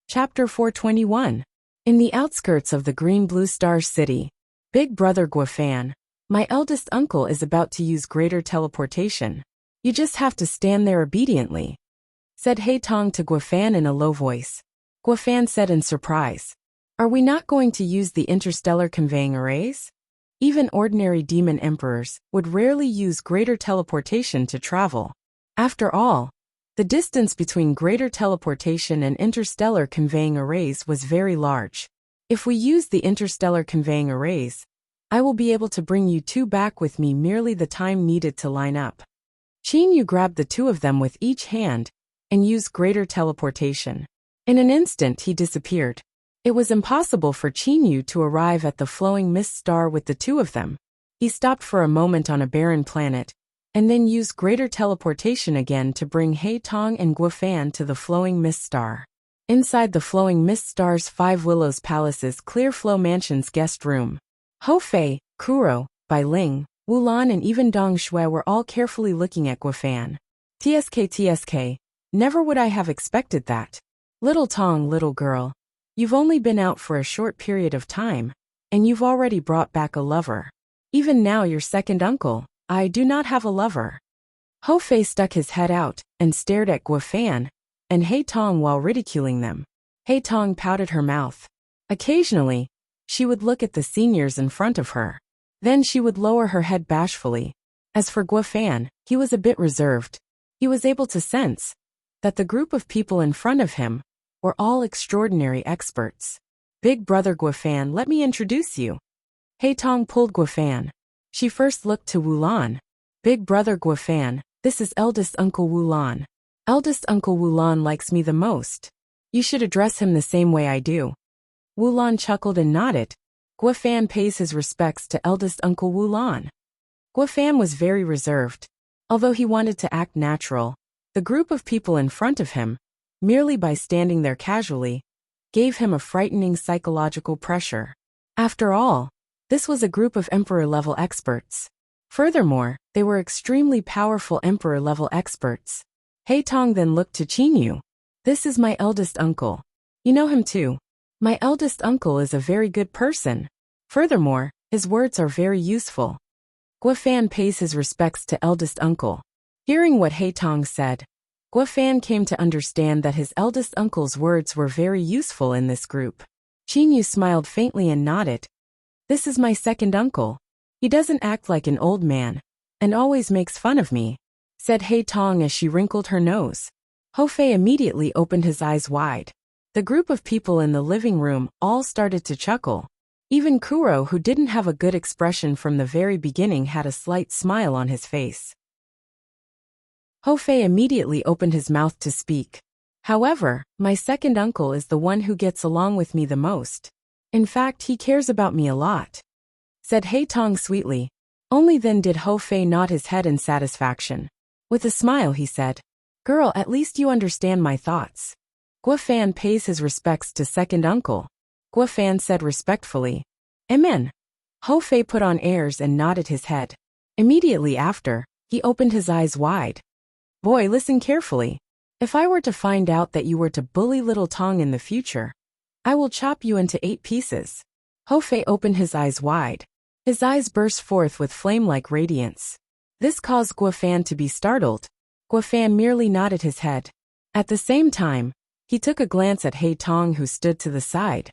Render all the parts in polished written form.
Chapter 421. In the outskirts of the green blue star city. Big brother Guafan, my eldest uncle is about to use greater teleportation. You just have to stand there obediently, said Haitong to Guafan in a low voice. Guafan said in surprise, are we not going to use the interstellar conveying arrays? Even ordinary demon emperors would rarely use greater teleportation to travel. After all, the distance between greater teleportation and interstellar conveying arrays was very large. If we use the interstellar conveying arrays, I will be able to bring you two back with me merely the time needed to line up. Yu grabbed the two of them with each hand and used greater teleportation. In an instant he disappeared. It was impossible for Yu to arrive at the flowing mist star with the two of them. He stopped for a moment on a barren planet, and then used greater teleportation again to bring Haitong and Guafan to the flowing mist star. Inside the flowing mist star's Five Willows Palace's Clear Flow Mansion's guest room, Ho Fei, Kuro, Bai Ling, Wulan and even Dong Shui were all carefully looking at Guafan. TSK, never would I have expected that. Little Tong, little girl, you've only been out for a short period of time, and you've already brought back a lover. Even now your second uncle, I do not have a lover. Ho Fei stuck his head out and stared at Guafan and Haitong while ridiculing them. Haitong pouted her mouth. Occasionally, she would look at the seniors in front of her. Then she would lower her head bashfully. As for Guafan, he was a bit reserved. He was able to sense that the group of people in front of him were all extraordinary experts. Big brother Guafan, let me introduce you. Haitong pulled Guafan. She first looked to Wulan. Big brother Guafan, this is eldest uncle Wulan. Eldest uncle Wulan likes me the most. You should address him the same way I do. Wulan chuckled and nodded. Guafan pays his respects to eldest uncle Wulan. Guafan was very reserved. Although he wanted to act natural, the group of people in front of him, merely by standing there casually, gave him a frightening psychological pressure. After all, this was a group of emperor-level experts. Furthermore, they were extremely powerful emperor-level experts. Haitong then looked to Yu. This is my eldest uncle. You know him too. My eldest uncle is a very good person. Furthermore, his words are very useful. Guafan pays his respects to eldest uncle. Hearing what Haitong said, Guafan came to understand that his eldest uncle's words were very useful in this group. Yu smiled faintly and nodded. This is my second uncle. He doesn't act like an old man, and always makes fun of me, said Haitong as she wrinkled her nose. Ho Fei immediately opened his eyes wide. The group of people in the living room all started to chuckle. Even Kuro, who didn't have a good expression from the very beginning, had a slight smile on his face. Ho Fei immediately opened his mouth to speak. However, my second uncle is the one who gets along with me the most. In fact, he cares about me a lot, said Haitong sweetly. Only then did Ho Fei nod his head in satisfaction. With a smile he said, girl, at least you understand my thoughts. Guafan pays his respects to second uncle. Guafan said respectfully, amen. Ho Fei put on airs and nodded his head. Immediately after, he opened his eyes wide. Boy, listen carefully. If I were to find out that you were to bully little Tong in the future, I will chop you into 8 pieces. Ho Fei opened his eyes wide. His eyes burst forth with flame-like radiance. This caused Guafan to be startled. Guafan merely nodded his head. At the same time, he took a glance at Haitong, who stood to the side.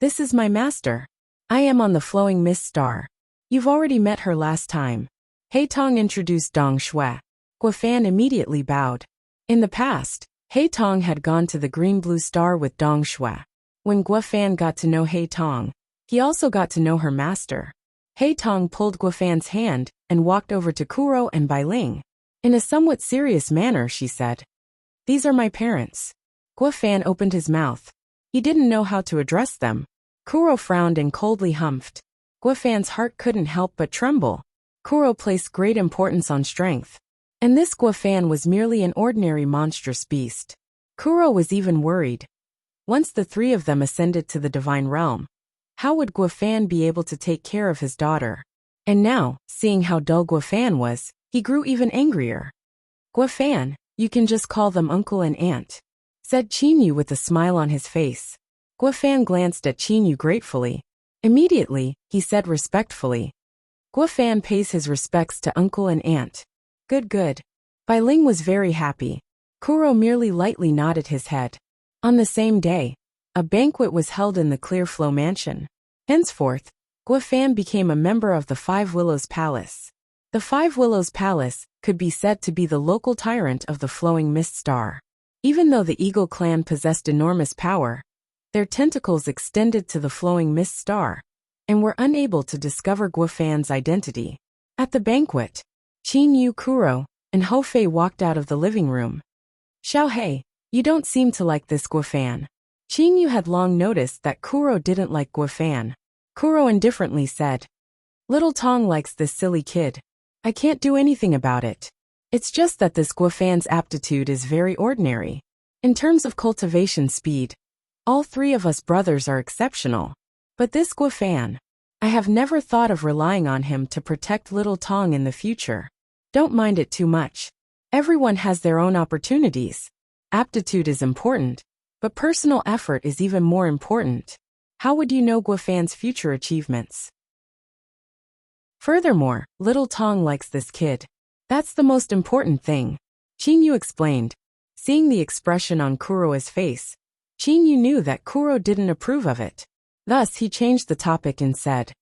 This is my master. I am on the flowing mist star. You've already met her last time. Haitong introduced Dong Shui. Guafan immediately bowed. In the past, Haitong had gone to the green blue star with Dong Shui. When Guafan got to know Haitong, he also got to know her master. Haitong pulled Guafan's hand and walked over to Kuro and Bai Ling. In a somewhat serious manner, she said, these are my parents. Guafan opened his mouth. He didn't know how to address them. Kuro frowned and coldly humphed. Guafan's heart couldn't help but tremble. Kuro placed great importance on strength. And this Guafan was merely an ordinary monstrous beast. Kuro was even worried. Once the three of them ascended to the divine realm, how would Guafan be able to take care of his daughter? And now, seeing how dull Guafan was, he grew even angrier. Guafan, you can just call them uncle and aunt, said Qinyu with a smile on his face. Guofan glanced at Qinyu gratefully. Immediately, he said respectfully, Guofan pays his respects to uncle and aunt. Good, good. Bai Ling was very happy. Kuro merely lightly nodded his head. On the same day, a banquet was held in the Clearflow Mansion. Henceforth, Guofan became a member of the Five Willows Palace. The Five Willows Palace could be said to be the local tyrant of the Flowing Mist Star. Even though the Eagle clan possessed enormous power, their tentacles extended to the Flowing Mist Star and were unable to discover Guofan's identity. At the banquet, Qinyu, Kuro, and Hofei walked out of the living room. Xiaohei, you don't seem to like this Guofan. Qinyu had long noticed that Kuro didn't like Guofan. Kuro indifferently said, Little Tong likes this silly kid. I can't do anything about it. It's just that this Guofan's aptitude is very ordinary. In terms of cultivation speed, all three of us brothers are exceptional. But this Guofan, I have never thought of relying on him to protect Little Tong in the future. Don't mind it too much. Everyone has their own opportunities. Aptitude is important, but personal effort is even more important. How would you know Guofan's future achievements? Furthermore, Little Tong likes this kid. That's the most important thing, Qinyu explained. Seeing the expression on Kuro's face, Qinyu knew that Kuro didn't approve of it. Thus, he changed the topic and said,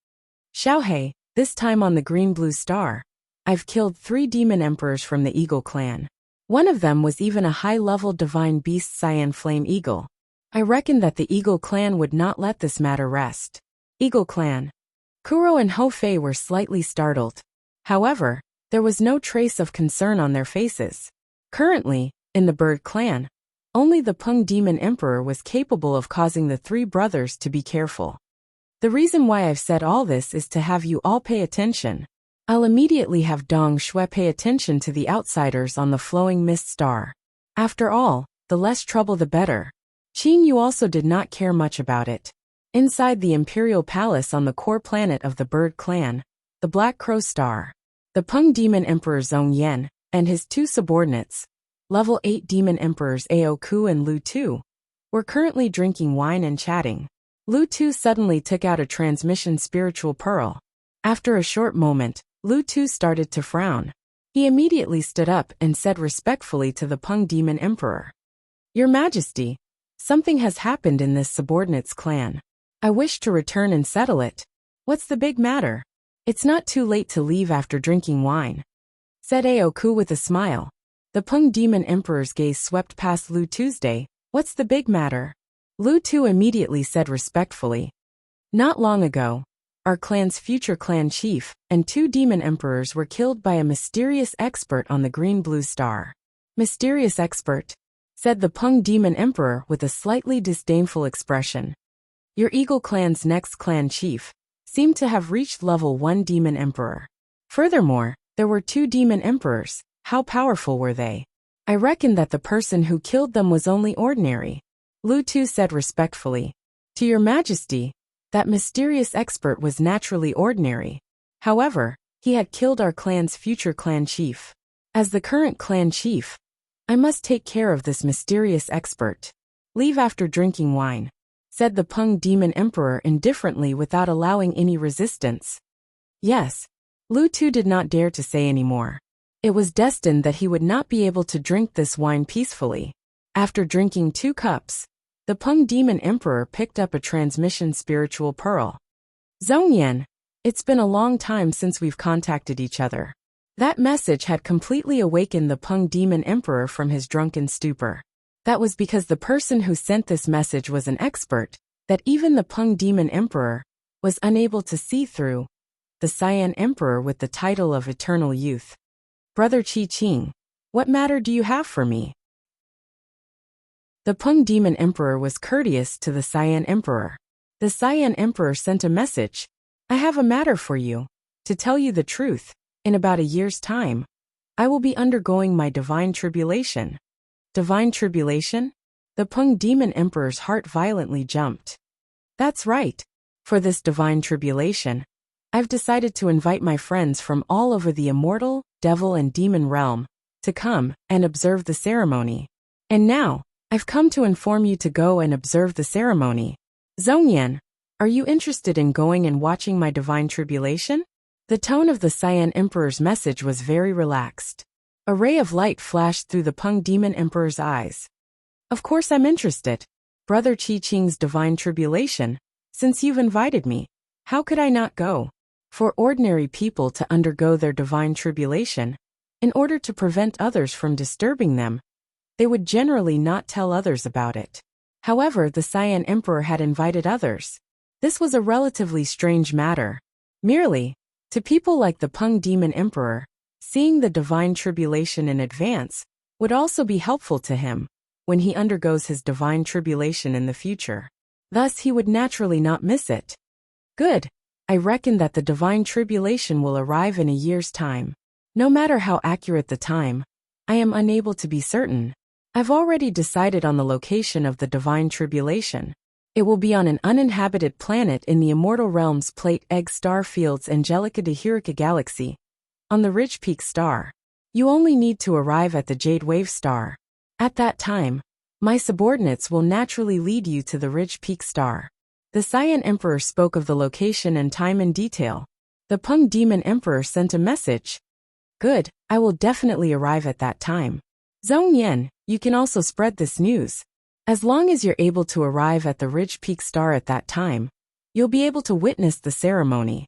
Xiaohei, this time on the Green-Blue Star, I've killed 3 demon emperors from the Eagle clan. One of them was even a high-level divine beast Cyan Flame Eagle. I reckon that the Eagle clan would not let this matter rest. Eagle clan. Kuro and Hofei were slightly startled. However, there was no trace of concern on their faces. Currently, in the Bird clan, only the Peng Demon Emperor was capable of causing the 3 brothers to be careful. The reason why I've said all this is to have you all pay attention. I'll immediately have Dong Shui pay attention to the outsiders on the Flowing Mist Star. After all, the less trouble the better. Qinyu also did not care much about it. Inside the Imperial Palace on the core planet of the Bird clan, the Black Crow Star, the Peng Demon Emperor Zhong Yan and his 2 subordinates, Level 8 Demon Emperors Aoku and Lu Tu, were currently drinking wine and chatting. Lu Tu suddenly took out a transmission spiritual pearl. After a short moment, Lu Tu started to frown. He immediately stood up and said respectfully to the Peng Demon Emperor, Your Majesty, something has happened in this subordinate's clan. I wish to return and settle it. What's the big matter? It's not too late to leave after drinking wine, said Aoku with a smile. The Peng Demon Emperor's gaze swept past Lu Tuesday. What's the big matter? Lu Tu immediately said respectfully, Not long ago, our clan's future clan chief and 2 demon emperors were killed by a mysterious expert on the Green-Blue Star. Mysterious expert, said the Peng Demon Emperor with a slightly disdainful expression. Your Eagle clan's next clan chief seemed to have reached level 1 demon emperor. Furthermore, there were 2 demon emperors. How powerful were they? I reckon that the person who killed them was only ordinary. Lu Tu said respectfully. To your majesty, that mysterious expert was naturally ordinary. However, he had killed our clan's future clan chief. As the current clan chief, I must take care of this mysterious expert. Leave after drinking wine, said the Peng Demon Emperor indifferently without allowing any resistance. Yes. Lu Tu did not dare to say any more. It was destined that he would not be able to drink this wine peacefully. After drinking 2 cups, the Peng Demon Emperor picked up a transmission spiritual pearl. Zhongyan, it's been a long time since we've contacted each other. That message had completely awakened the Peng Demon Emperor from his drunken stupor. That was because the person who sent this message was an expert that even the Peng Demon Emperor was unable to see through. The Cyan Emperor with the title of Eternal Youth. Brother Qi Qing, what matter do you have for me? The Peng Demon Emperor was courteous to the Cyan Emperor. The Cyan Emperor sent a message. I have a matter for you. To tell you the truth, in about a year's time, I will be undergoing my divine tribulation. Divine tribulation? The Peng Demon Emperor's heart violently jumped. That's right. For this divine tribulation, I've decided to invite my friends from all over the immortal, devil and demon realm to come and observe the ceremony. And now, I've come to inform you to go and observe the ceremony. Zhongyan, are you interested in going and watching my divine tribulation? The tone of the Cyan Emperor's message was very relaxed. A ray of light flashed through the Peng Demon Emperor's eyes. Of course I'm interested. Brother Qi Qing's divine tribulation. Since you've invited me, how could I not go? For ordinary people to undergo their divine tribulation, in order to prevent others from disturbing them, they would generally not tell others about it. However, the Cyan Emperor had invited others. This was a relatively strange matter. Merely, to people like the Peng Demon Emperor, seeing the divine tribulation in advance would also be helpful to him when he undergoes his divine tribulation in the future. Thus, he would naturally not miss it. Good. I reckon that the divine tribulation will arrive in a year's time. No matter how accurate the time, I am unable to be certain. I've already decided on the location of the divine tribulation. It will be on an uninhabited planet in the Immortal Realms Plate Egg Star Field's Angelica de Hurica Galaxy, on the Ridge Peak Star. You only need to arrive at the Jade Wave Star. At that time, my subordinates will naturally lead you to the Ridge Peak Star. The Cyan Emperor spoke of the location and time in detail. The Peng Demon Emperor sent a message. Good, I will definitely arrive at that time. Zhongyan, you can also spread this news. As long as you're able to arrive at the Ridge Peak Star at that time, you'll be able to witness the ceremony.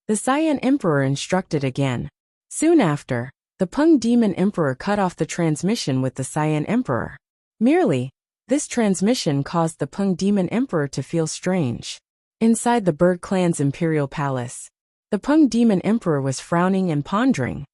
The Cyan Emperor instructed again. Soon after, the Peng Demon Emperor cut off the transmission with the Cyan Emperor. Merely, this transmission caused the Peng Demon Emperor to feel strange. Inside the Bird Clan's imperial palace, the Peng Demon Emperor was frowning and pondering.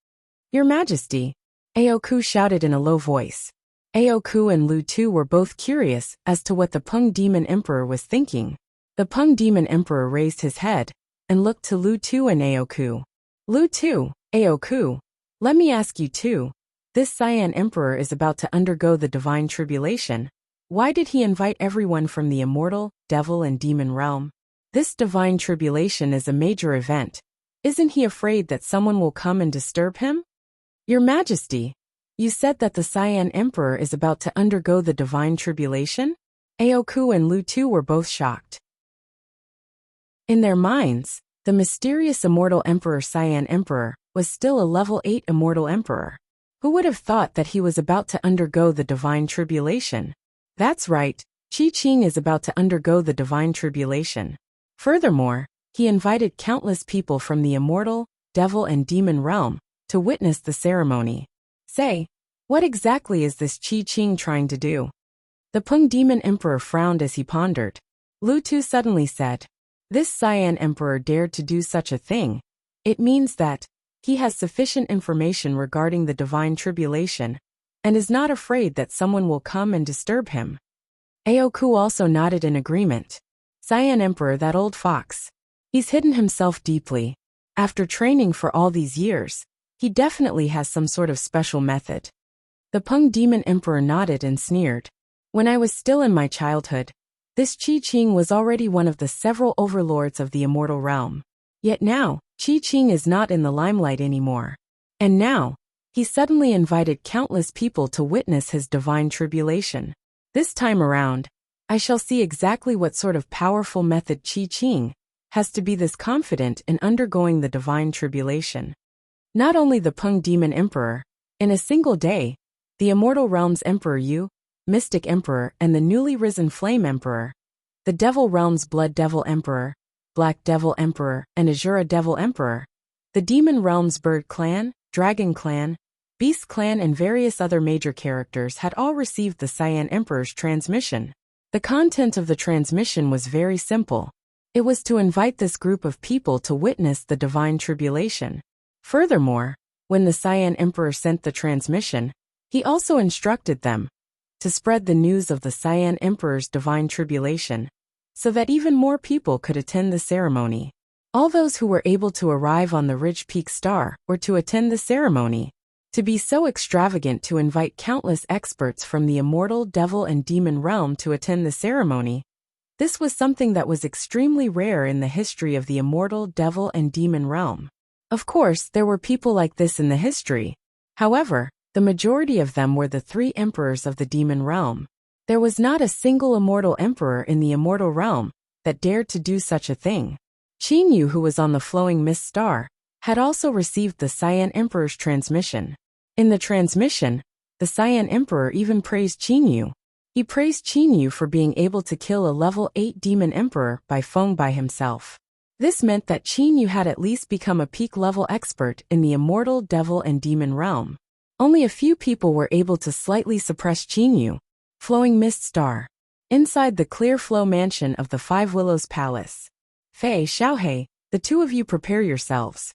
Your Majesty, Aoku shouted in a low voice. Aoku and Lu Tu were both curious as to what the Peng Demon Emperor was thinking. The Peng Demon Emperor raised his head and looked to Lu Tu and Aoku. Lu Tu, Aoku, let me ask you too. This Cyan Emperor is about to undergo the divine tribulation. Why did he invite everyone from the immortal, devil and demon realm? This divine tribulation is a major event. Isn't he afraid that someone will come and disturb him? Your Majesty, you said that the Cyan Emperor is about to undergo the divine tribulation? Aoku and Lu Tu were both shocked. In their minds, the mysterious immortal Emperor Cyan Emperor was still a level 8 immortal emperor. Who would have thought that he was about to undergo the divine tribulation? That's right, Qi Qing is about to undergo the divine tribulation. Furthermore, he invited countless people from the immortal, devil and demon realm to witness the ceremony. Say, what exactly is this Qi Qing trying to do? The Peng Demon Emperor frowned as he pondered. Lu Tu suddenly said, this Cyan Emperor dared to do such a thing. It means that he has sufficient information regarding the divine tribulation and is not afraid that someone will come and disturb him. Aoku also nodded in agreement. Cyan Emperor, that old fox. He's hidden himself deeply. After training for all these years, he definitely has some sort of special method. The Peng Demon Emperor nodded and sneered. When I was still in my childhood, this Qi Qing was already one of the several overlords of the immortal realm. Yet now, Qi Qing is not in the limelight anymore. And now, he suddenly invited countless people to witness his divine tribulation. This time around, I shall see exactly what sort of powerful method Qi Qing has to be this confident in undergoing the divine tribulation. Not only the Peng Demon Emperor, in a single day, the Immortal Realms Emperor Yu, Mystic Emperor and the newly risen Flame Emperor, the Devil Realms Blood Devil Emperor, Black Devil Emperor and Azura Devil Emperor, the Demon Realms Bird Clan, Dragon Clan, Beast Clan and various other major characters had all received the Cyan Emperor's transmission. The content of the transmission was very simple. It was to invite this group of people to witness the divine tribulation. Furthermore, when the Cyan Emperor sent the transmission, he also instructed them to spread the news of the Cyan Emperor's divine tribulation, so that even more people could attend the ceremony. All those who were able to arrive on the Ridge Peak Star were to attend the ceremony. To be so extravagant to invite countless experts from the immortal devil and demon realm to attend the ceremony, this was something that was extremely rare in the history of the immortal devil and demon realm. Of course, there were people like this in the history. However, the majority of them were the 3 emperors of the demon realm. There was not a single immortal emperor in the immortal realm that dared to do such a thing. Qin Yu, who was on the flowing mist star, had also received the Cyan Emperor's transmission. In the transmission, the Cyan Emperor even praised Qin Yu. He praised Qin Yu for being able to kill a level 8 demon emperor by Feng by himself. This meant that Qin Yu had at least become a peak-level expert in the immortal devil and demon realm. Only a few people were able to slightly suppress Qin Yu. Flowing Mist Star. Inside the Clear Flow mansion of the Five Willows Palace. Fei Xiaohei, the two of you prepare yourselves.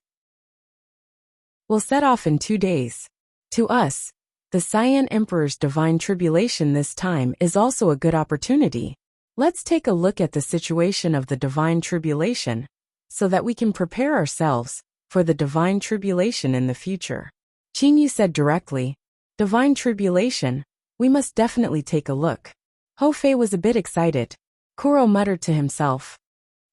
We'll set off in 2 days. To us, the Cyan Emperor's divine tribulation this time is also a good opportunity. Let's take a look at the situation of the divine tribulation, so that we can prepare ourselves for the divine tribulation in the future. Qin Yu said directly, Divine tribulation, we must definitely take a look. Ho Fei was a bit excited. Kuro muttered to himself,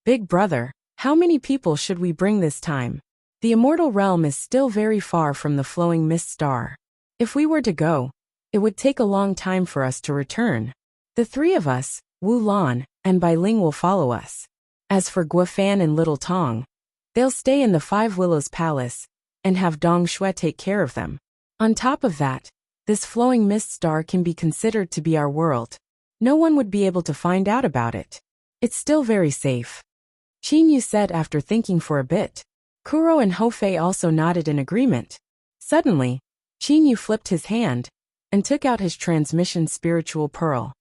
Big brother, how many people should we bring this time? The immortal realm is still very far from the flowing mist star. If we were to go, it would take a long time for us to return. The three of us, Wu Lan, and Bai Ling will follow us. As for Guofan and Little Tong, they'll stay in the Five Willows Palace, and have Dong Shui take care of them. On top of that, this flowing mist star can be considered to be our world. No one would be able to find out about it. It's still very safe. Qin Yu said after thinking for a bit. Kuro and Ho Fei also nodded in agreement. Suddenly, Qin Yu flipped his hand, and took out his transmission spiritual pearl.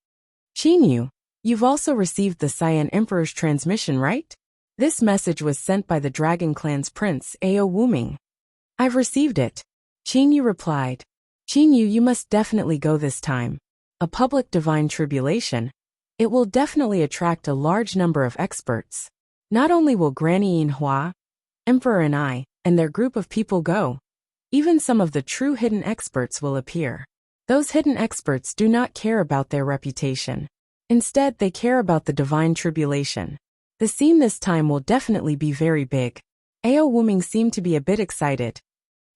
Qin Yu, you've also received the Cyan Emperor's transmission, right? This message was sent by the Dragon Clan's prince, Ao Wuming. I've received it. Qin Yu replied. Qin Yu, you must definitely go this time. A public divine tribulation. It will definitely attract a large number of experts. Not only will Granny Yinhua, Emperor and I, and their group of people go. Even some of the true hidden experts will appear. Those hidden experts do not care about their reputation. Instead, they care about the divine tribulation. The scene this time will definitely be very big. Ao Wuming seemed to be a bit excited.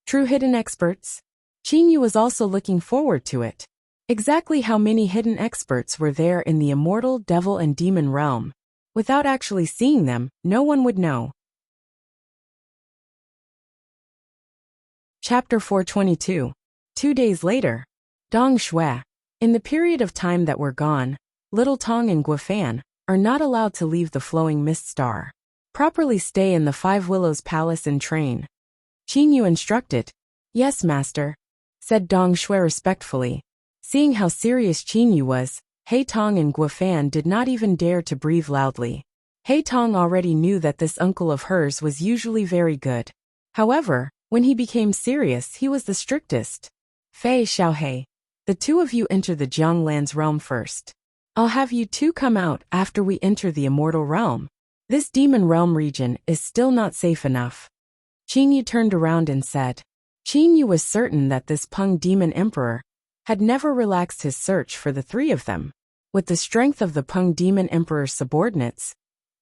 True hidden experts? Qin Yu was also looking forward to it. Exactly how many hidden experts were there in the immortal devil and demon realm? Without actually seeing them, no one would know. Chapter 422. 2 days later. Dong Shui. In the period of time that we're gone, Little Tong and Guofan are not allowed to leave the flowing mist star. Properly stay in the Five Willows Palace and train. Qin Yu instructed. Yes, master, said Dong Shui respectfully. Seeing how serious Qin Yu was, Hei Tong and Guofan did not even dare to breathe loudly. Hei Tong already knew that this uncle of hers was usually very good. However, when he became serious, he was the strictest. Fei Xiaohei, the two of you enter the Jianglan's realm first. I'll have you two come out after we enter the immortal realm. This demon realm region is still not safe enough. Qin Yu turned around and said. Qin Yu was certain that this Peng demon emperor had never relaxed his search for the three of them. With the strength of the Peng demon emperor's subordinates,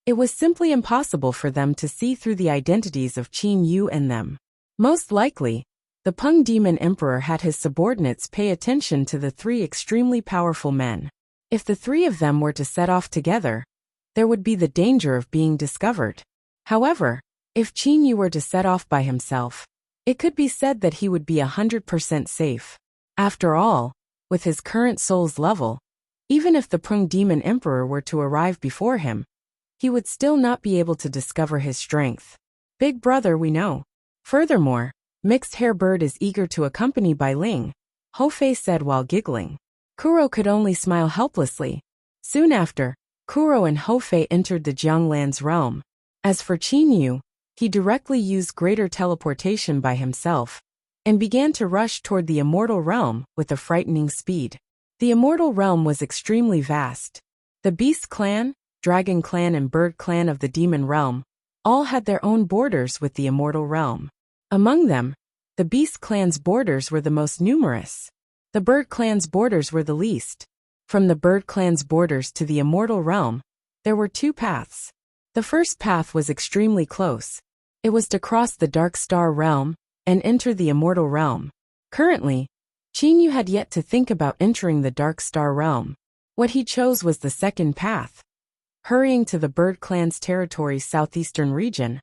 it was simply impossible for them to see through the identities of Qin Yu and them. Most likely, the Peng demon emperor had his subordinates pay attention to the three extremely powerful men. If the three of them were to set off together, there would be the danger of being discovered. However, if Qin Yu were to set off by himself, it could be said that he would be 100% safe. After all, with his current soul's level, even if the Peng demon emperor were to arrive before him, he would still not be able to discover his strength. Big brother, we know. Furthermore, Mixed Hair Bird is eager to accompany Bai Ling, Ho Fei said while giggling. Kuro could only smile helplessly. Soon after, Kuro and Ho Fei entered the Jianglan's realm. As for Qin Yu, he directly used greater teleportation by himself, and began to rush toward the immortal realm with a frightening speed. The immortal realm was extremely vast. The Beast Clan, Dragon Clan and Bird Clan of the Demon Realm all had their own borders with the immortal realm. Among them, the Beast Clan's borders were the most numerous. The Bird Clan's borders were the least. From the Bird Clan's borders to the immortal realm, there were 2 paths. The first path was extremely close. It was to cross the Dark Star realm and enter the immortal realm. Currently, Qin Yu had yet to think about entering the Dark Star realm. What he chose was the second path, hurrying to the Bird Clan's territory's southeastern region,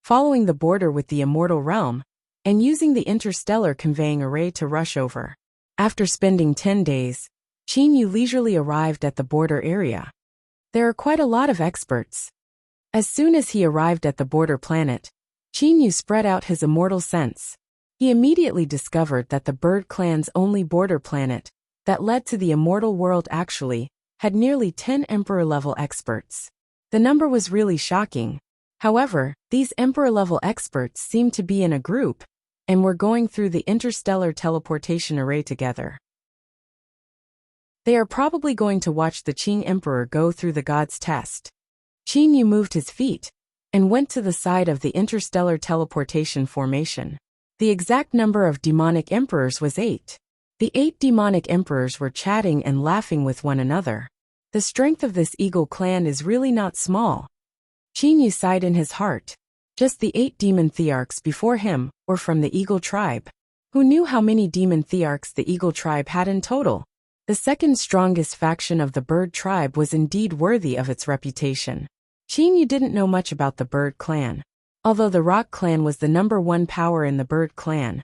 following the border with the Immortal Realm, and using the interstellar conveying array to rush over. After spending 10 days, Qin Yu leisurely arrived at the border area. There are quite a lot of experts. As soon as he arrived at the border planet, Qin Yu spread out his immortal sense. He immediately discovered that the Bird Clan's only border planet, that led to the immortal world actually, had nearly 10 Emperor-level experts. The number was really shocking. However, these Emperor-level experts seemed to be in a group, and were going through the interstellar teleportation array together. They are probably going to watch the Qing Emperor go through the God's test. Qin Yu moved his feet, and went to the side of the interstellar teleportation formation. The exact number of demonic emperors was 8. The 8 demonic emperors were chatting and laughing with one another. The strength of this eagle clan is really not small. Qin Yu sighed in his heart. Just the 8 demon thearchs before him were from the eagle tribe. Who knew how many demon thearchs the eagle tribe had in total? The second strongest faction of the bird tribe was indeed worthy of its reputation. Qin Yu didn't know much about the Bird Clan. Although the Rock Clan was the #1 power in the Bird Clan,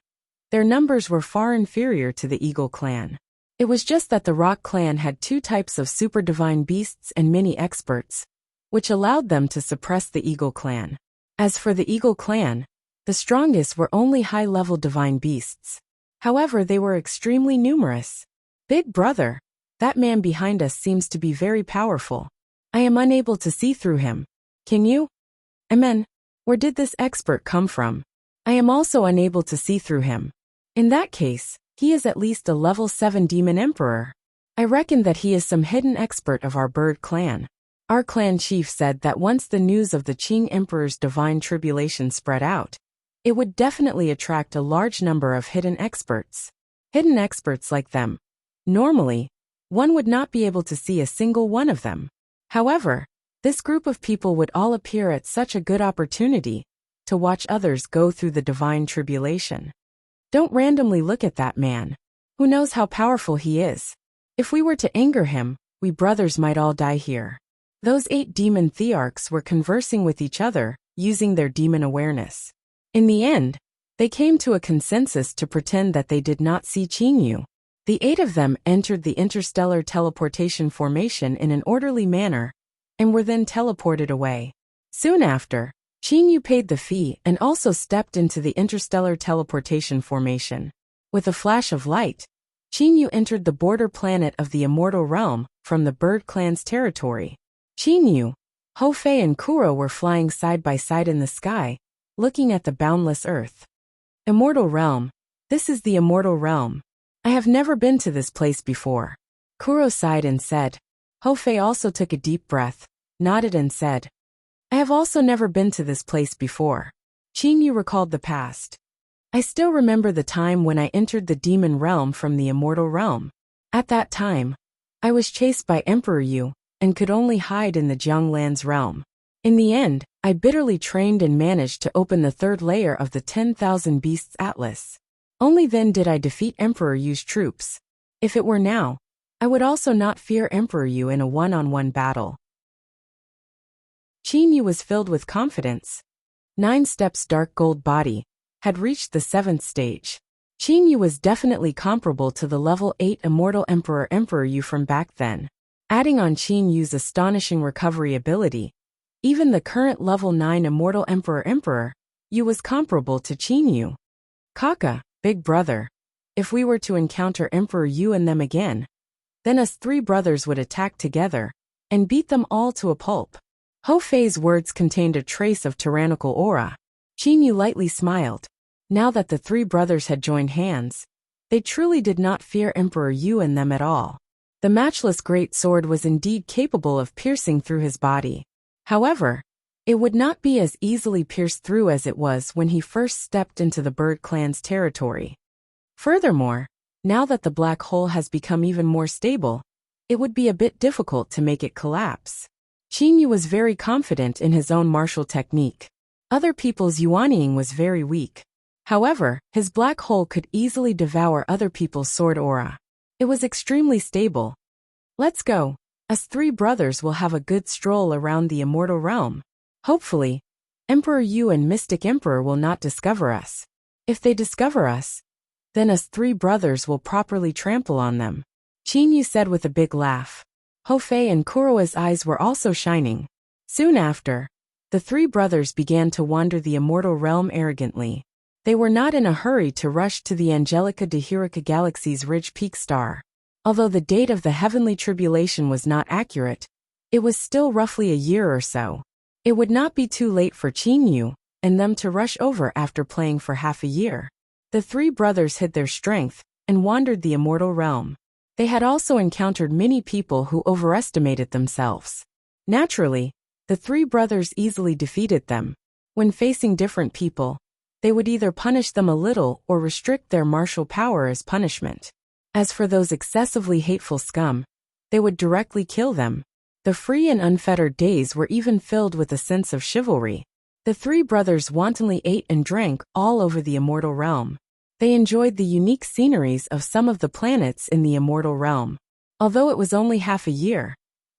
their numbers were far inferior to the Eagle Clan. It was just that the Rock Clan had 2 types of super divine beasts and many experts, which allowed them to suppress the Eagle Clan. As for the Eagle Clan, the strongest were only high-level divine beasts. However, they were extremely numerous. Big brother, that man behind us seems to be very powerful. I am unable to see through him. Can you? Amen. Where did this expert come from? I am also unable to see through him. In that case, he is at least a level 7 demon emperor. I reckon that he is some hidden expert of our Bird Clan. Our clan chief said that once the news of the Qing Emperor's divine tribulation spread out, it would definitely attract a large number of hidden experts. Hidden experts like them. Normally, one would not be able to see a single one of them. However, this group of people would all appear at such a good opportunity to watch others go through the divine tribulation. Don't randomly look at that man. Who knows how powerful he is? If we were to anger him, we brothers might all die here. Those 8 demon thearchs were conversing with each other, using their demon awareness. In the end, they came to a consensus to pretend that they did not see Qin Yu. The 8 of them entered the interstellar teleportation formation in an orderly manner, and were then teleported away. Soon after, Qin Yu paid the fee and also stepped into the interstellar teleportation formation. With a flash of light, Qin Yu entered the border planet of the Immortal Realm from the Bird Clan's territory. Qin Yu, Hou Fei and Kuro were flying side by side in the sky, looking at the boundless earth. Immortal Realm. This is the Immortal Realm. I have never been to this place before. Kuro sighed and said. Hou Fei also took a deep breath, nodded and said, I have also never been to this place before. Qin Yu recalled the past. I still remember the time when I entered the demon realm from the Immortal Realm. At that time, I was chased by Emperor Yu, and could only hide in the Jianglan's realm. In the end, I bitterly trained and managed to open the 3rd layer of the 10,000 Beasts Atlas. Only then did I defeat Emperor Yu's troops. If it were now, I would also not fear Emperor Yu in a one-on-one battle. Qin Yu was filled with confidence. 9 Steps dark gold body had reached the 7th stage. Qin Yu was definitely comparable to the level 8 immortal Emperor Yu from back then. Adding on Qin Yu's astonishing recovery ability, even the current level 9 immortal Emperor Yu was comparable to Qin Yu. Kaka, big brother, if we were to encounter Emperor Yu and them again, then us 3 brothers would attack together and beat them all to a pulp. Hou Fei's words contained a trace of tyrannical aura. Qin Yu lightly smiled. Now that the 3 brothers had joined hands, they truly did not fear Emperor Yu and them at all. The matchless great sword was indeed capable of piercing through his body. However, it would not be as easily pierced through as it was when he first stepped into the Bird Clan's territory. Furthermore, now that the black hole has become even more stable, it would be a bit difficult to make it collapse. Qin Yu was very confident in his own martial technique. Other people's yuanying was very weak. However, his black hole could easily devour other people's sword aura. It was extremely stable. Let's go. Us three brothers will have a good stroll around the immortal realm. Hopefully, Emperor Yu and Mystic Emperor will not discover us. If they discover us, then us three brothers will properly trample on them. Qin Yu said with a big laugh. Ho Fei and Kuroa's eyes were also shining. Soon after, the three brothers began to wander the immortal realm arrogantly. They were not in a hurry to rush to the Angelica de Hirica Galaxy's Ridge Peak star. Although the date of the heavenly tribulation was not accurate, it was still roughly a year or so. It would not be too late for Qin Yu and them to rush over after playing for half a year. The three brothers hid their strength and wandered the immortal realm. They had also encountered many people who overestimated themselves. Naturally, the three brothers easily defeated them. When facing different people, they would either punish them a little or restrict their martial power as punishment. As for those excessively hateful scum, they would directly kill them. The free and unfettered days were even filled with a sense of chivalry. The three brothers wantonly ate and drank all over the immortal realm. They enjoyed the unique sceneries of some of the planets in the immortal realm. Although it was only half a year,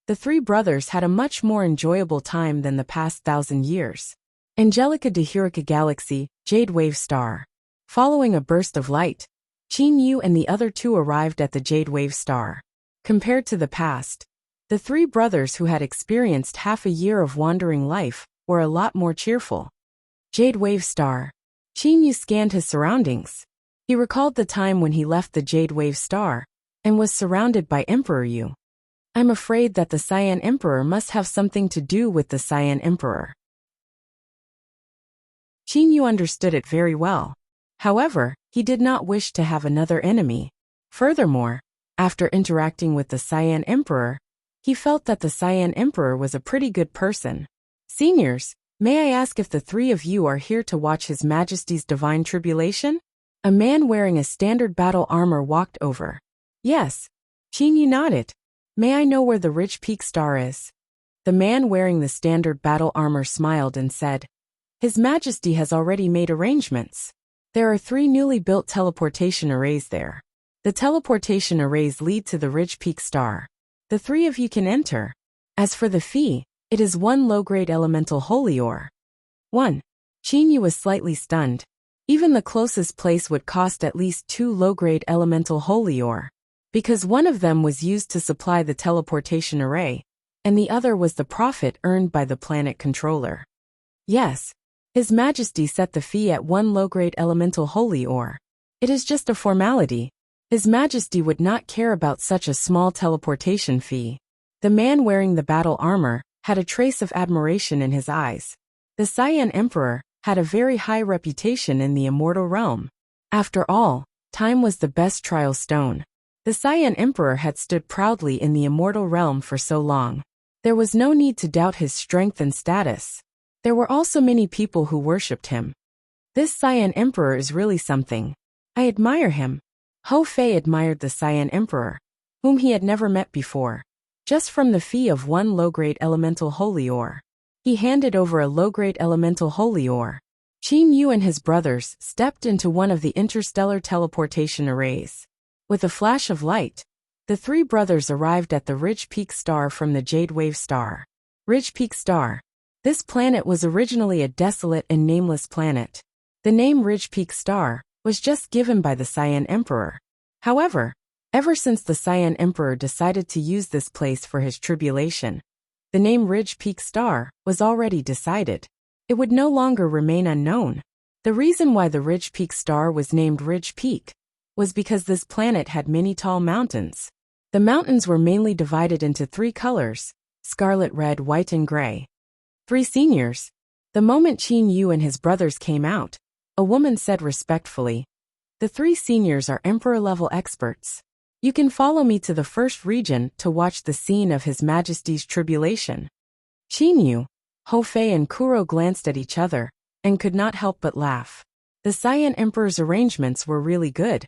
the three brothers had a much more enjoyable time than the past 1,000 years. Angelica de Hirica Galaxy, Jade Wave Star. Following a burst of light, Qin Yu and the other two arrived at the Jade Wave Star. Compared to the past, the three brothers who had experienced half a year of wandering life were a lot more cheerful. Jade Wave Star. Qin Yu scanned his surroundings. He recalled the time when he left the Jade Wave Star and was surrounded by Emperor Yu. I'm afraid that the Cyan Emperor must have something to do with the Cyan Emperor. Qin Yu understood it very well. However, he did not wish to have another enemy. Furthermore, after interacting with the Cyan Emperor, he felt that the Cyan Emperor was a pretty good person. Seniors, may I ask if the three of you are here to watch His Majesty's Divine Tribulation? A man wearing a standard battle armor walked over. Yes. Qin Yu nodded. May I know where the Ridge Peak Star is? The man wearing the standard battle armor smiled and said, His Majesty has already made arrangements. There are 3 newly built teleportation arrays there. The teleportation arrays lead to the Ridge Peak Star. The 3 of you can enter. As for the fee, it is 1 low-grade elemental holy ore. 1. Qin Yu was slightly stunned. Even the closest place would cost at least 2 low-grade elemental holy ore, because one of them was used to supply the teleportation array, and the other was the profit earned by the planet controller. Yes, His Majesty set the fee at 1 low-grade elemental holy ore. It is just a formality. His Majesty would not care about such a small teleportation fee. The man wearing the battle armor had a trace of admiration in his eyes. The Cyan Emperor had a very high reputation in the immortal realm. After all, time was the best trial stone. The Cyan Emperor had stood proudly in the immortal realm for so long. There was no need to doubt his strength and status. There were also many people who worshipped him. This Cyan Emperor is really something. I admire him. Ho Fei admired the Cyan Emperor, whom he had never met before. Just from the fee of 1 low-grade elemental holy ore, he handed over a low-grade elemental holy ore. Qin Yu and his brothers stepped into one of the interstellar teleportation arrays. With a flash of light, the 3 brothers arrived at the Ridge Peak Star from the Jade Wave Star. Ridge Peak Star. This planet was originally a desolate and nameless planet. The name Ridge Peak Star was just given by the Cyan Emperor. However, ever since the Cyan Emperor decided to use this place for his tribulation, the name Ridge Peak Star was already decided. It would no longer remain unknown. The reason why the Ridge Peak Star was named Ridge Peak was because this planet had many tall mountains. The mountains were mainly divided into 3 colors: scarlet, red, white, and gray. 3 seniors. The moment Qin Yu and his brothers came out, a woman said respectfully, "The 3 seniors are Emperor-level experts. You can follow me to the first region to watch the scene of His Majesty's tribulation." Qin Yu, Ho Fei and Kuro glanced at each other and could not help but laugh. The Cyan Emperor's arrangements were really good.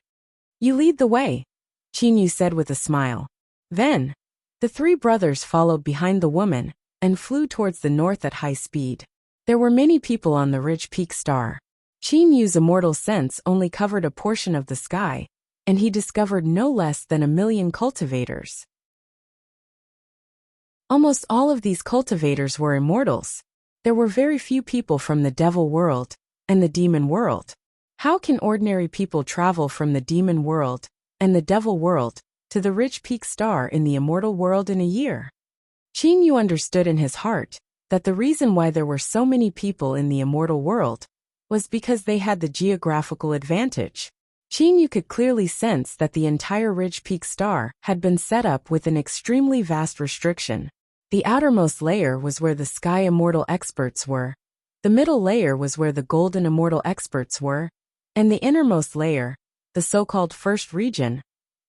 "You lead the way," Qin Yu said with a smile. Then, the 3 brothers followed behind the woman and flew towards the north at high speed. There were many people on the Ridge Peak Star. Qin Yu's immortal sense only covered a portion of the sky, and he discovered no less than 1 million cultivators. Almost all of these cultivators were immortals. There were very few people from the devil world and the demon world. How can ordinary people travel from the demon world and the devil world to the rich peak star in the immortal world in a year? Qin Yu understood in his heart that the reason why there were so many people in the immortal world was because they had the geographical advantage. Qin Yu could clearly sense that the entire ridge peak star had been set up with an extremely vast restriction. The outermost layer was where the sky immortal experts were, the middle layer was where the golden immortal experts were, and the innermost layer, the so-called first region,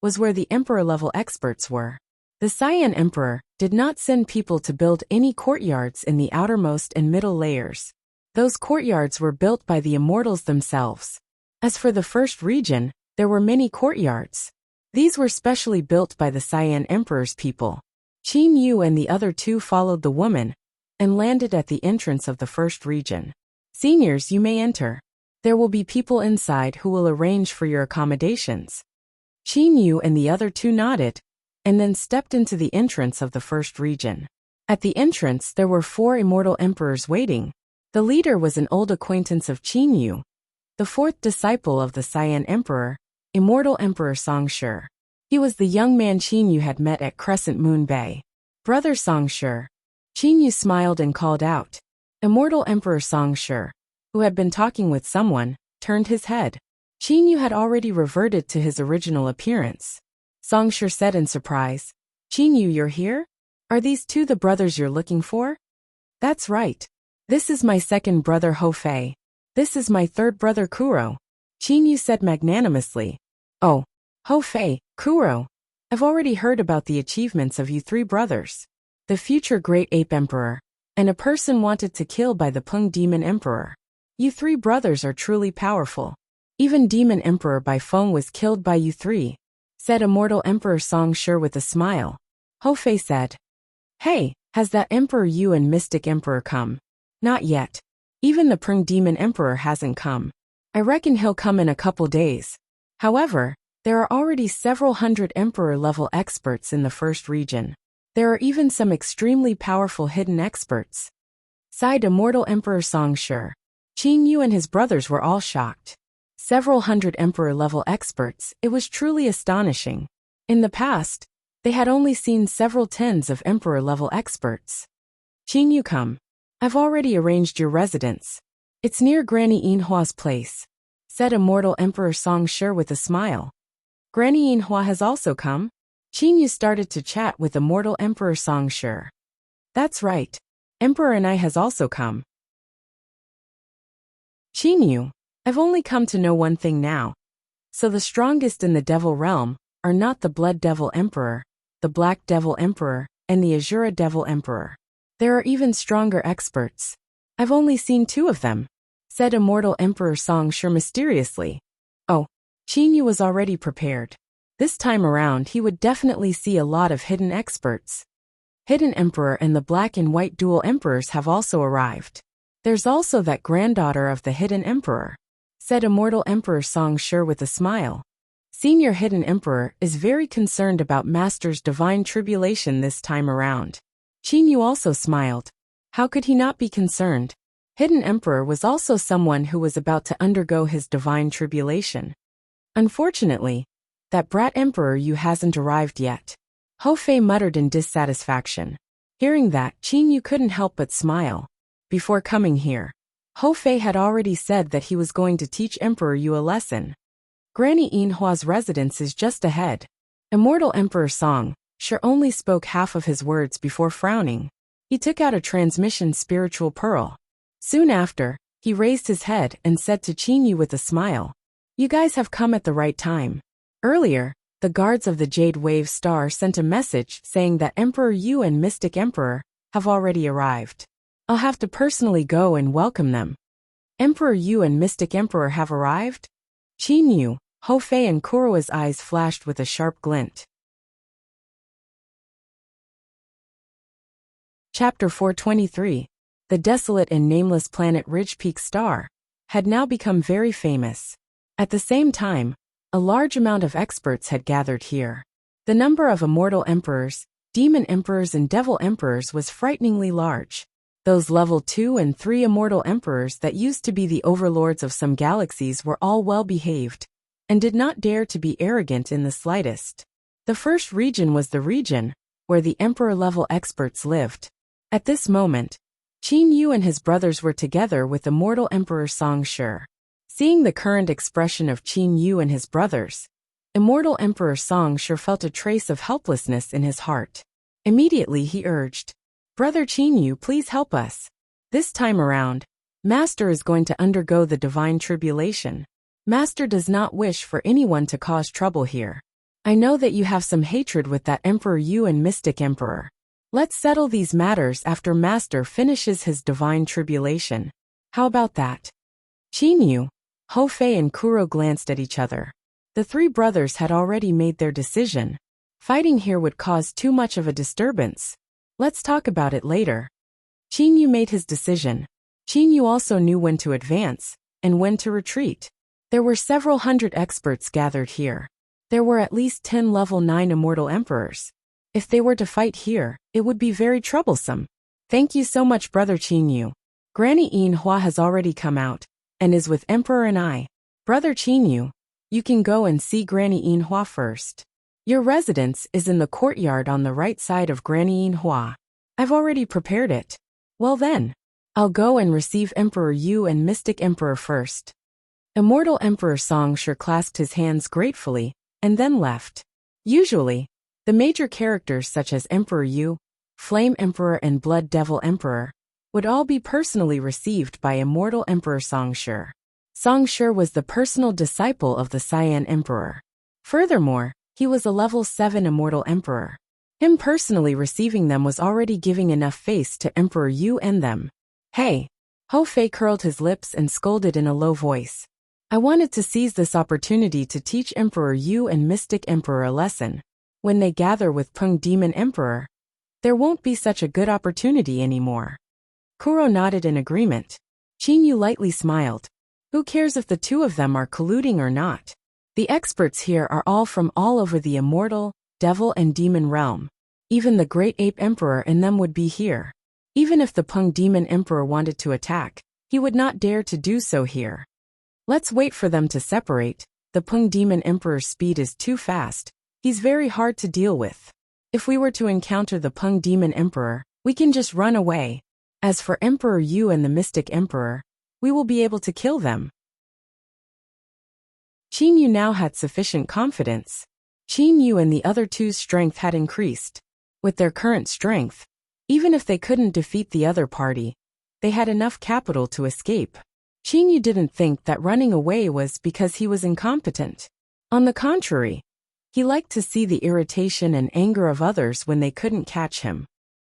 was where the emperor-level experts were. The Cyan Emperor did not send people to build any courtyards in the outermost and middle layers. Those courtyards were built by the immortals themselves. As for the first region, there were many courtyards. These were specially built by the Cyan Emperor's people. Qin Yu and the other two followed the woman and landed at the entrance of the first region. Seniors, you may enter. There will be people inside who will arrange for your accommodations. Qin Yu and the other two nodded and then stepped into the entrance of the first region. At the entrance there were 4 immortal emperors waiting. The leader was an old acquaintance of Qin Yu, the 4th disciple of the Cyan Emperor, Immortal Emperor Songshi. He was the young man Qin Yu had met at Crescent Moon Bay. Brother Songshi. Qin Yu smiled and called out. Immortal Emperor Songshi, who had been talking with someone, turned his head. Qin Yu had already reverted to his original appearance. Songshi said in surprise, Qin Yu, you're here? Are these 2 the brothers you're looking for? That's right. This is my second brother Ho Fei. This is my third brother Kuro. Qin Yu said magnanimously. Oh, Ho Fei, Kuro. I've already heard about the achievements of you 3 brothers. The future great ape emperor, and a person wanted to kill by the Peng demon emperor. You 3 brothers are truly powerful. Even demon emperor Bai Feng was killed by you 3, said immortal emperor Songshi with a smile. Ho Fei said. Hey, has that emperor Yu and mystic emperor come? Not yet. Even the Peng demon emperor hasn't come. I reckon he'll come in a couple days. However, there are already several hundred emperor-level experts in the first region. There are even some extremely powerful hidden experts. Sighed immortal emperor Songshi. Qin Yu and his brothers were all shocked. Several hundred emperor-level experts, it was truly astonishing. In the past, they had only seen several tens of emperor-level experts. Qin Yu, come. I've already arranged your residence. It's near Granny Yinhua's place, said immortal Emperor Songshi with a smile. Granny Yinhua has also come? Qin Yu started to chat with immortal Emperor Songshi. That's right. Emperor and I has also come. Qin Yu, I've only come to know one thing now. So the strongest in the devil realm are not the Blood Devil Emperor, the Black Devil Emperor, and the Azura Devil Emperor. There are even stronger experts. I've only seen 2 of them, said immortal Emperor Songshi mysteriously. Oh, Qin Yu was already prepared. This time around he would definitely see a lot of hidden experts. Hidden Emperor and the Black and White Dual Emperors have also arrived. There's also that granddaughter of the Hidden Emperor, said immortal Emperor Songshi with a smile. Senior Hidden Emperor is very concerned about Master's divine tribulation this time around. Qin Yu also smiled. How could he not be concerned? Hidden Emperor was also someone who was about to undergo his divine tribulation. Unfortunately, that brat Emperor Yu hasn't arrived yet. Ho Fei muttered in dissatisfaction. Hearing that, Qin Yu couldn't help but smile. Before coming here, Ho Fei had already said that he was going to teach Emperor Yu a lesson. Granny Yinhua's residence is just ahead. Immortal Emperor Song Shi only spoke half of his words before frowning. He took out a transmission spiritual pearl. Soon after, he raised his head and said to Qin Yu with a smile, You guys have come at the right time. Earlier, the guards of the Jade Wave Star sent a message saying that Emperor Yu and Mystic Emperor have already arrived. I'll have to personally go and welcome them. Emperor Yu and Mystic Emperor have arrived? Qin Yu, Ho Fei and Kuro's eyes flashed with a sharp glint. Chapter 423. The desolate and nameless planet Ridge Peak Star had now become very famous. At the same time, a large amount of experts had gathered here. The number of immortal emperors, demon emperors and devil emperors was frighteningly large. Those level 2 and 3 immortal emperors that used to be the overlords of some galaxies were all well behaved, and did not dare to be arrogant in the slightest. The first region was the region where the emperor-level experts lived. At this moment, Qin Yu and his brothers were together with immortal Emperor Song Shi. Seeing the current expression of Qin Yu and his brothers, immortal Emperor Song Shi felt a trace of helplessness in his heart. Immediately he urged, "Brother Qin Yu, please help us. This time around, Master is going to undergo the divine tribulation. Master does not wish for anyone to cause trouble here. I know that you have some hatred with that Emperor Yu and Mystic Emperor. Let's settle these matters after Master finishes his divine tribulation. How about that?" Qin Yu, Hou Fei and Kuro glanced at each other. The three brothers had already made their decision. Fighting here would cause too much of a disturbance. Let's talk about it later. Qin Yu made his decision. Qin Yu also knew when to advance and when to retreat. There were several hundred experts gathered here. There were at least 10 level 9 immortal emperors. If they were to fight here, it would be very troublesome. Thank you so much, Brother Qin Yu. Granny Yin Hua has already come out, and is with Emperor and I. Brother Qin Yu, you can go and see Granny Yin Hua first. Your residence is in the courtyard on the right side of Granny Yin Hua. I've already prepared it. Well then, I'll go and receive Emperor Yu and Mystic Emperor first. Immortal Emperor Song Shi clasped his hands gratefully, and then left. Usually, the major characters such as Emperor Yu, Flame Emperor and Blood Devil Emperor would all be personally received by Immortal Emperor Song Shi. Song Shi was the personal disciple of the Cyan Emperor. Furthermore, he was a level 7 Immortal Emperor. Him personally receiving them was already giving enough face to Emperor Yu and them. Hey! Hou Fei curled his lips and scolded in a low voice. I wanted to seize this opportunity to teach Emperor Yu and Mystic Emperor a lesson. When they gather with Peng Demon Emperor, there won't be such a good opportunity anymore. Kuro nodded in agreement. Qin Yu lightly smiled. Who cares if the two of them are colluding or not? The experts here are all from all over the immortal, devil and demon realm. Even the Great Ape Emperor and them would be here. Even if the Peng Demon Emperor wanted to attack, he would not dare to do so here. Let's wait for them to separate. The Peng Demon Emperor's speed is too fast. He's very hard to deal with. If we were to encounter the Peng Demon Emperor, we can just run away. As for Emperor Yu and the Mystic Emperor, we will be able to kill them. Qin Yu now had sufficient confidence. Qin Yu and the other two's strength had increased. With their current strength, even if they couldn't defeat the other party, they had enough capital to escape. Qin Yu didn't think that running away was because he was incompetent. On the contrary, he liked to see the irritation and anger of others when they couldn't catch him.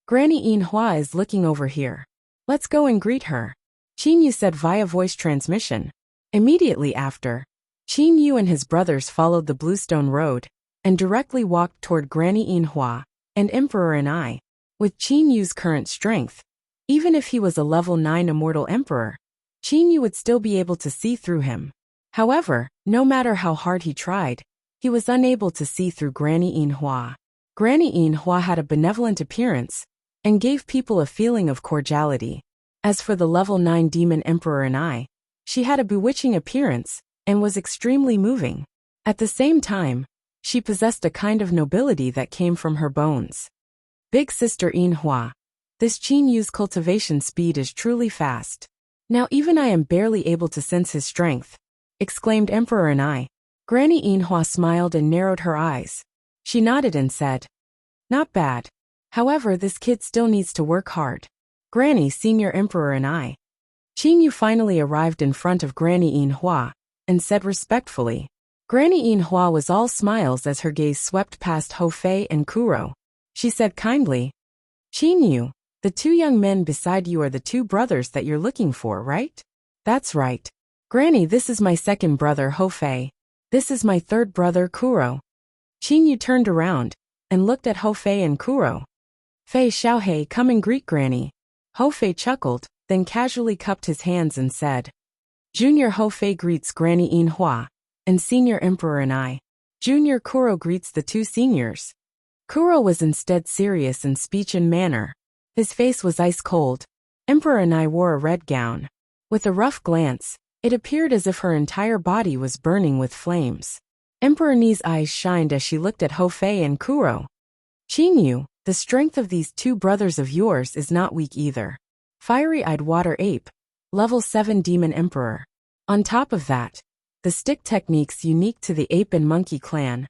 Granny Yin Hua is looking over here. Let's go and greet her, Qin Yu said via voice transmission. Immediately after, Qin Yu and his brothers followed the Bluestone Road, and directly walked toward Granny Yin Hua, and Emperor and I. With Qin Yu's current strength, even if he was a level 9 immortal emperor, Qin Yu would still be able to see through him. However, no matter how hard he tried, he was unable to see through Granny Yin Hua. Granny Yin Hua had a benevolent appearance, and gave people a feeling of cordiality. As for the level 9 Demon Emperor and I, she had a bewitching appearance, and was extremely moving. At the same time, she possessed a kind of nobility that came from her bones. Big Sister Yin Hua, this Qin Yu's cultivation speed is truly fast. Now even I am barely able to sense his strength, exclaimed Emperor and I. Granny Yin Hua smiled and narrowed her eyes. She nodded and said, not bad. However, this kid still needs to work hard. Granny, Senior Emperor and I. Qin Yu finally arrived in front of Granny Yin Hua, and said respectfully. Granny Yin Hua was all smiles as her gaze swept past Hou Fei and Kuro. She said kindly, Qin Yu, the two young men beside you are the two brothers that you're looking for, right? That's right. Granny, this is my second brother Hou Fei. This is my third brother Kuro. Qin Yu turned around, and looked at Hou Fei and Kuro. Fei Xiaohei, come and greet Granny. Hou Fei chuckled, then casually cupped his hands and said, Junior Hou Fei greets Granny Yin Hua, and Senior Emperor and I. Junior Kuro greets the two seniors. Kuro was instead serious in speech and manner. His face was ice cold. Emperor Ni wore a red gown. With a rough glance, it appeared as if her entire body was burning with flames. Emperor Ni's eyes shined as she looked at Hofei and Kuro. Qinyu, the strength of these two brothers of yours is not weak either. Fiery-eyed water ape. Level 7 demon emperor. On top of that, the stick techniques unique to the ape and monkey clan.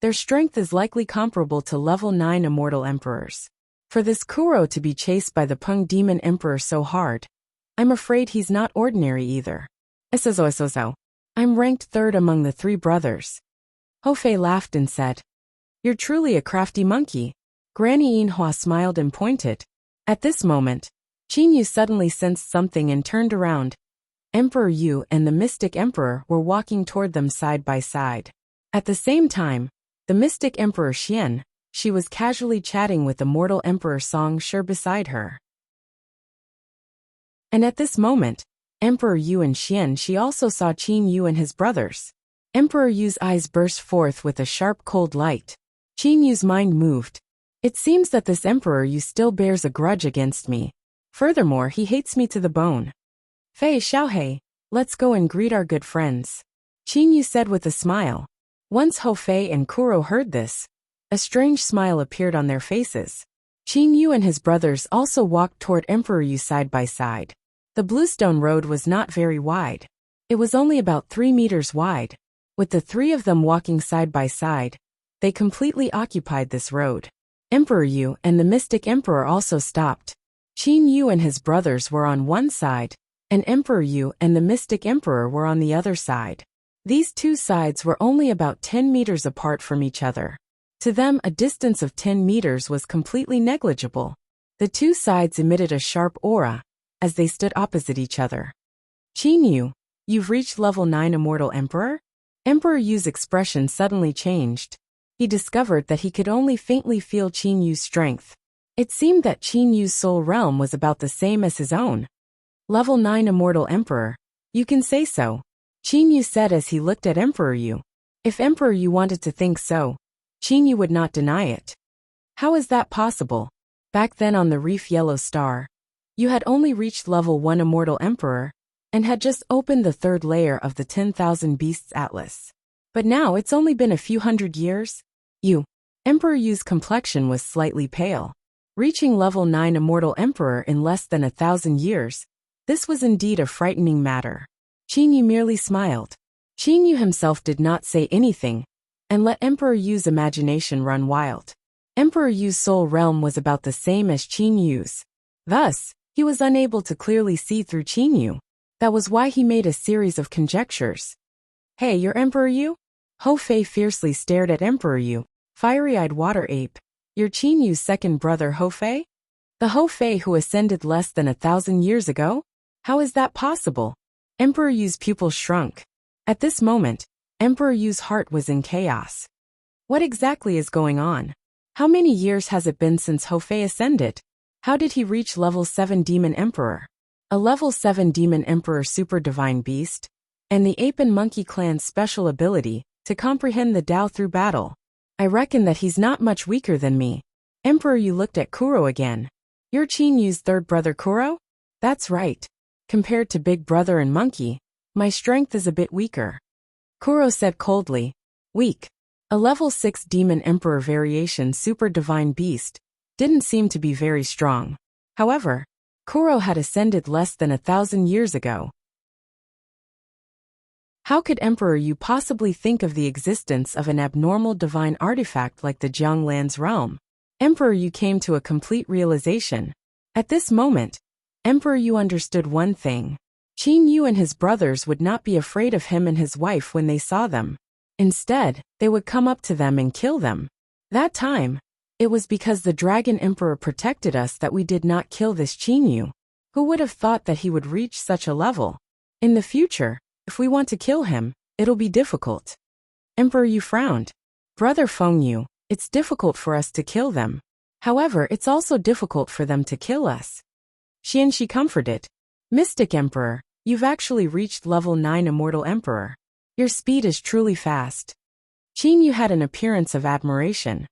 Their strength is likely comparable to level 9 immortal emperors. For this Kuro to be chased by the Peng demon emperor so hard, I'm afraid he's not ordinary either. I'm ranked 3rd among the 3 brothers. Hofei laughed and said, "You're truly a crafty monkey." Granny Yinhua smiled and pointed. At this moment, Qinyu suddenly sensed something and turned around. Emperor Yu and the Mystic Emperor were walking toward them side by side. At the same time, the Mystic Emperor Xian, she was casually chatting with the mortal Emperor Song Shi beside her. And at this moment, Emperor Yu and Xian she also saw Qin Yu and his brothers. Emperor Yu's eyes burst forth with a sharp cold light. Qin Yu's mind moved. It seems that this Emperor Yu still bears a grudge against me. Furthermore, he hates me to the bone. Fei Xiaohei, let's go and greet our good friends. Qin Yu said with a smile. Once Hofei and Kuro heard this, a strange smile appeared on their faces. Qin Yu and his brothers also walked toward Emperor Yu side by side. The Bluestone Road was not very wide. It was only about 3 meters wide. With the 3 of them walking side by side, they completely occupied this road. Emperor Yu and the Mystic Emperor also stopped. Qin Yu and his brothers were on one side, and Emperor Yu and the Mystic Emperor were on the other side. These two sides were only about 10 meters apart from each other. To them, a distance of 10 meters was completely negligible. The two sides emitted a sharp aura as they stood opposite each other. Qin Yu, you've reached level 9 Immortal Emperor? Emperor Yu's expression suddenly changed. He discovered that he could only faintly feel Qin Yu's strength. It seemed that Qin Yu's soul realm was about the same as his own. Level 9 Immortal Emperor, you can say so, Qin Yu said as he looked at Emperor Yu. If Emperor Yu wanted to think so, Qin Yu would not deny it. How is that possible? Back then on the Reef Yellow Star, you had only reached level 1 Immortal Emperor, and had just opened the 3rd layer of the 10,000 Beasts Atlas. But now it's only been a few hundred years? Emperor Yu's complexion was slightly pale. Reaching level 9 Immortal Emperor in less than 1,000 years, this was indeed a frightening matter. Qin Yu merely smiled. Qin Yu himself did not say anything, and let Emperor Yu's imagination run wild. Emperor Yu's soul realm was about the same as Qin Yu's. Thus, he was unable to clearly see through Qin Yu. That was why he made a series of conjectures. Hey, you're Emperor Yu? Hofei fiercely stared at Emperor Yu. Fiery-eyed water ape. You're Qin Yu's second brother Hofei? The Hofei who ascended less than 1,000 years ago? How is that possible? Emperor Yu's pupil shrunk. At this moment, Emperor Yu's heart was in chaos. What exactly is going on? How many years has it been since Hofei ascended? How did he reach level 7 Demon Emperor? A level 7 Demon Emperor Super Divine Beast? And the Ape and Monkey Clan's special ability to comprehend the Tao through battle. I reckon that he's not much weaker than me. Emperor Yu looked at Kuro again. You're Qin Yu's 3rd brother Kuro? That's right. Compared to Big Brother and Monkey, my strength is a bit weaker. Kuro said coldly. Weak. A level 6 Demon Emperor variation Super Divine Beast didn't seem to be very strong. However, Kuro had ascended less than 1,000 years ago. How could Emperor Yu possibly think of the existence of an abnormal divine artifact like the Jianglan's realm? Emperor Yu came to a complete realization. At this moment, Emperor Yu understood one thing. Qin Yu and his brothers would not be afraid of him and his wife when they saw them. Instead, they would come up to them and kill them. That time, it was because the Dragon Emperor protected us that we did not kill this Qin Yu. Who would have thought that he would reach such a level? In the future, if we want to kill him, it'll be difficult. Emperor Yu frowned. Brother Feng Yu, it's difficult for us to kill them. However, it's also difficult for them to kill us. Xianxi comforted. Mystic Emperor, you've actually reached level 9 Immortal Emperor. Your speed is truly fast. Qin Yu had an appearance of admiration.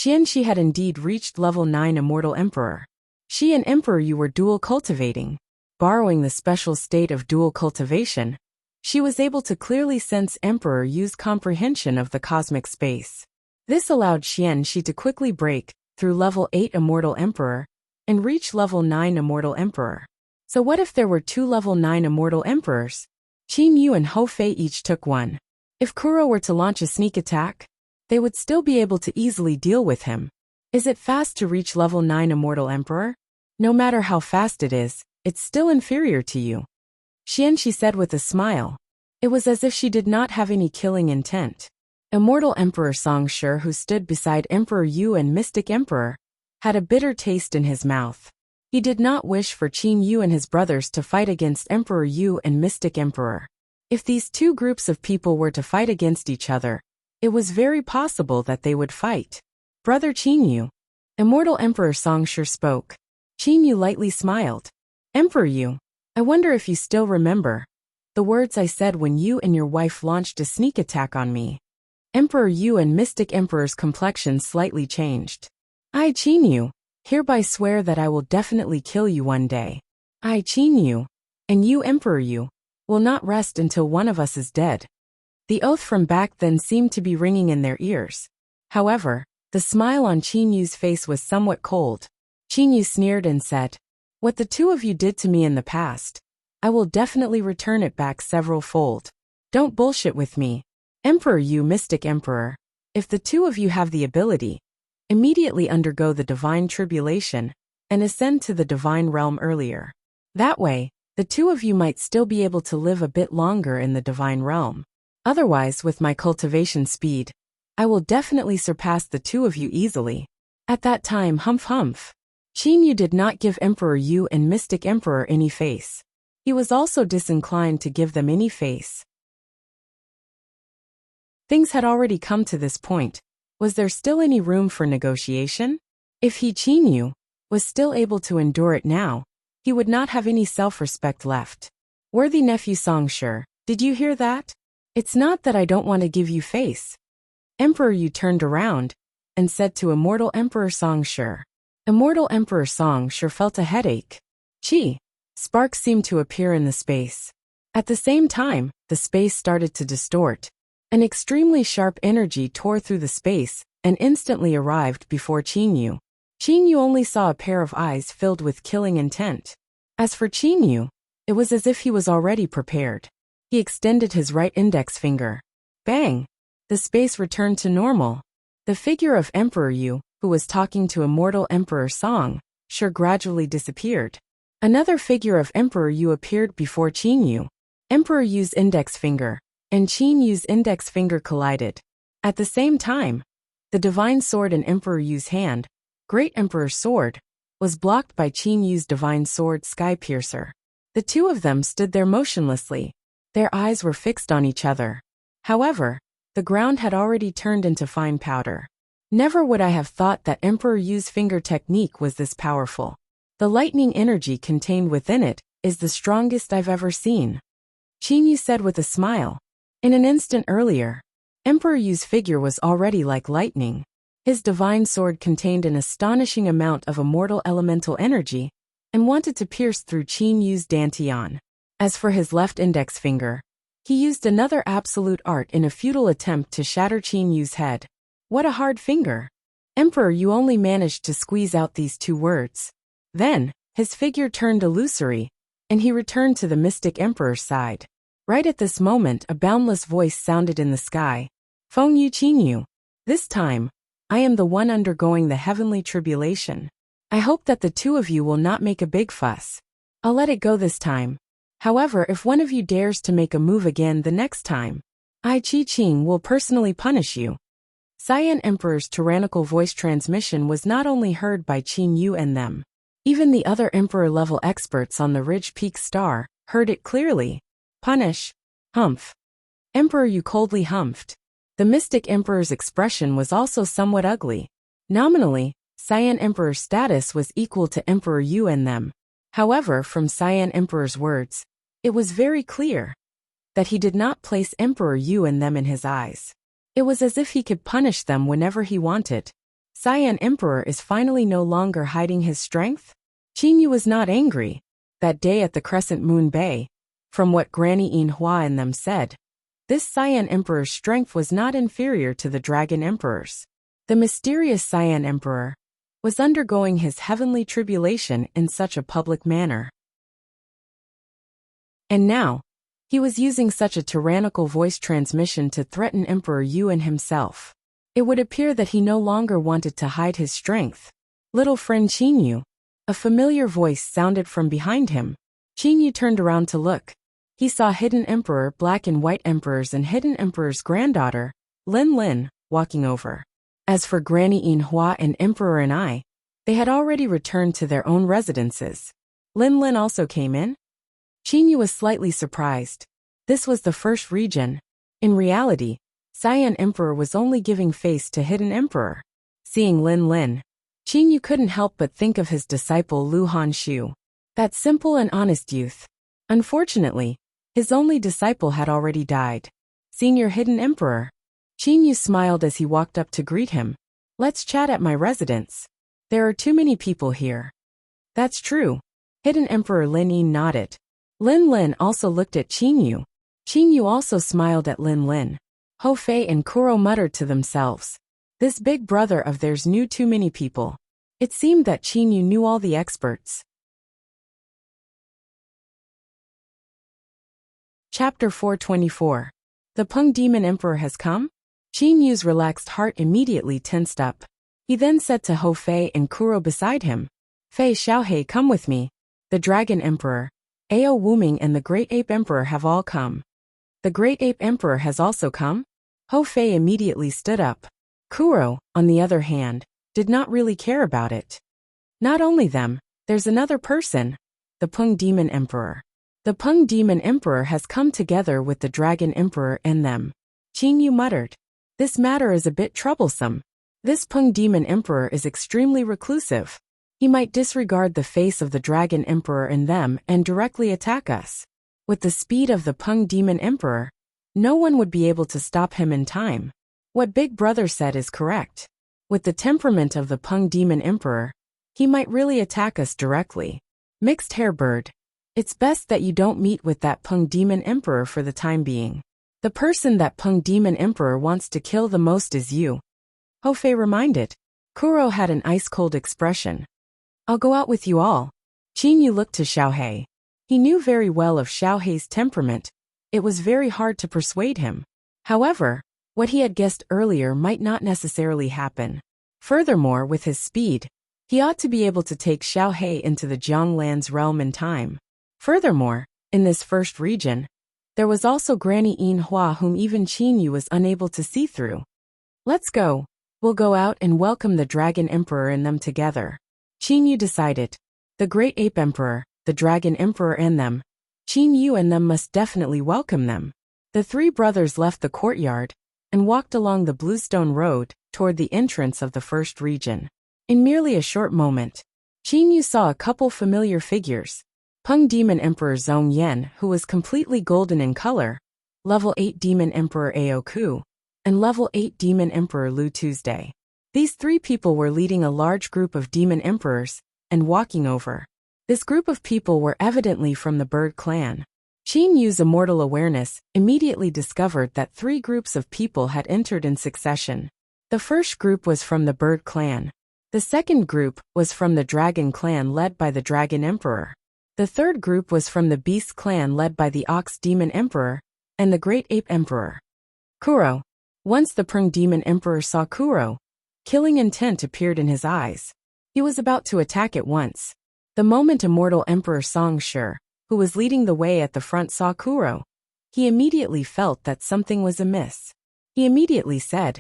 She had indeed reached level 9 Immortal Emperor. She and Emperor Yu were dual cultivating. Borrowing the special state of dual cultivation, she was able to clearly sense Emperor Yu's comprehension of the cosmic space. This allowed Shi to quickly break through level 8 Immortal Emperor and reach level 9 Immortal Emperor. So what if there were 2 level 9 Immortal Emperors? Qin Yu and Hou Fei each took one. If Kuro were to launch a sneak attack, they would still be able to easily deal with him. Is it fast to reach level 9 Immortal Emperor? No matter how fast it is, it's still inferior to you. She said with a smile. It was as if she did not have any killing intent. Immortal Emperor Songshi, who stood beside Emperor Yu and Mystic Emperor, had a bitter taste in his mouth. He did not wish for Qin Yu and his brothers to fight against Emperor Yu and Mystic Emperor. If these two groups of people were to fight against each other, it was very possible that they would fight. Brother Qin Yu. Immortal Emperor Songshi spoke. Qin Yu lightly smiled. Emperor Yu, I wonder if you still remember the words I said when you and your wife launched a sneak attack on me. Emperor Yu and Mystic Emperor's complexion slightly changed. I, Qin Yu, hereby swear that I will definitely kill you one day. I, Qin Yu, and you, Emperor Yu, will not rest until one of us is dead. The oath from back then seemed to be ringing in their ears. However, the smile on Qin Yu's face was somewhat cold. Qin Yu sneered and said, What the two of you did to me in the past, I will definitely return it back several-fold. Don't bullshit with me. Emperor Yu, Mystic Emperor, if the two of you have the ability, immediately undergo the divine tribulation and ascend to the divine realm earlier. That way, the two of you might still be able to live a bit longer in the divine realm. Otherwise, with my cultivation speed, I will definitely surpass the two of you easily. At that time, humph. Qin Yu did not give Emperor Yu and Mystic Emperor any face. He was also disinclined to give them any face. Things had already come to this point. Was there still any room for negotiation? If he, Qin Yu, was still able to endure it now, he would not have any self-respect left. Worthy nephew Songshi, did you hear that? It's not that I don't want to give you face. Emperor Yu turned around and said to Immortal Emperor Songshi. Immortal Emperor Songshi felt a headache. Sparks seemed to appear in the space. At the same time, the space started to distort. An extremely sharp energy tore through the space and instantly arrived before Qin Yu. Qin Yu only saw a pair of eyes filled with killing intent. As for Qin Yu, it was as if he was already prepared. He extended his right index finger. Bang! The space returned to normal. The figure of Emperor Yu, who was talking to Immortal Emperor Songshi, gradually disappeared. Another figure of Emperor Yu appeared before Qin Yu. Emperor Yu's index finger and Qin Yu's index finger collided. At the same time, the divine sword in Emperor Yu's hand, Great Emperor's sword, was blocked by Qin Yu's divine sword Sky Piercer. The two of them stood there motionlessly. Their eyes were fixed on each other. However, the ground had already turned into fine powder. Never would I have thought that Emperor Yu's finger technique was this powerful. The lightning energy contained within it is the strongest I've ever seen. Qin Yu said with a smile. In an instant earlier, Emperor Yu's figure was already like lightning. His divine sword contained an astonishing amount of immortal elemental energy and wanted to pierce through Qin Yu's dantian. As for his left index finger, he used another absolute art in a futile attempt to shatter Qin Yu's head. What a hard finger! Emperor Yu only managed to squeeze out these two words. Then, his figure turned illusory, and he returned to the Mystic Emperor's side. Right at this moment, a boundless voice sounded in the sky. Feng Yu Qin Yu. This time, I am the one undergoing the heavenly tribulation. I hope that the two of you will not make a big fuss. I'll let it go this time. However, if one of you dares to make a move again the next time, I Qi Qing will personally punish you. Cyan Emperor's tyrannical voice transmission was not only heard by Qin Yu and them. Even the other Emperor-level experts on the Ridge Peak Star heard it clearly. Punish. Humph. Emperor Yu coldly humphed. The Mystic Emperor's expression was also somewhat ugly. Nominally, Cyan Emperor's status was equal to Emperor Yu and them. However, from Cyan Emperor's words, it was very clear that he did not place Emperor Yu and them in his eyes. It was as if he could punish them whenever he wanted. Cyan Emperor is finally no longer hiding his strength? Qin Yu was not angry. That day at the Crescent Moon Bay, from what Granny Yin Hua and them said, this Cyan Emperor's strength was not inferior to the Dragon Emperor's. The mysterious Cyan Emperor was undergoing his heavenly tribulation in such a public manner. And now, he was using such a tyrannical voice transmission to threaten Emperor Yuan himself. It would appear that he no longer wanted to hide his strength. Little friend Qin Yu. A familiar voice sounded from behind him. Qin Yu turned around to look. He saw Hidden Emperor, Black and White Emperors and Hidden Emperor's granddaughter, Lin Lin, walking over. As for Granny Yin Hua and Emperor and I, they had already returned to their own residences. Lin Lin also came in. Qin Yu was slightly surprised. This was the first region. In reality, Cyan Emperor was only giving face to Hidden Emperor. Seeing Lin Lin, Qin Yu couldn't help but think of his disciple Lu Hanshu. That simple and honest youth. Unfortunately, his only disciple had already died. Senior Hidden Emperor. Qin Yu smiled as he walked up to greet him. Let's chat at my residence. There are too many people here. That's true. Hidden Emperor Lin Yin nodded. Lin Lin also looked at Qin Yu. Qin Yu also smiled at Lin Lin. Ho Fei and Kuro muttered to themselves. This big brother of theirs knew too many people. It seemed that Qin Yu knew all the experts. Chapter 424. The Peng Demon Emperor has come? Qin Yu's relaxed heart immediately tensed up. He then said to Ho Fei and Kuro beside him, Fei Xiaohei, come with me. The Dragon Emperor, Ao Wuming and the Great Ape Emperor have all come. The Great Ape Emperor has also come? Ho Fei immediately stood up. Kuro, on the other hand, did not really care about it. Not only them, there's another person. The Peng Demon Emperor. The Peng Demon Emperor has come together with the Dragon Emperor and them. Qin Yu muttered. This matter is a bit troublesome. This Peng Demon Emperor is extremely reclusive. He might disregard the face of the Dragon Emperor and them and directly attack us. With the speed of the Peng Demon Emperor, no one would be able to stop him in time. What Big Brother said is correct. With the temperament of the Peng Demon Emperor, he might really attack us directly. Mixed Hair Bird. It's best that you don't meet with that Peng Demon Emperor for the time being. The person that Peng Demon Emperor wants to kill the most is you. Ho Fei reminded. Kuro had an ice-cold expression. I'll go out with you all. Qin Yu looked to Xiaohei. He knew very well of Xiaohei's temperament. It was very hard to persuade him. However, what he had guessed earlier might not necessarily happen. Furthermore, with his speed, he ought to be able to take Xiaohei into the Jianglan's realm in time. Furthermore, in this first region, there was also Granny Yin Hua whom even Qin Yu was unable to see through. Let's go. We'll go out and welcome the Dragon Emperor and them together. Qin Yu decided. The Great Ape Emperor, the Dragon Emperor and them. Qin Yu and them must definitely welcome them. The three brothers left the courtyard and walked along the Bluestone Road toward the entrance of the first region. In merely a short moment, Qin Yu saw a couple familiar figures. Peng Demon Emperor Zhong Yan, who was completely golden in color, Level 8 Demon Emperor Ao Ku, and Level 8 Demon Emperor Lu Tuesday. These three people were leading a large group of demon emperors and walking over. This group of people were evidently from the Bird Clan. Qin Yu's immortal awareness immediately discovered that three groups of people had entered in succession. The first group was from the Bird Clan. The second group was from the Dragon Clan led by the Dragon Emperor. The third group was from the Beast Clan led by the Ox Demon Emperor and the Great Ape Emperor. Kuro. Once the Peng Demon Emperor saw Kuro, killing intent appeared in his eyes. He was about to attack at once. The moment Immortal Emperor Songshi, who was leading the way at the front, saw Kuro, he immediately felt that something was amiss. He immediately said,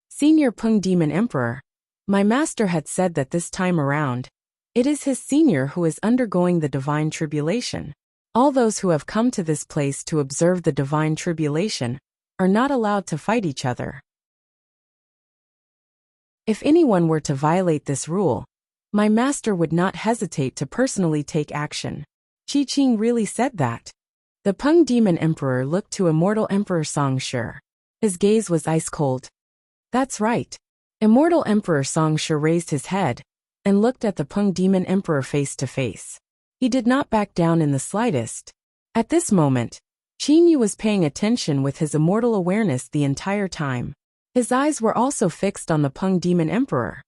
Senior Peng Demon Emperor, my master had said that this time around, it is his senior who is undergoing the divine tribulation. All those who have come to this place to observe the divine tribulation are not allowed to fight each other. If anyone were to violate this rule, my master would not hesitate to personally take action. Qi Qing really said that. The Peng Demon Emperor looked to Immortal Emperor Songshi. His gaze was ice cold. That's right. Immortal Emperor Songsha raised his head and looked at the Peng Demon Emperor face to face. He did not back down in the slightest. At this moment, Qin Yu was paying attention with his immortal awareness the entire time. His eyes were also fixed on the Peng Demon Emperor.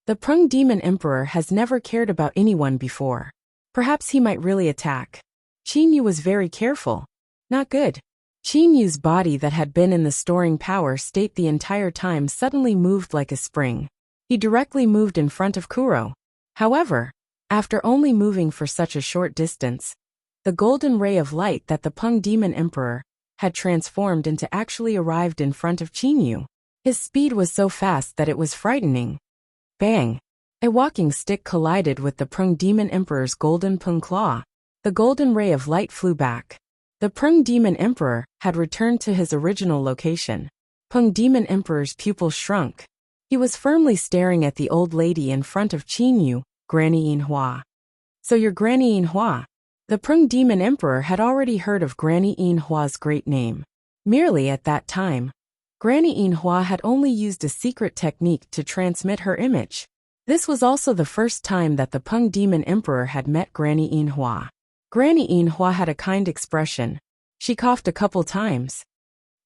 The Peng Demon Emperor has never cared about anyone before. Perhaps he might really attack. Qin Yu was very careful. Not good. Qin Yu's body that had been in the storing power state the entire time suddenly moved like a spring. He directly moved in front of Kuro. However, after only moving for such a short distance, the golden ray of light that the Peng Demon Emperor had transformed into actually arrived in front of Qin Yu. His speed was so fast that it was frightening. Bang! A walking stick collided with the Peng Demon Emperor's golden Peng Claw. The golden ray of light flew back. The Peng Demon Emperor had returned to his original location. Peng Demon Emperor's pupils shrunk. He was firmly staring at the old lady in front of Qin Yu, Granny Yinhua. So you're Granny Yinhua? The Peng Demon Emperor had already heard of Granny Yinhua's great name. Merely at that time, Granny Yinhua had only used a secret technique to transmit her image. This was also the first time that the Peng Demon Emperor had met Granny Yinhua. Granny Yinhua had a kind expression. She coughed a couple times.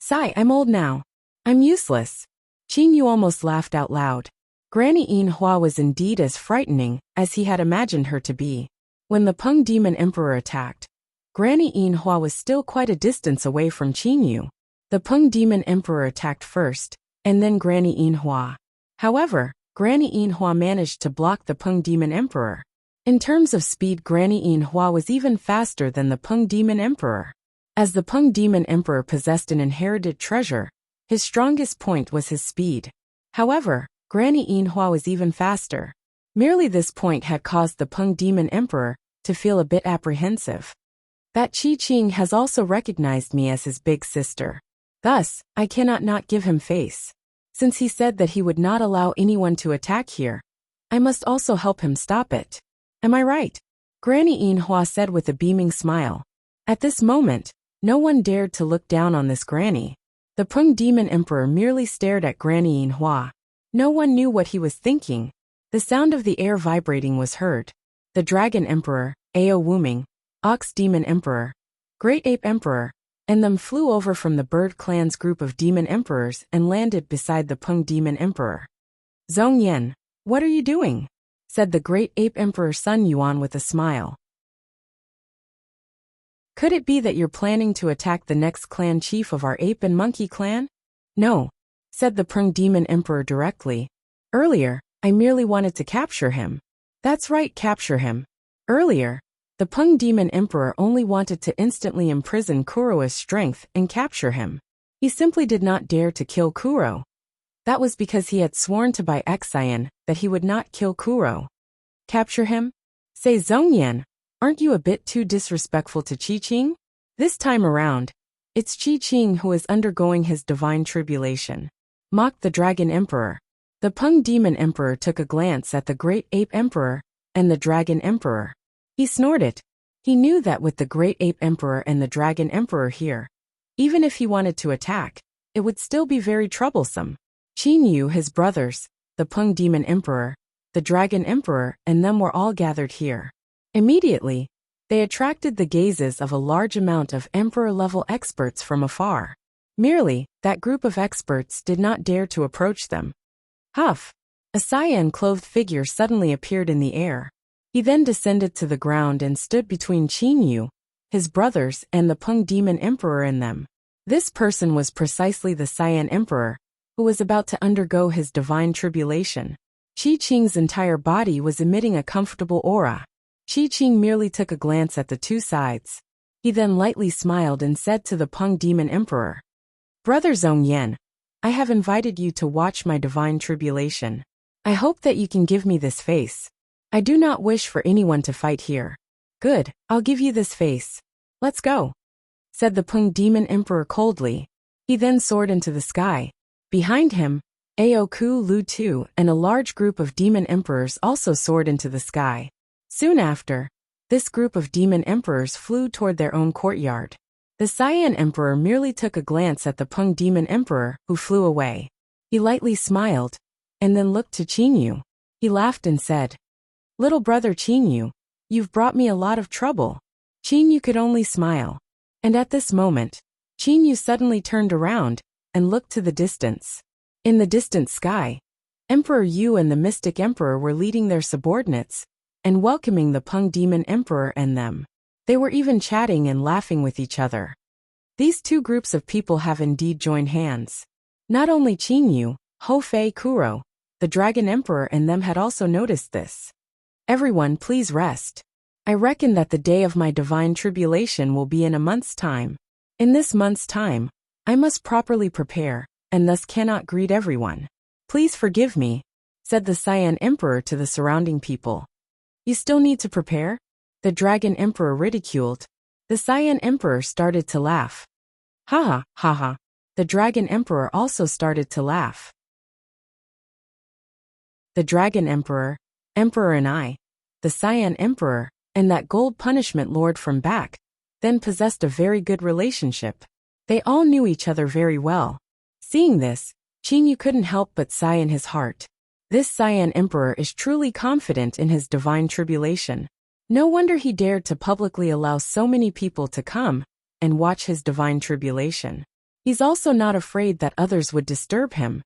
Sigh, I'm old now. I'm useless. Qin Yu almost laughed out loud. Granny Yinhua was indeed as frightening as he had imagined her to be. When the Peng Demon Emperor attacked, Granny Yinhua was still quite a distance away from Qin Yu. The Peng Demon Emperor attacked first, and then Granny Yinhua. However, Granny Yinhua managed to block the Peng Demon Emperor. In terms of speed, Granny Yinhua was even faster than the Peng Demon Emperor. As the Peng Demon Emperor possessed an inherited treasure, his strongest point was his speed. However, Granny Yinhua was even faster. Merely this point had caused the Peng Demon Emperor to feel a bit apprehensive. That Qi Qing has also recognized me as his big sister. Thus, I cannot not give him face. Since he said that he would not allow anyone to attack here, I must also help him stop it. Am I right? Granny Yinhua said with a beaming smile. At this moment, no one dared to look down on this granny. The Peng Demon Emperor merely stared at Granny Yinhua. No one knew what he was thinking. The sound of the air vibrating was heard. The Dragon Emperor, Ao Wuming, Ox Demon Emperor, Great Ape Emperor, and them flew over from the Bird Clan's group of demon emperors and landed beside the Peng Demon Emperor. Zhong Yan, what are you doing? Said the Great Ape Emperor Sun Yuan with a smile. Could it be that you're planning to attack the next clan chief of our ape and monkey clan? No, said the Peng Demon Emperor directly. Earlier, I merely wanted to capture him. That's right, capture him. Earlier, the Peng Demon Emperor only wanted to instantly imprison Kuro's strength and capture him. He simply did not dare to kill Kuro. That was because he had sworn to by Xian that he would not kill Kuro. Capture him? Say Zhongyan, aren't you a bit too disrespectful to Qi Qing? This time around, it's Qi Qing who is undergoing his divine tribulation. Mocked the Dragon Emperor. The Peng Demon Emperor took a glance at the Great Ape Emperor and the Dragon Emperor. He snorted. He knew that with the Great Ape Emperor and the Dragon Emperor here, even if he wanted to attack, it would still be very troublesome. Qin Yu, his brothers, the Peng Demon Emperor, the Dragon Emperor, and them were all gathered here. Immediately, they attracted the gazes of a large amount of Emperor-level experts from afar. Merely, that group of experts did not dare to approach them. Huff! A cyan-clothed figure suddenly appeared in the air. He then descended to the ground and stood between Qin Yu, his brothers, and the Peng Demon Emperor and them. This person was precisely the Cyan Emperor, who was about to undergo his divine tribulation. Qi Qing's entire body was emitting a comfortable aura. Qi Qing merely took a glance at the two sides. He then lightly smiled and said to the Peng Demon Emperor, Brother Zhong Yan, I have invited you to watch my divine tribulation. I hope that you can give me this face. I do not wish for anyone to fight here. Good, I'll give you this face. Let's go, said the Peng Demon Emperor coldly. He then soared into the sky. Behind him, Aoku Lu Tu and a large group of demon emperors also soared into the sky. Soon after, this group of demon emperors flew toward their own courtyard. The Cyan Emperor merely took a glance at the Peng Demon Emperor, who flew away. He lightly smiled. and then looked to Qingyu. He laughed and said, "Little brother Qingyu, you've brought me a lot of trouble." Qingyu could only smile. And at this moment, Qingyu suddenly turned around and looked to the distance. In the distant sky, Emperor Yu and the Mystic Emperor were leading their subordinates and welcoming the Peng Demon Emperor and them. They were even chatting and laughing with each other. These two groups of people have indeed joined hands. Not only Qingyu, Hofei Kuro, the Dragon Emperor and them had also noticed this. "Everyone please rest. I reckon that the day of my divine tribulation will be in a month's time. In this month's time, I must properly prepare, and thus cannot greet everyone. Please forgive me," said the Cyan Emperor to the surrounding people. "You still need to prepare?" the Dragon Emperor ridiculed. The Cyan Emperor started to laugh. "Haha, haha." The Dragon Emperor also started to laugh. The Dragon Emperor, Emperor and I, the Cyan Emperor, and that gold punishment lord from back, then possessed a very good relationship. They all knew each other very well. Seeing this, Qingyu couldn't help but sigh in his heart. This Cyan Emperor is truly confident in his divine tribulation. No wonder he dared to publicly allow so many people to come and watch his divine tribulation. He's also not afraid that others would disturb him.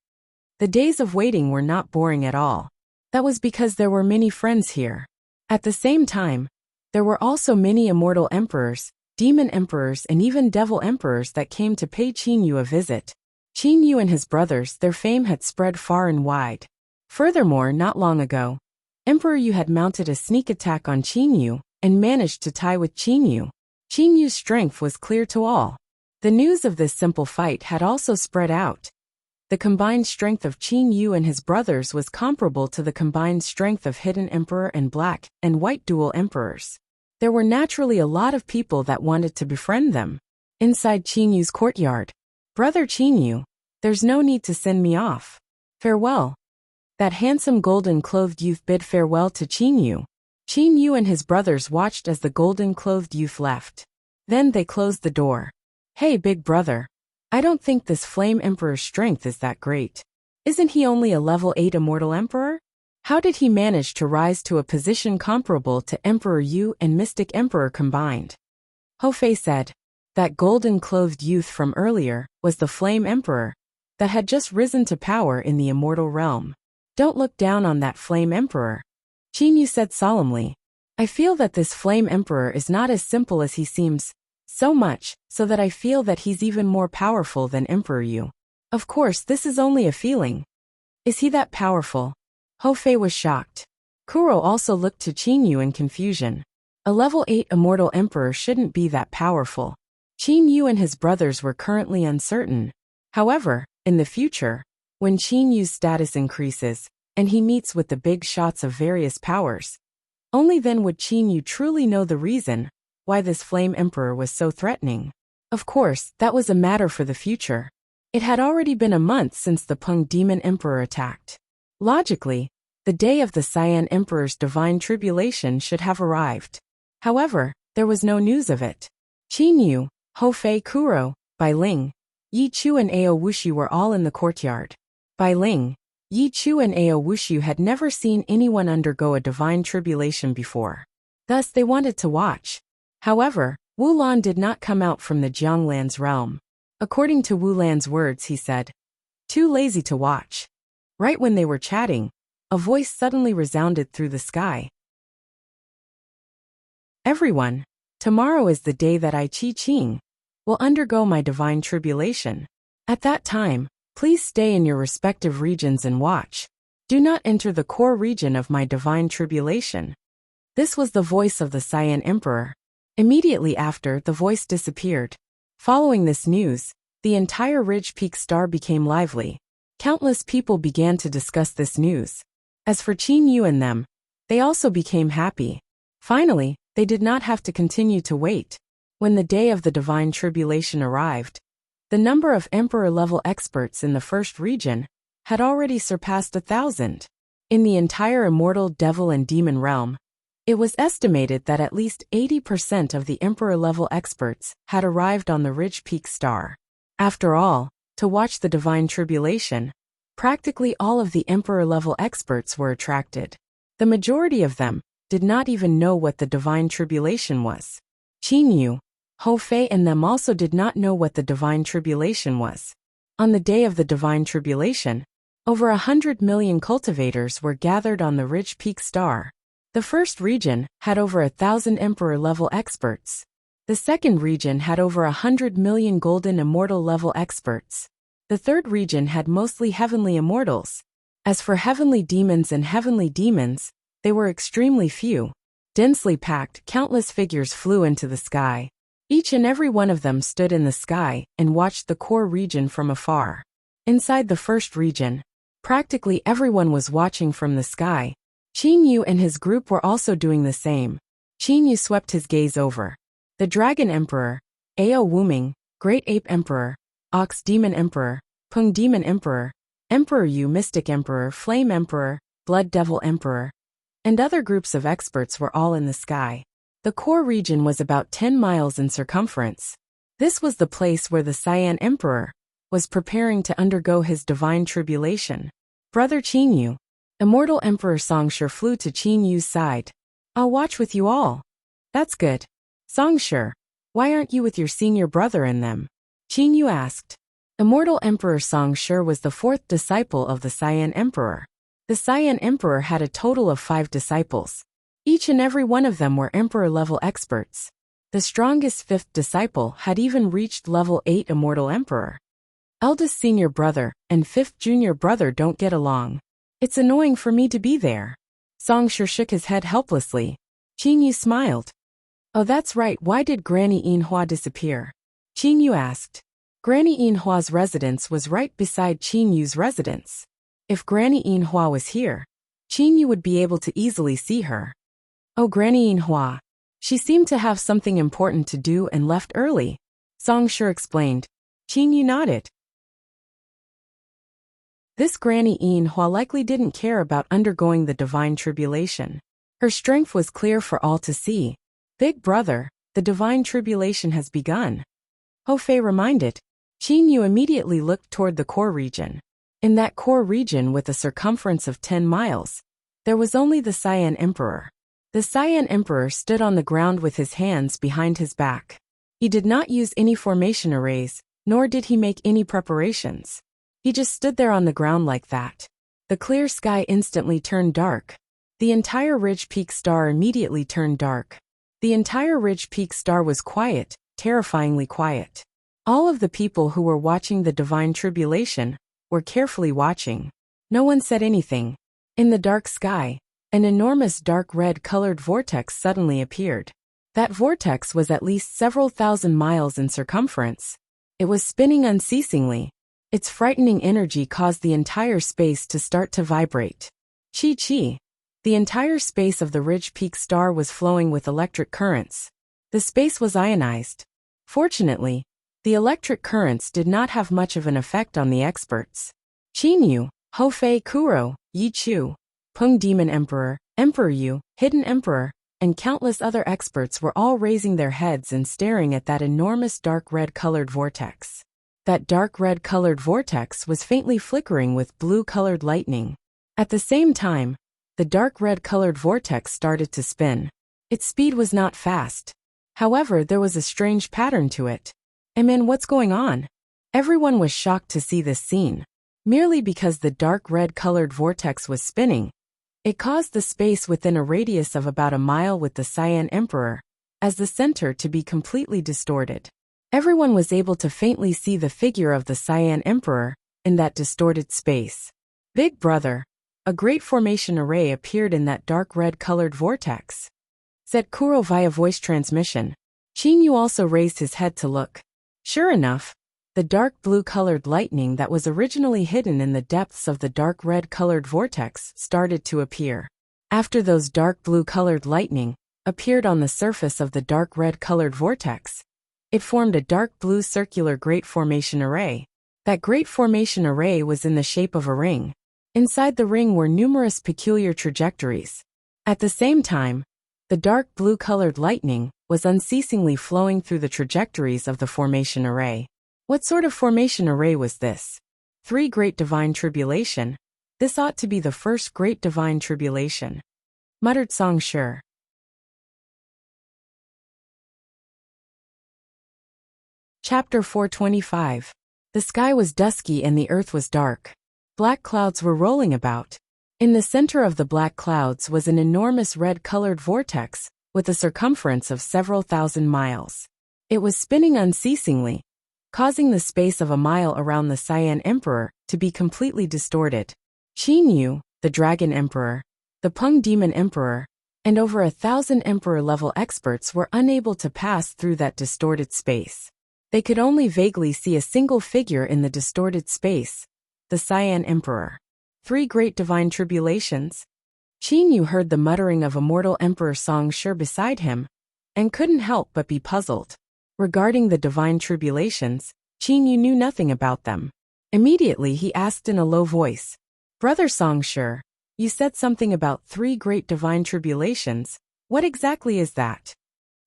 The days of waiting were not boring at all. That was because there were many friends here. At the same time, there were also many immortal emperors, demon emperors and even devil emperors that came to pay Qingyu a visit. Qingyu and his brothers, their fame had spread far and wide. Furthermore, not long ago, Emperor Yu had mounted a sneak attack on Qingyu and managed to tie with Qingyu. Qingyu's strength was clear to all. The news of this simple fight had also spread out. The combined strength of Qingyu and his brothers was comparable to the combined strength of Hidden Emperor and Black and White Dual Emperors. There were naturally a lot of people that wanted to befriend them. Inside Qingyu's courtyard, "Brother Qingyu, there's no need to send me off. Farewell." That handsome golden-clothed youth bid farewell to Qingyu. Qingyu and his brothers watched as the golden-clothed youth left. Then they closed the door. "Hey, big brother. I don't think this Flame Emperor's strength is that great. Isn't he only a level 8 immortal emperor? How did he manage to rise to a position comparable to Emperor Yu and Mystic Emperor combined?" Hofei said. That golden-clothed youth from earlier was the Flame Emperor that had just risen to power in the immortal realm. "Don't look down on that Flame Emperor," Qingyu said solemnly. "I feel that this Flame Emperor is not as simple as he seems. So much, so that I feel that he's even more powerful than Emperor Yu. Of course, this is only a feeling." "Is he that powerful?" Hofei was shocked. Kuro also looked to Qingyu in confusion. A level 8 immortal emperor shouldn't be that powerful. Qingyu and his brothers were currently uncertain. However, in the future, when Qingyu's status increases, and he meets with the big shots of various powers, only then would Qingyu truly know the reason why this Flame Emperor was so threatening. Of course, that was a matter for the future. It had already been a month since the Peng Demon Emperor attacked. Logically, the day of the Cyan Emperor's divine tribulation should have arrived. However, there was no news of it. Qingyu, Hofei Kuro, Bai Ling, Yi Chu and Ao Wushu were all in the courtyard. Bai Ling, Yi Chu and Ao Wushu had never seen anyone undergo a divine tribulation before. Thus they wanted to watch. However, Wu Lan did not come out from the Jianglan's realm. According to Wu Lan's words, he said, "Too lazy to watch." Right when they were chatting, a voice suddenly resounded through the sky. "Everyone, tomorrow is the day that I Qi Qing will undergo my divine tribulation. At that time, please stay in your respective regions and watch. Do not enter the core region of my divine tribulation." This was the voice of the Cyan Emperor. Immediately after, the voice disappeared. Following this news, the entire Ridge Peak Star became lively. Countless people began to discuss this news. As for Qingyu and them, they also became happy. Finally, they did not have to continue to wait. When the day of the divine tribulation arrived, the number of emperor-level experts in the first region had already surpassed 1,000. In the entire immortal devil and demon realm, it was estimated that at least 80% of the emperor-level experts had arrived on the Ridge Peak Star. After all, to watch the divine tribulation, Practically all of the emperor-level experts were attracted. The majority of them did not even know what the divine tribulation was. Qin Yu, Hou Fei and them also did not know what the divine tribulation was. On the day of the divine tribulation, over 100 million cultivators were gathered on the ridge peak star. The first region had over 1,000 emperor-level experts. The second region had over 100 million golden immortal-level experts. The third region had mostly heavenly immortals. As for heavenly demons and heavenly demons, they were extremely few. Densely packed, countless figures flew into the sky. Each and every one of them stood in the sky and watched the core region from afar. Inside the first region, practically everyone was watching from the sky. Qin Yu and his group were also doing the same. Qin Yu swept his gaze over. The Dragon Emperor, Ao Wuming, Great Ape Emperor, Ox Demon Emperor, Pung Demon Emperor, Emperor Yu Mystic Emperor, Flame Emperor, Blood Devil Emperor, and other groups of experts were all in the sky. The core region was about 10 miles in circumference. This was the place where the Cyan Emperor was preparing to undergo his divine tribulation. Brother Qin Yu, Immortal Emperor Songshi flew to Qin Yu's side. I'll watch with you all. That's good. Songshi, why aren't you with your senior brother and them? Qin Yu asked. Immortal Emperor Songshi was the fourth disciple of the Cyan Emperor. The Cyan Emperor had a total of 5 disciples. Each and every one of them were emperor-level experts. The strongest fifth disciple had even reached level 8 Immortal Emperor. Eldest senior brother and fifth junior brother don't get along. It's annoying for me to be there. Songshi shook his head helplessly. Qin Yu smiled. Oh, that's right, why did Granny Yinhua disappear? Qin Yu asked. Granny Yinhua's residence was right beside Qin Yu's residence. If Granny Yinhua was here, Qin Yu would be able to easily see her. Oh, Granny Yinhua. She seemed to have something important to do and left early, Songshi explained. Qin Yu nodded. This Granny Yinhua likely didn't care about undergoing the divine tribulation. Her strength was clear for all to see. Big brother, the divine tribulation has begun. Hou Fei reminded. Qin Yu immediately looked toward the core region. In that core region with a circumference of 10 miles, there was only the Cyan Emperor. The Cyan Emperor stood on the ground with his hands behind his back. He did not use any formation arrays, nor did he make any preparations. He just stood there on the ground like that. The clear sky instantly turned dark. The entire ridge peak star immediately turned dark. The entire ridge peak star was quiet, terrifyingly quiet. All of the people who were watching the divine tribulation were carefully watching. No one said anything. In the dark sky, an enormous dark red-colored vortex suddenly appeared. That vortex was at least several thousand miles in circumference. It was spinning unceasingly. Its frightening energy caused the entire space to start to vibrate. Chi. The entire space of the ridge peak star was flowing with electric currents. The space was ionized. Fortunately, the electric currents did not have much of an effect on the experts. Qin Yu, Hou Fei Kuro, Yi Chu, Pung Demon Emperor, Emperor Yu, Hidden Emperor, and countless other experts were all raising their heads and staring at that enormous dark red-colored vortex. That dark red-colored vortex was faintly flickering with blue-colored lightning. At the same time, the dark red-colored vortex started to spin. Its speed was not fast. However, there was a strange pattern to it. What's going on? Everyone was shocked to see this scene. Merely because the dark red-colored vortex was spinning, it caused the space within a radius of about a mile with the Cyan Emperor as the center to be completely distorted. Everyone was able to faintly see the figure of the Cyan Emperor in that distorted space. Big brother, a great formation array appeared in that dark red-colored vortex, said Kuro via voice transmission. Qin Yu also raised his head to look. Sure enough, the dark blue-colored lightning that was originally hidden in the depths of the dark red-colored vortex started to appear. After those dark blue-colored lightning appeared on the surface of the dark red-colored vortex, it formed a dark blue circular great formation array. That great formation array was in the shape of a ring. Inside the ring were numerous peculiar trajectories. At the same time, the dark blue-colored lightning was unceasingly flowing through the trajectories of the formation array. What sort of formation array was this? 3 Great Divine Tribulation. This ought to be the first Great Divine Tribulation, muttered Song Shi. Chapter 425. The sky was dusky and the earth was dark. Black clouds were rolling about. In the center of the black clouds was an enormous red-colored vortex, with a circumference of several thousand miles. It was spinning unceasingly, causing the space of a mile around the Cyan Emperor to be completely distorted. Qin Yu, the Dragon Emperor, the Peng Demon Emperor, and over 1,000 Emperor-level experts were unable to pass through that distorted space. They could only vaguely see a single figure in the distorted space, the Cyan Emperor. 3 Great Divine Tribulations. Qin Yu heard the muttering of immortal Emperor Song Shi beside him, and couldn't help but be puzzled. Regarding the Divine Tribulations, Qin Yu knew nothing about them. Immediately he asked in a low voice, "Brother Song Shi, you said something about 3 Great Divine Tribulations. What exactly is that?"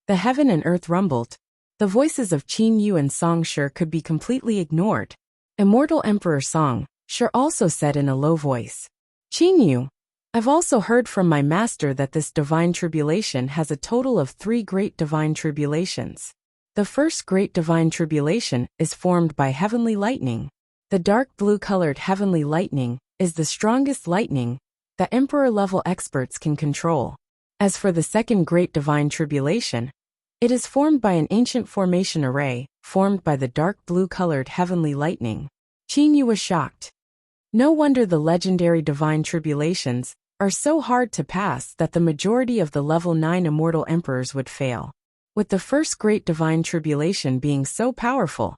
The heaven and earth rumbled. The voices of Qin Yu and Song Shi could be completely ignored. Immortal Emperor Song Shi also said in a low voice, "Qin Yu, I've also heard from my master that this divine tribulation has a total of 3 great divine tribulations. The first great divine tribulation is formed by heavenly lightning. The dark blue-colored heavenly lightning is the strongest lightning that Emperor-level experts can control. As for the second great divine tribulation, it is formed by an ancient formation array, formed by the dark blue-colored heavenly lightning." Qin Yu was shocked. No wonder the legendary divine tribulations are so hard to pass that the majority of the level 9 immortal emperors would fail. With the first great divine tribulation being so powerful,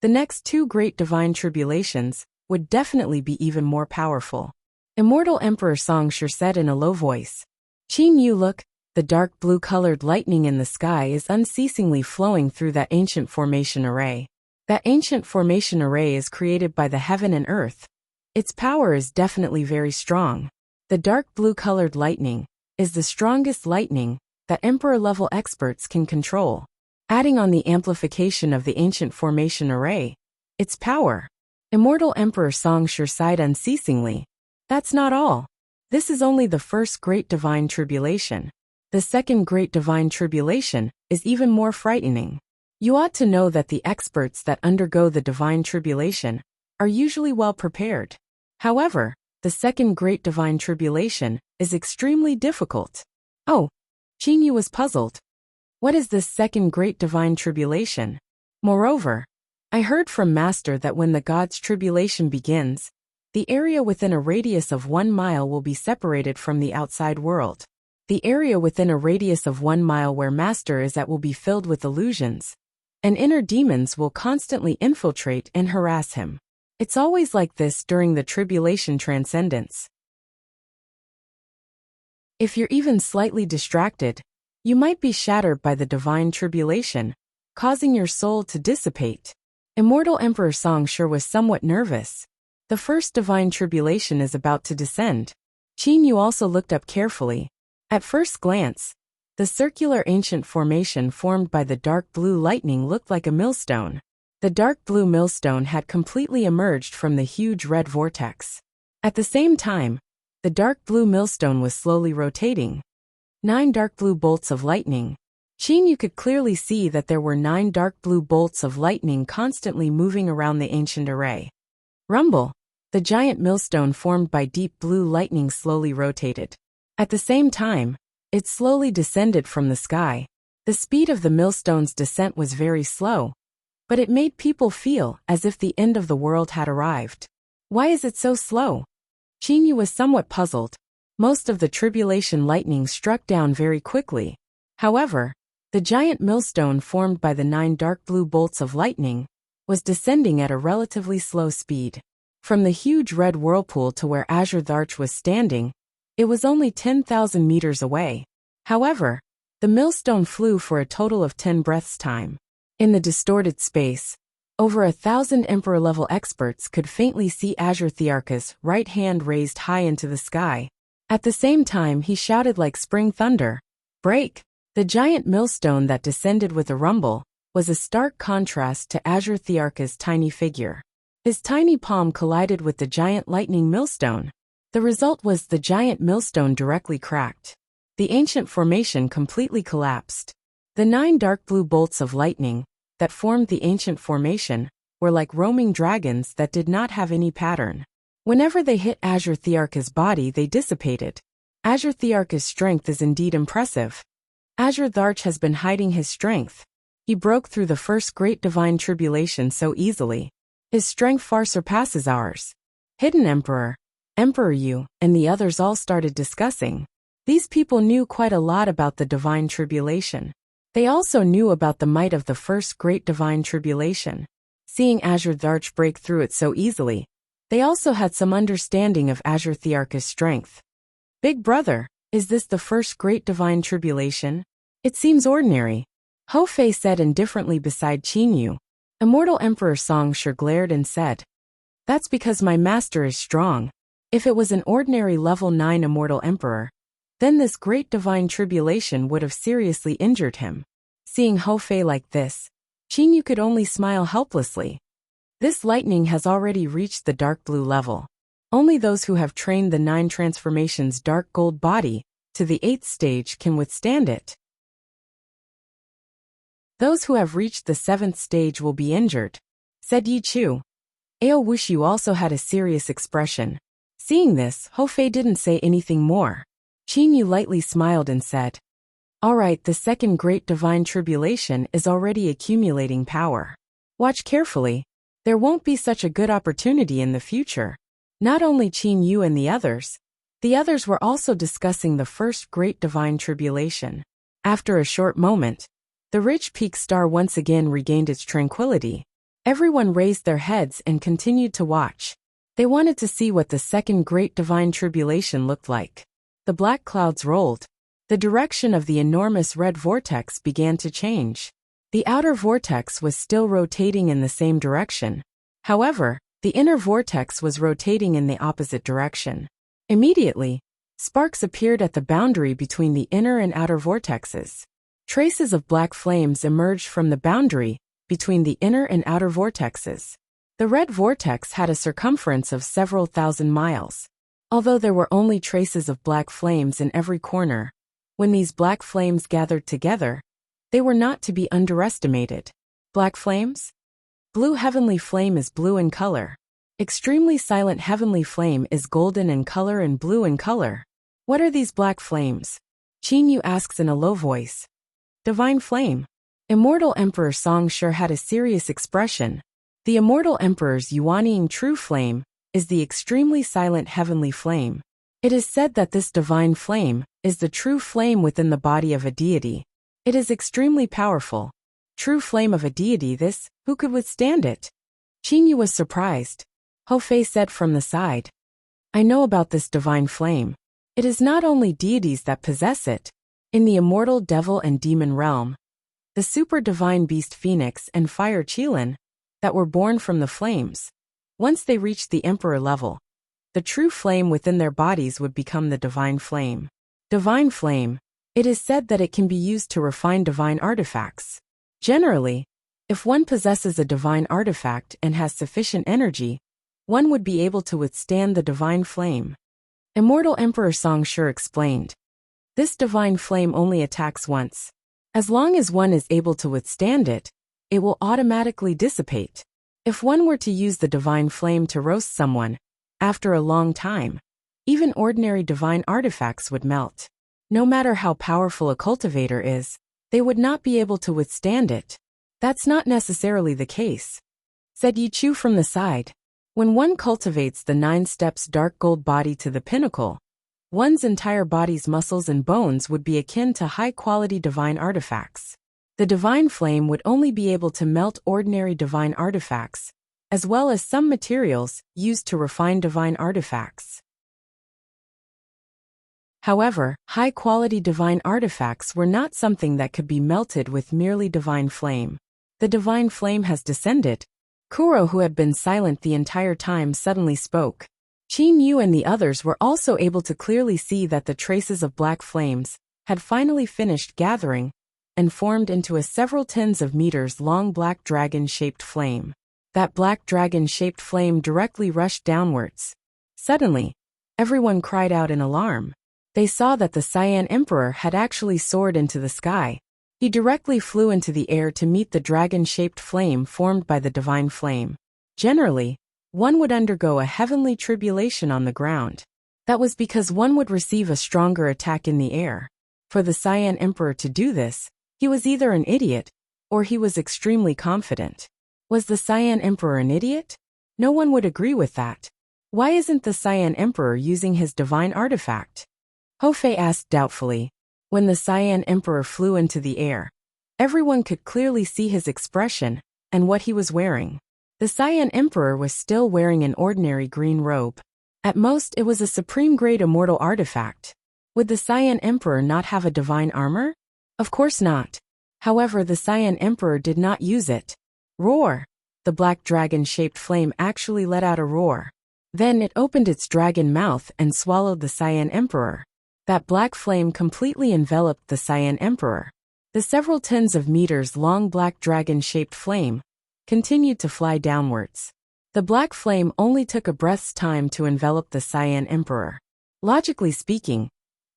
the next 2 great divine tribulations would definitely be even more powerful. Immortal Emperor Song Shi said in a low voice, "Qin Yu, look, the dark blue-colored lightning in the sky is unceasingly flowing through that ancient formation array. That ancient formation array is created by the heaven and earth. Its power is definitely very strong. The dark blue-colored lightning is the strongest lightning that Emperor-level experts can control. Adding on the amplification of the ancient formation array, its power." Immortal Emperor Song Shi sighed unceasingly. "That's not all. This is only the first great divine tribulation. The second great divine tribulation is even more frightening. You ought to know that the experts that undergo the divine tribulation are usually well prepared. However, the second great divine tribulation is extremely difficult." "Oh," Qin Yu was puzzled. "What is this second great divine tribulation? Moreover, I heard from Master that when the God's tribulation begins, the area within a radius of 1 mile will be separated from the outside world. The area within a radius of 1 mile where Master is at will be filled with illusions, and inner demons will constantly infiltrate and harass him. It's always like this during the tribulation transcendence. If you're even slightly distracted, you might be shattered by the divine tribulation, causing your soul to dissipate." Immortal Emperor Song Shi was somewhat nervous. The first divine tribulation is about to descend. Qin Yu also looked up carefully. At first glance, the circular ancient formation formed by the dark blue lightning looked like a millstone. The dark blue millstone had completely emerged from the huge red vortex. At the same time, the dark blue millstone was slowly rotating. 9 dark blue bolts of lightning. Qin Yu could clearly see that there were 9 dark blue bolts of lightning constantly moving around the ancient array. Rumble! The giant millstone formed by deep blue lightning slowly rotated. At the same time, it slowly descended from the sky. The speed of the millstone's descent was very slow, but it made people feel as if the end of the world had arrived. "Why is it so slow?" Qin Yu was somewhat puzzled. Most of the tribulation lightning struck down very quickly. However, the giant millstone formed by the 9 dark blue bolts of lightning was descending at a relatively slow speed. From the huge red whirlpool to where Azure the Arch was standing, it was only 10,000 meters away. However, the millstone flew for a total of 10 breaths' time. In the distorted space, over 1,000 Emperor-level experts could faintly see Azure Thearka's right hand raised high into the sky. At the same time he shouted like spring thunder, "Break!" The giant millstone that descended with a rumble was a stark contrast to Azure Thearka's tiny figure. His tiny palm collided with the giant lightning millstone. The result was the giant millstone directly cracked. The ancient formation completely collapsed. The 9 dark blue bolts of lightning that formed the ancient formation were like roaming dragons that did not have any pattern. Whenever they hit Azure Thearka's body, they dissipated. Azure Thearka's strength is indeed impressive. Azure Tharch has been hiding his strength. He broke through the first great divine tribulation so easily. His strength far surpasses ours. Hidden Emperor, Emperor Yu, and the others all started discussing. These people knew quite a lot about the divine tribulation. They also knew about the might of the first great divine tribulation. Seeing Azure Tharch break through it so easily, they also had some understanding of Azure Thearka's strength. Big brother, is this the first great divine tribulation? It seems ordinary. Ho Fei said indifferently beside Qin Yu. Immortal Emperor Song Shi glared and said, "That's because my master is strong. If it was an ordinary level 9 Immortal Emperor, then this great divine tribulation would have seriously injured him." Seeing Ho Fei like this, Qin Yu could only smile helplessly. This lightning has already reached the dark blue level. Only those who have trained the 9 transformations dark gold body to the 8th stage can withstand it. Those who have reached the 7th stage will be injured, said Yi Chu. Ao Wushu also had a serious expression. Seeing this, Ho Fei didn't say anything more. Qin Yu lightly smiled and said, "All right, the second great divine tribulation is already accumulating power. Watch carefully. There won't be such a good opportunity in the future." Not only Qin Yu and the others were also discussing the first great divine tribulation. After a short moment, the rich peak star once again regained its tranquility. Everyone raised their heads and continued to watch. They wanted to see what the second great divine tribulation looked like. The black clouds rolled. The direction of the enormous red vortex began to change. The outer vortex was still rotating in the same direction. However, the inner vortex was rotating in the opposite direction. Immediately, sparks appeared at the boundary between the inner and outer vortexes. Traces of black flames emerged from the boundary between the inner and outer vortexes. The red vortex had a circumference of several thousand miles. Although there were only traces of black flames in every corner, when these black flames gathered together, they were not to be underestimated. Black flames? Blue heavenly flame is blue in color. Extremely silent heavenly flame is golden in color and blue in color. What are these black flames? Qin Yu asks in a low voice. Divine flame. Immortal Emperor Song Shi had a serious expression. The Immortal Emperor's Yuanying true flame is the extremely silent heavenly flame. It is said that this divine flame is the true flame within the body of a deity. It is extremely powerful. True flame of a deity, this, who could withstand it? Qin Yu was surprised. Ho Fei said from the side, "I know about this divine flame. It is not only deities that possess it. In the immortal devil and demon realm, the super divine beast Phoenix and fire Qilin that were born from the flames, once they reached the emperor level, the true flame within their bodies would become the divine flame. Divine flame, it is said that it can be used to refine divine artifacts. Generally, if one possesses a divine artifact and has sufficient energy, one would be able to withstand the divine flame." Immortal Emperor Song Shi explained. This divine flame only attacks once. As long as one is able to withstand it, it will automatically dissipate. If one were to use the divine flame to roast someone, after a long time, even ordinary divine artifacts would melt. No matter how powerful a cultivator is, they would not be able to withstand it. That's not necessarily the case, said Yi Chu from the side. When one cultivates the 9 steps dark gold body to the pinnacle, one's entire body's muscles and bones would be akin to high-quality divine artifacts. The divine flame would only be able to melt ordinary divine artifacts, as well as some materials used to refine divine artifacts. However, high-quality divine artifacts were not something that could be melted with merely divine flame. The divine flame has descended. Kuro, who had been silent the entire time, suddenly spoke. Qin Yu and the others were also able to clearly see that the traces of black flames had finally finished gathering and formed into a several tens of meters long black dragon-shaped flame. that black dragon-shaped flame directly rushed downwards. Suddenly, everyone cried out in alarm. They saw that the Cyan Emperor had actually soared into the sky. He directly flew into the air to meet the dragon-shaped flame formed by the divine flame. Generally, one would undergo a heavenly tribulation on the ground. That was because one would receive a stronger attack in the air. For the Cyan Emperor to do this, he was either an idiot, or he was extremely confident. Was the Cyan Emperor an idiot? No one would agree with that. Why isn't the Cyan Emperor using his divine artifact? Hofei asked doubtfully. When the Cyan Emperor flew into the air, everyone could clearly see his expression and what he was wearing. The Cyan Emperor was still wearing an ordinary green robe. At most, it was a supreme-grade immortal artifact. Would the Cyan Emperor not have a divine armor? Of course not. However, the Cyan Emperor did not use it. Roar! The black dragon-shaped flame actually let out a roar. Then it opened its dragon mouth and swallowed the Cyan Emperor. That black flame completely enveloped the Cyan Emperor. The several tens of meters long black dragon-shaped flame continued to fly downwards. The black flame only took a breath's time to envelop the Cyan Emperor. Logically speaking,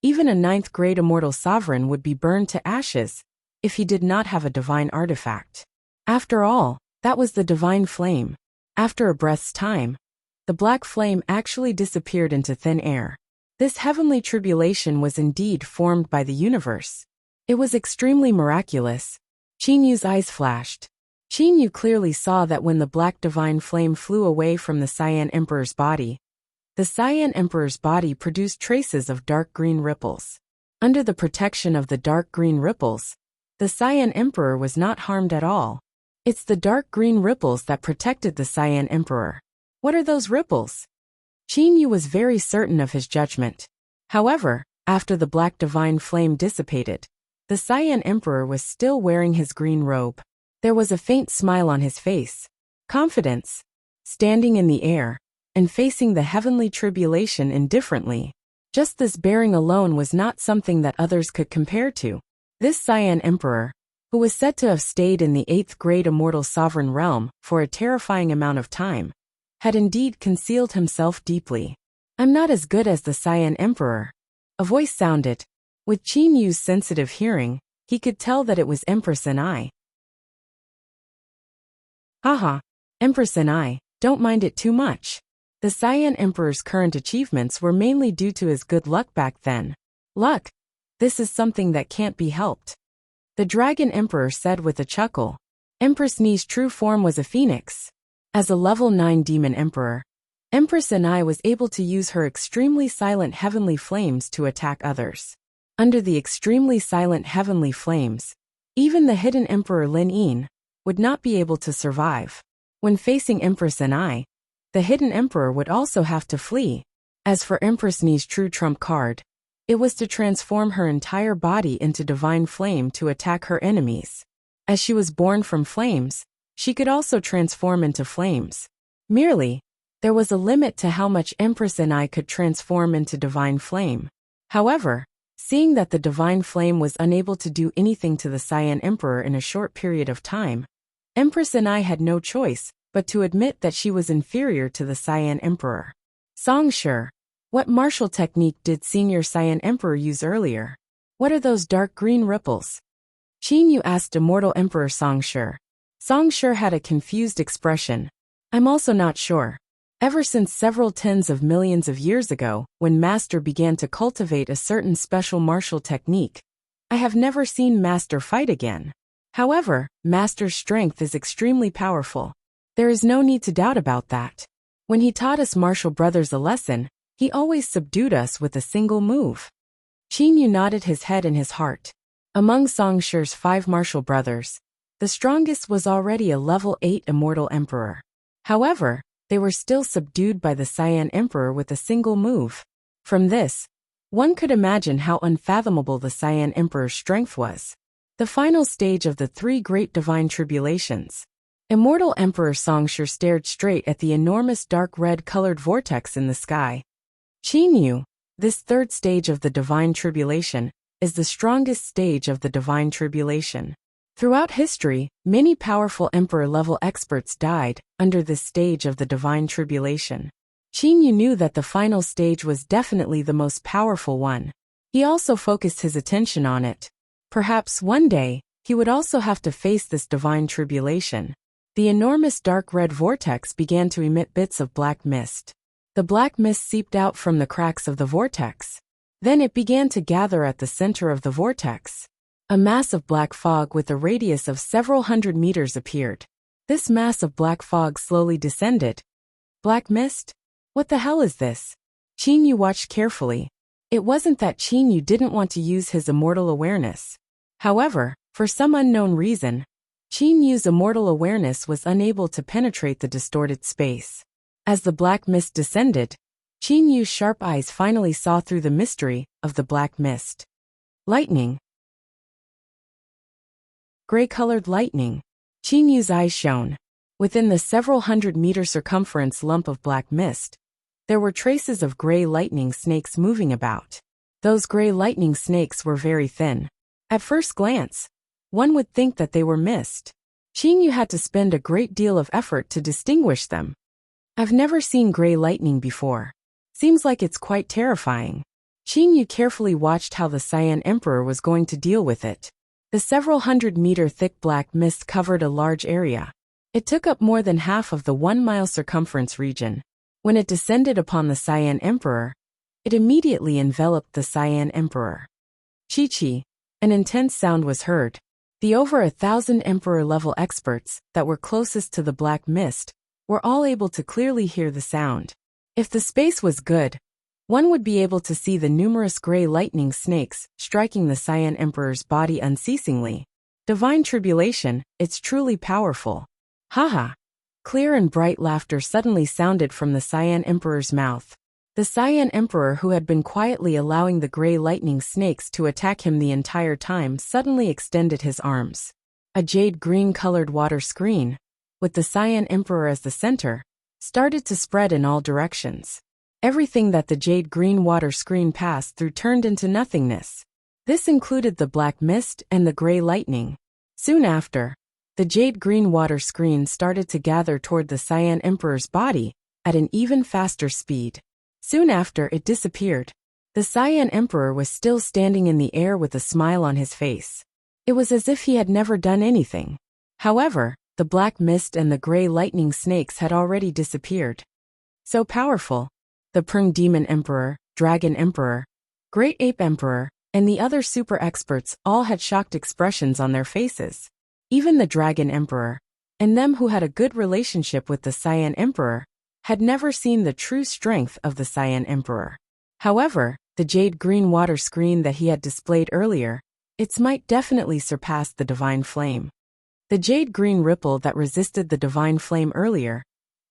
even a ninth-grade immortal sovereign would be burned to ashes if he did not have a divine artifact. After all, that was the divine flame. After a breath's time, the black flame actually disappeared into thin air. This heavenly tribulation was indeed formed by the universe. It was extremely miraculous. Qinyu's eyes flashed. Qinyu clearly saw that when the black divine flame flew away from the Cyan Emperor's body, the Cyan Emperor's body produced traces of dark green ripples. Under the protection of the dark green ripples, the Cyan Emperor was not harmed at all. It's the dark green ripples that protected the Cyan Emperor. What are those ripples? Qinyu was very certain of his judgment. However, after the black divine flame dissipated, the Cyan Emperor was still wearing his green robe. There was a faint smile on his face. Confidence. Standing in the air, and facing the heavenly tribulation indifferently. Just this bearing alone was not something that others could compare to. This Cyan Emperor, who was said to have stayed in the 8th grade immortal sovereign realm for a terrifying amount of time, had indeed concealed himself deeply. I'm not as good as the Cyan Emperor. A voice sounded. With Qinyu's sensitive hearing, he could tell that it was Empress and I. Haha, Empress and I, don't mind it too much. The Cyan Emperor's current achievements were mainly due to his good luck back then. Luck? This is something that can't be helped. The Dragon Emperor said with a chuckle. Empress Ni's true form was a phoenix. As a level 9 demon emperor, Empress and I was able to use her extremely silent heavenly flames to attack others. Under the extremely silent heavenly flames, even the hidden Emperor Lin Yin would not be able to survive. When facing Empress and I, the hidden Emperor would also have to flee. As for Empress Ni's true trump card, it was to transform her entire body into divine flame to attack her enemies. As she was born from flames, she could also transform into flames. Merely, there was a limit to how much Empress and I could transform into divine flame. However, seeing that the divine flame was unable to do anything to the Cyan Emperor in a short period of time, Empress and I had no choice but to admit that she was inferior to the Cyan Emperor. Songshi, what martial technique did Senior Cyan Emperor use earlier? What are those dark green ripples? Qinyu asked Immortal Emperor Songshi. Songshi had a confused expression. I'm also not sure. Ever since several tens of millions of years ago, when Master began to cultivate a certain special martial technique, I have never seen Master fight again. However, Master's strength is extremely powerful. There is no need to doubt about that. When he taught us martial brothers a lesson, he always subdued us with a single move. Qinyu nodded his head in his heart. Among Songshi's 5 martial brothers, the strongest was already a level 8 immortal emperor. However, they were still subdued by the Cyan Emperor with a single move. From this, one could imagine how unfathomable the Cyan Emperor's strength was. The final stage of the 3 great divine tribulations. Immortal Emperor Songshi stared straight at the enormous dark red-colored vortex in the sky. Qinyu, this 3rd stage of the divine tribulation, is the strongest stage of the divine tribulation. Throughout history, many powerful emperor-level experts died under this stage of the divine tribulation. Qin Yu knew that the final stage was definitely the most powerful one. He also focused his attention on it. Perhaps one day, he would also have to face this divine tribulation. The enormous dark red vortex began to emit bits of black mist. The black mist seeped out from the cracks of the vortex. Then it began to gather at the center of the vortex. A mass of black fog with a radius of several hundred meters appeared. This mass of black fog slowly descended. Black mist? What the hell is this? Qin Yu watched carefully. It wasn't that Qin Yu didn't want to use his immortal awareness. However, for some unknown reason, Qin Yu's immortal awareness was unable to penetrate the distorted space. As the black mist descended, Qin Yu's sharp eyes finally saw through the mystery of the black mist. Lightning. Gray-colored lightning. Qin Yu's eyes shone. Within the several hundred-meter circumference lump of black mist, there were traces of gray lightning snakes moving about. Those gray lightning snakes were very thin. At first glance, one would think that they were mist. Qin Yu had to spend a great deal of effort to distinguish them. I've never seen gray lightning before. Seems like it's quite terrifying. Qin Yu carefully watched how the Cyan Emperor was going to deal with it. The several hundred-meter thick black mist covered a large area. It took up more than half of the 1-mile circumference region. When it descended upon the Cyan Emperor, it immediately enveloped the Cyan Emperor. Chi-chi. An intense sound was heard. The over 1,000 Emperor-level experts that were closest to the black mist were all able to clearly hear the sound. If the space was good, one would be able to see the numerous gray lightning snakes striking the Cyan Emperor's body unceasingly. Divine tribulation, it's truly powerful. Haha. Clear and bright laughter suddenly sounded from the Cyan Emperor's mouth. The Cyan Emperor, who had been quietly allowing the gray lightning snakes to attack him the entire time, suddenly extended his arms. A jade green-colored water screen, with the Cyan Emperor as the center, started to spread in all directions. Everything that the jade green water screen passed through turned into nothingness. This included the black mist and the gray lightning. Soon after, the jade green water screen started to gather toward the Cyan Emperor's body at an even faster speed. Soon after, it disappeared. The Cyan Emperor was still standing in the air with a smile on his face. It was as if he had never done anything. However, the black mist and the gray lightning snakes had already disappeared. So powerful. The Prung Demon Emperor, Dragon Emperor, Great Ape Emperor, and the other super experts all had shocked expressions on their faces. Even the Dragon Emperor, and them who had a good relationship with the Cyan Emperor, had never seen the true strength of the Cyan Emperor. However, the jade green water screen that he had displayed earlier, its might definitely surpassed the divine flame. The jade green ripple that resisted the divine flame earlier,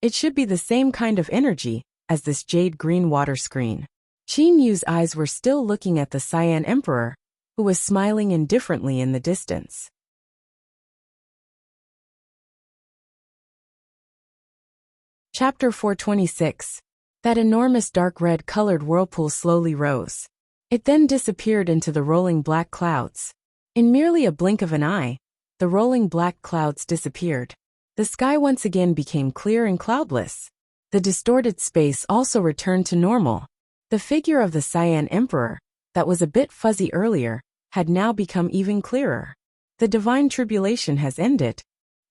it should be the same kind of energy as this jade green water screen. Qin Yu's eyes were still looking at the Cyan Emperor, who was smiling indifferently in the distance. Chapter 426. That enormous dark red-colored whirlpool slowly rose. It then disappeared into the rolling black clouds. In merely a blink of an eye, the rolling black clouds disappeared. The sky once again became clear and cloudless. The distorted space also returned to normal. The figure of the Cyan Emperor, that was a bit fuzzy earlier, had now become even clearer. The divine tribulation has ended.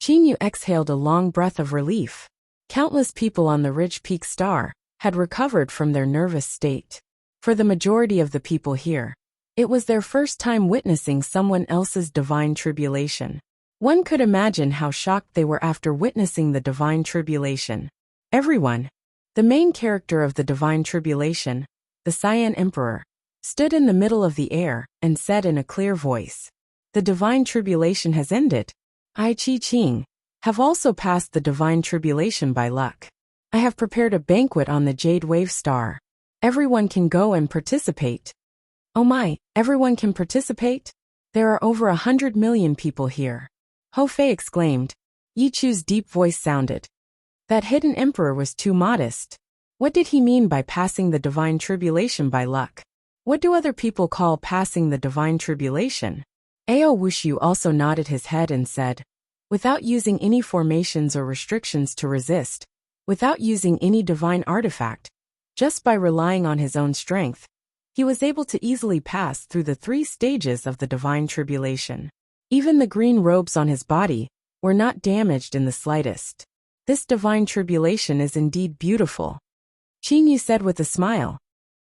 Qin Yu exhaled a long breath of relief. Countless people on the Ridge Peak Star had recovered from their nervous state. For the majority of the people here, it was their first time witnessing someone else's divine tribulation. One could imagine how shocked they were after witnessing the divine tribulation. Everyone, the main character of the divine tribulation, the Cyan Emperor, stood in the middle of the air and said in a clear voice, "The divine tribulation has ended. I, Qi have also passed the divine tribulation by luck. I have prepared a banquet on the Jade Wave Star. Everyone can go and participate." Oh my, everyone can participate? There are over 100 million people here. Ho Fei exclaimed. Yi Chu's deep voice sounded. That hidden emperor was too modest. What did he mean by passing the divine tribulation by luck? What do other people call passing the divine tribulation? Ao Wushu also nodded his head and said, without using any formations or restrictions to resist, without using any divine artifact, just by relying on his own strength, he was able to easily pass through the 3 stages of the divine tribulation. Even the green robes on his body were not damaged in the slightest. This divine tribulation is indeed beautiful, Qingyu said with a smile.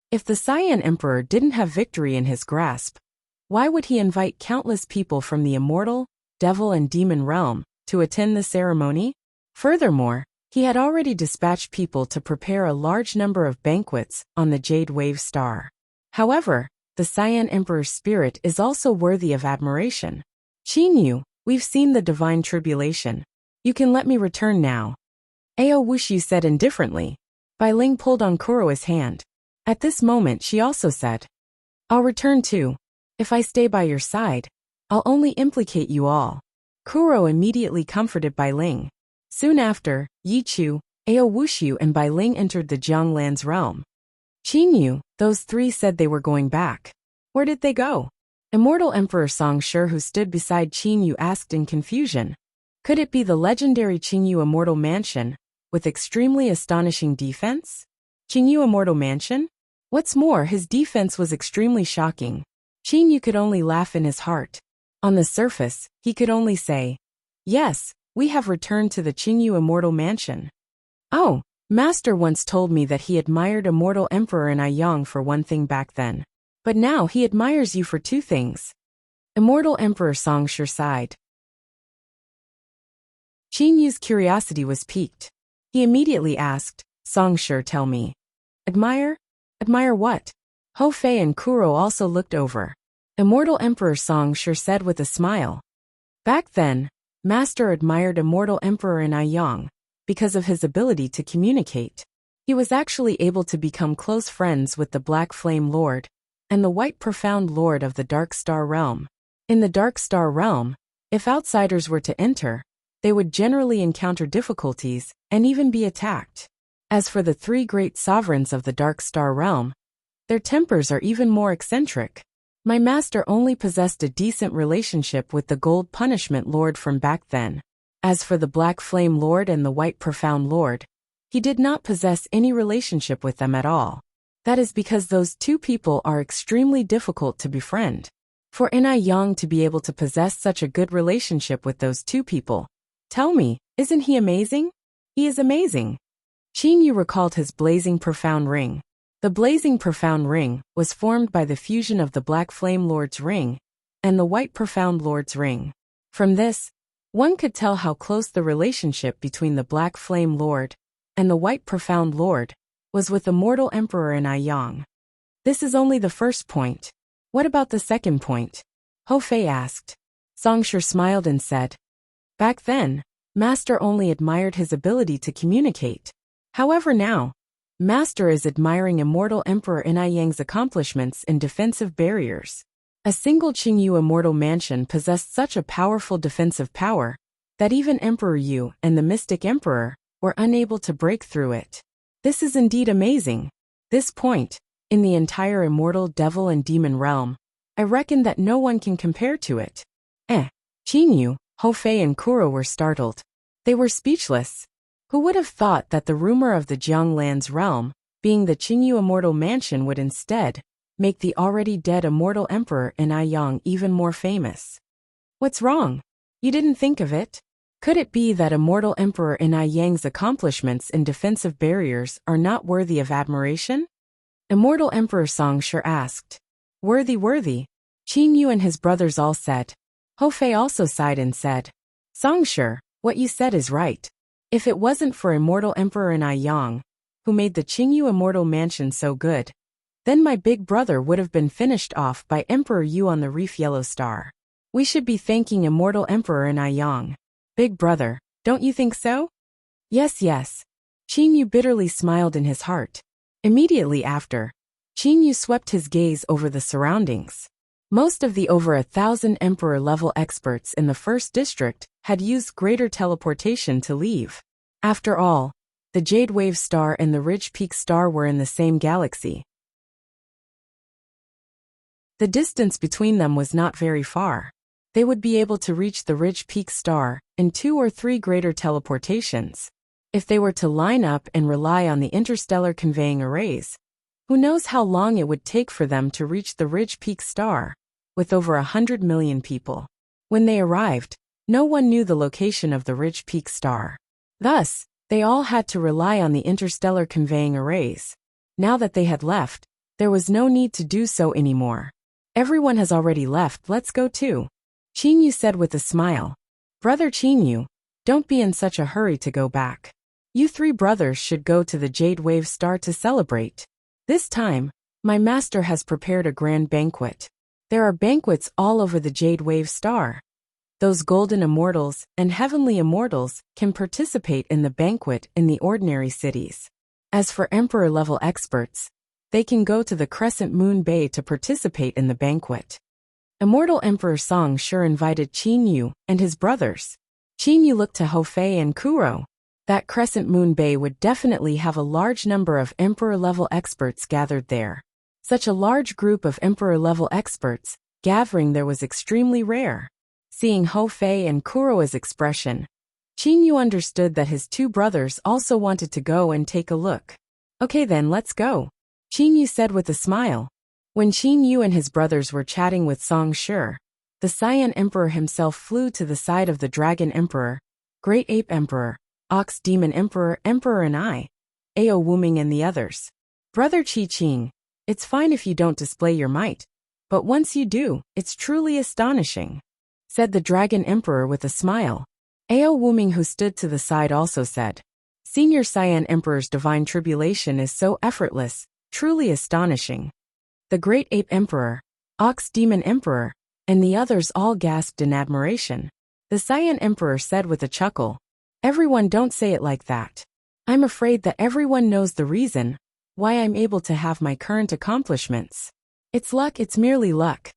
If the Cyan Emperor didn't have victory in his grasp, why would he invite countless people from the immortal, devil and demon realm to attend the ceremony? Furthermore, he had already dispatched people to prepare a large number of banquets on the Jade Wave Star. However, the Cyan Emperor's spirit is also worthy of admiration. Qingyu, we've seen the divine tribulation. You can let me return now. Ao Wushu said indifferently. Bai Ling pulled on Kuro's hand. At this moment she also said, I'll return too. If I stay by your side, I'll only implicate you all. Kuro immediately comforted Bai Ling. Soon after, Yi Chu, Ao Wushu and Bai Ling entered the Jianglan's realm. Qingyu, those 3 said they were going back. Where did they go? Immortal Emperor Song Shi, who stood beside Qingyu, asked in confusion. Could it be the legendary Qingyu Immortal Mansion, with extremely astonishing defense? Qingyu Immortal Mansion? What's more, his defense was extremely shocking. Qingyu could only laugh in his heart. On the surface, he could only say, yes, we have returned to the Qingyu Immortal Mansion. Oh, Master once told me that he admired Immortal Emperor Yang for one thing back then. But now he admires you for 2 things. Immortal Emperor Song Shi sighed. Qingyu's curiosity was piqued. He immediately asked, Song Shi, tell me. Admire? Admire what? Ho Fei and Kuro also looked over. Immortal Emperor Song Shi said with a smile. Back then, Master admired Immortal Emperor Yang because of his ability to communicate. He was actually able to become close friends with the Black Flame Lord and the White Profound Lord of the Dark Star Realm. In the Dark Star Realm, if outsiders were to enter, they would generally encounter difficulties and even be attacked. As for the 3 great sovereigns of the Dark Star Realm, their tempers are even more eccentric. My master only possessed a decent relationship with the Gold Punishment Lord from back then. As for the Black Flame Lord and the White Profound Lord, he did not possess any relationship with them at all. That is because those 2 people are extremely difficult to befriend. For Yang to be able to possess such a good relationship with those 2 people, tell me, isn't he amazing? He is amazing. Qingyu recalled his Blazing Profound Ring. The Blazing Profound Ring was formed by the fusion of the Black Flame Lord's ring and the White Profound Lord's ring. From this, one could tell how close the relationship between the Black Flame Lord and the White Profound Lord was with Immortal Emperor Yang. This is only the first point. What about the second point? Ho Fei asked. Song Shi smiled and said, back then, Master only admired his ability to communicate. However now, Master is admiring Immortal Emperor Yang's accomplishments in defensive barriers. A single Qingyu Immortal Mansion possessed such a powerful defensive power that even Emperor Yu and the Mystic Emperor were unable to break through it. This is indeed amazing. This point, in the entire immortal devil and demon realm, I reckon that no one can compare to it. Qingyu, Ho Fei and Kuro were startled. They were speechless. Who would have thought that the rumor of the Jianglan's realm, being the Qingyu Immortal Mansion, would instead make the already dead Immortal Emperor Yang even more famous? What's wrong? You didn't think of it? Could it be that Immortal Emperor Yang's accomplishments in defensive barriers are not worthy of admiration? Immortal Emperor Song Shi asked. Worthy. Qingyu and his brothers all said. Ho Fei also sighed and said, Song Shi, what you said is right. If it wasn't for Immortal Emperor Yang, who made the Qingyu Immortal Mansion so good, then my big brother would have been finished off by Emperor Yu on the Reef Yellow Star. We should be thanking Immortal Emperor Yang. Big brother, don't you think so? Yes. Qingyu bitterly smiled in his heart. Immediately after, Qingyu swept his gaze over the surroundings. Most of the over 1,000 Emperor-level experts in the first district had used greater teleportation to leave. After all, the Jade Wave Star and the Ridge Peak Star were in the same galaxy. The distance between them was not very far. they would be able to reach the Ridge Peak star in 2 or 3 greater teleportations. If they were to line up and rely on the interstellar conveying arrays, who knows how long it would take for them to reach the Ridge Peak star, with over 100 million people. When they arrived, no one knew the location of the Ridge Peak star. Thus, they all had to rely on the interstellar conveying arrays. Now that they had left, there was no need to do so anymore. Everyone has already left, let's go too. Chinyu said with a smile. Brother Chinyu, don't be in such a hurry to go back. You 3 brothers should go to the Jade Wave Star to celebrate. This time, my master has prepared a grand banquet. There are banquets all over the Jade Wave Star. Those golden immortals and heavenly immortals can participate in the banquet in the ordinary cities. As for emperor-level experts, they can go to the Crescent Moon Bay to participate in the banquet. Immortal Emperor Song sure invited Chinyu and his brothers. Chinyu looked to Hofei and Kuro. That Crescent Moon Bay would definitely have a large number of emperor-level experts gathered there. Such a large group of emperor-level experts gathering there was extremely rare. Seeing Hofei and Kuro's expression, Chinyu understood that his 2 brothers also wanted to go and take a look. Okay then, let's go, Chinyu said with a smile. When Chinyu and his brothers were chatting with Song Shi, the Cyan Emperor himself flew to the side of the Dragon Emperor, Great Ape Emperor, Ox Demon Emperor, Emperor and Ao Wuming and the others. Brother Chi-Ching, it's fine if you don't display your might, but once you do, it's truly astonishing, said the Dragon Emperor with a smile. Ao Wuming, who stood to the side, also said, Senior Cyan Emperor's divine tribulation is so effortless, truly astonishing. The Great Ape Emperor, Ox Demon Emperor, and the others all gasped in admiration. The Cyan Emperor said with a chuckle, Everyone, don't say it like that. I'm afraid that everyone knows the reason why I'm able to have my current accomplishments. It's luck, it's merely luck.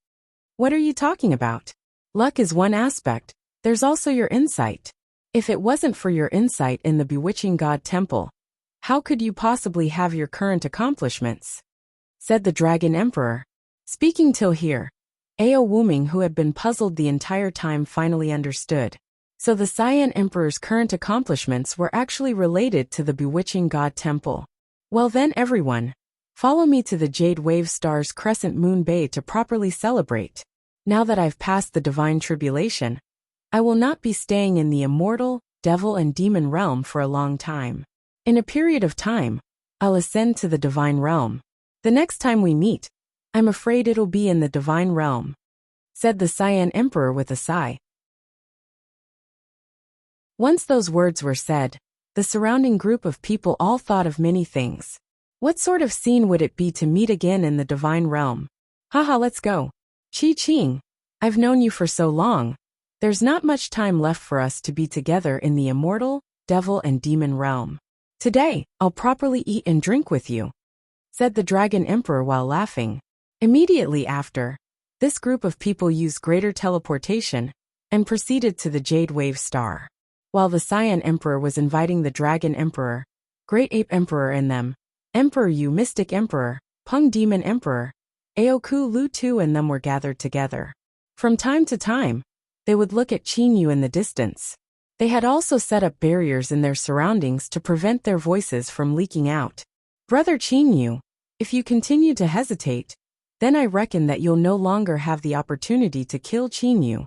What are you talking about? Luck is one aspect, there's also your insight. If it wasn't for your insight in the bewitching God Temple, how could you possibly have your current accomplishments? Said the Dragon Emperor. Speaking till here, Ao Wuming, who had been puzzled the entire time, finally understood. So the Cyan Emperor's current accomplishments were actually related to the bewitching God Temple. Well then everyone, follow me to the Jade Wave Star's Crescent Moon Bay to properly celebrate. Now that I've passed the divine tribulation, I will not be staying in the immortal, devil and demon realm for a long time. In a period of time, I'll ascend to the divine realm. The next time we meet, I'm afraid it'll be in the divine realm, said the Cyan Emperor with a sigh. Once those words were said, the surrounding group of people all thought of many things. What sort of scene would it be to meet again in the divine realm? Haha, let's go. Chi-Ching, I've known you for so long. There's not much time left for us to be together in the immortal, devil and demon realm. Today, I'll properly eat and drink with you, said the Dragon Emperor while laughing. Immediately after, this group of people used greater teleportation and proceeded to the Jade Wave Star. While the Cyan Emperor was inviting the Dragon Emperor, Great Ape Emperor and them, Emperor Yu Mystic Emperor, Peng Demon Emperor, Aoku Lu Tu and them were gathered together. From time to time, they would look at Chinyu in the distance. They had also set up barriers in their surroundings to prevent their voices from leaking out. Brother Chinyu, if you continue to hesitate, then I reckon that you'll no longer have the opportunity to kill Chinyu,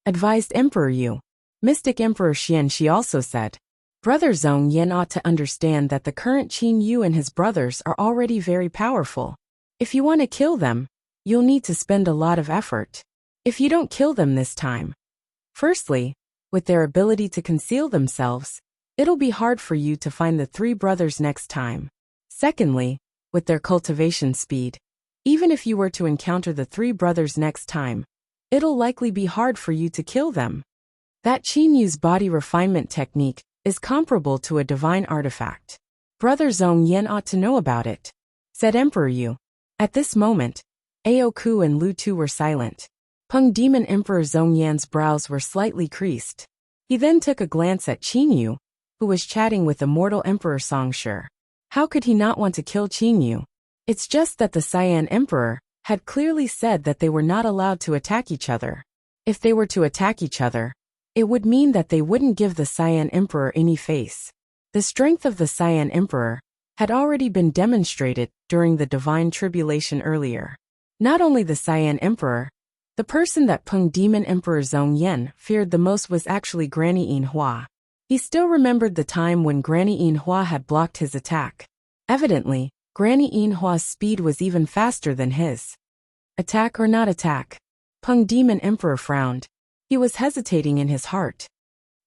advised Emperor Yu. Mystic Emperor Xian Shi also said, Brother Zhong Yan ought to understand that the current Qin Yu and his brothers are already very powerful. If you want to kill them, you'll need to spend a lot of effort. If you don't kill them this time, firstly, with their ability to conceal themselves, it'll be hard for you to find the 3 brothers next time. Secondly, with their cultivation speed, even if you were to encounter the 3 brothers next time, it'll likely be hard for you to kill them. That Qin Yu's body refinement technique is comparable to a divine artifact. Brother Zhong Yan ought to know about it, said Emperor Yu. At this moment, Aoku and Lu Tu were silent. Peng Demon Emperor Zhong Yan's brows were slightly creased. He then took a glance at Qin Yu, who was chatting with immortal Emperor Song Shi. How could he not want to kill Qin Yu? It's just that the Cyan Emperor had clearly said that they were not allowed to attack each other. If they were to attack each other, it would mean that they wouldn't give the Cyan Emperor any face. The strength of the Cyan Emperor had already been demonstrated during the Divine Tribulation earlier. Not only the Cyan Emperor, the person that Peng Demon Emperor Zhong Yan feared the most was actually Granny Yin Hua. He still remembered the time when Granny Yin Hua had blocked his attack. Evidently, Granny Yin Hua's speed was even faster than his. Attack or not attack? Peng Demon Emperor frowned. He was hesitating in his heart.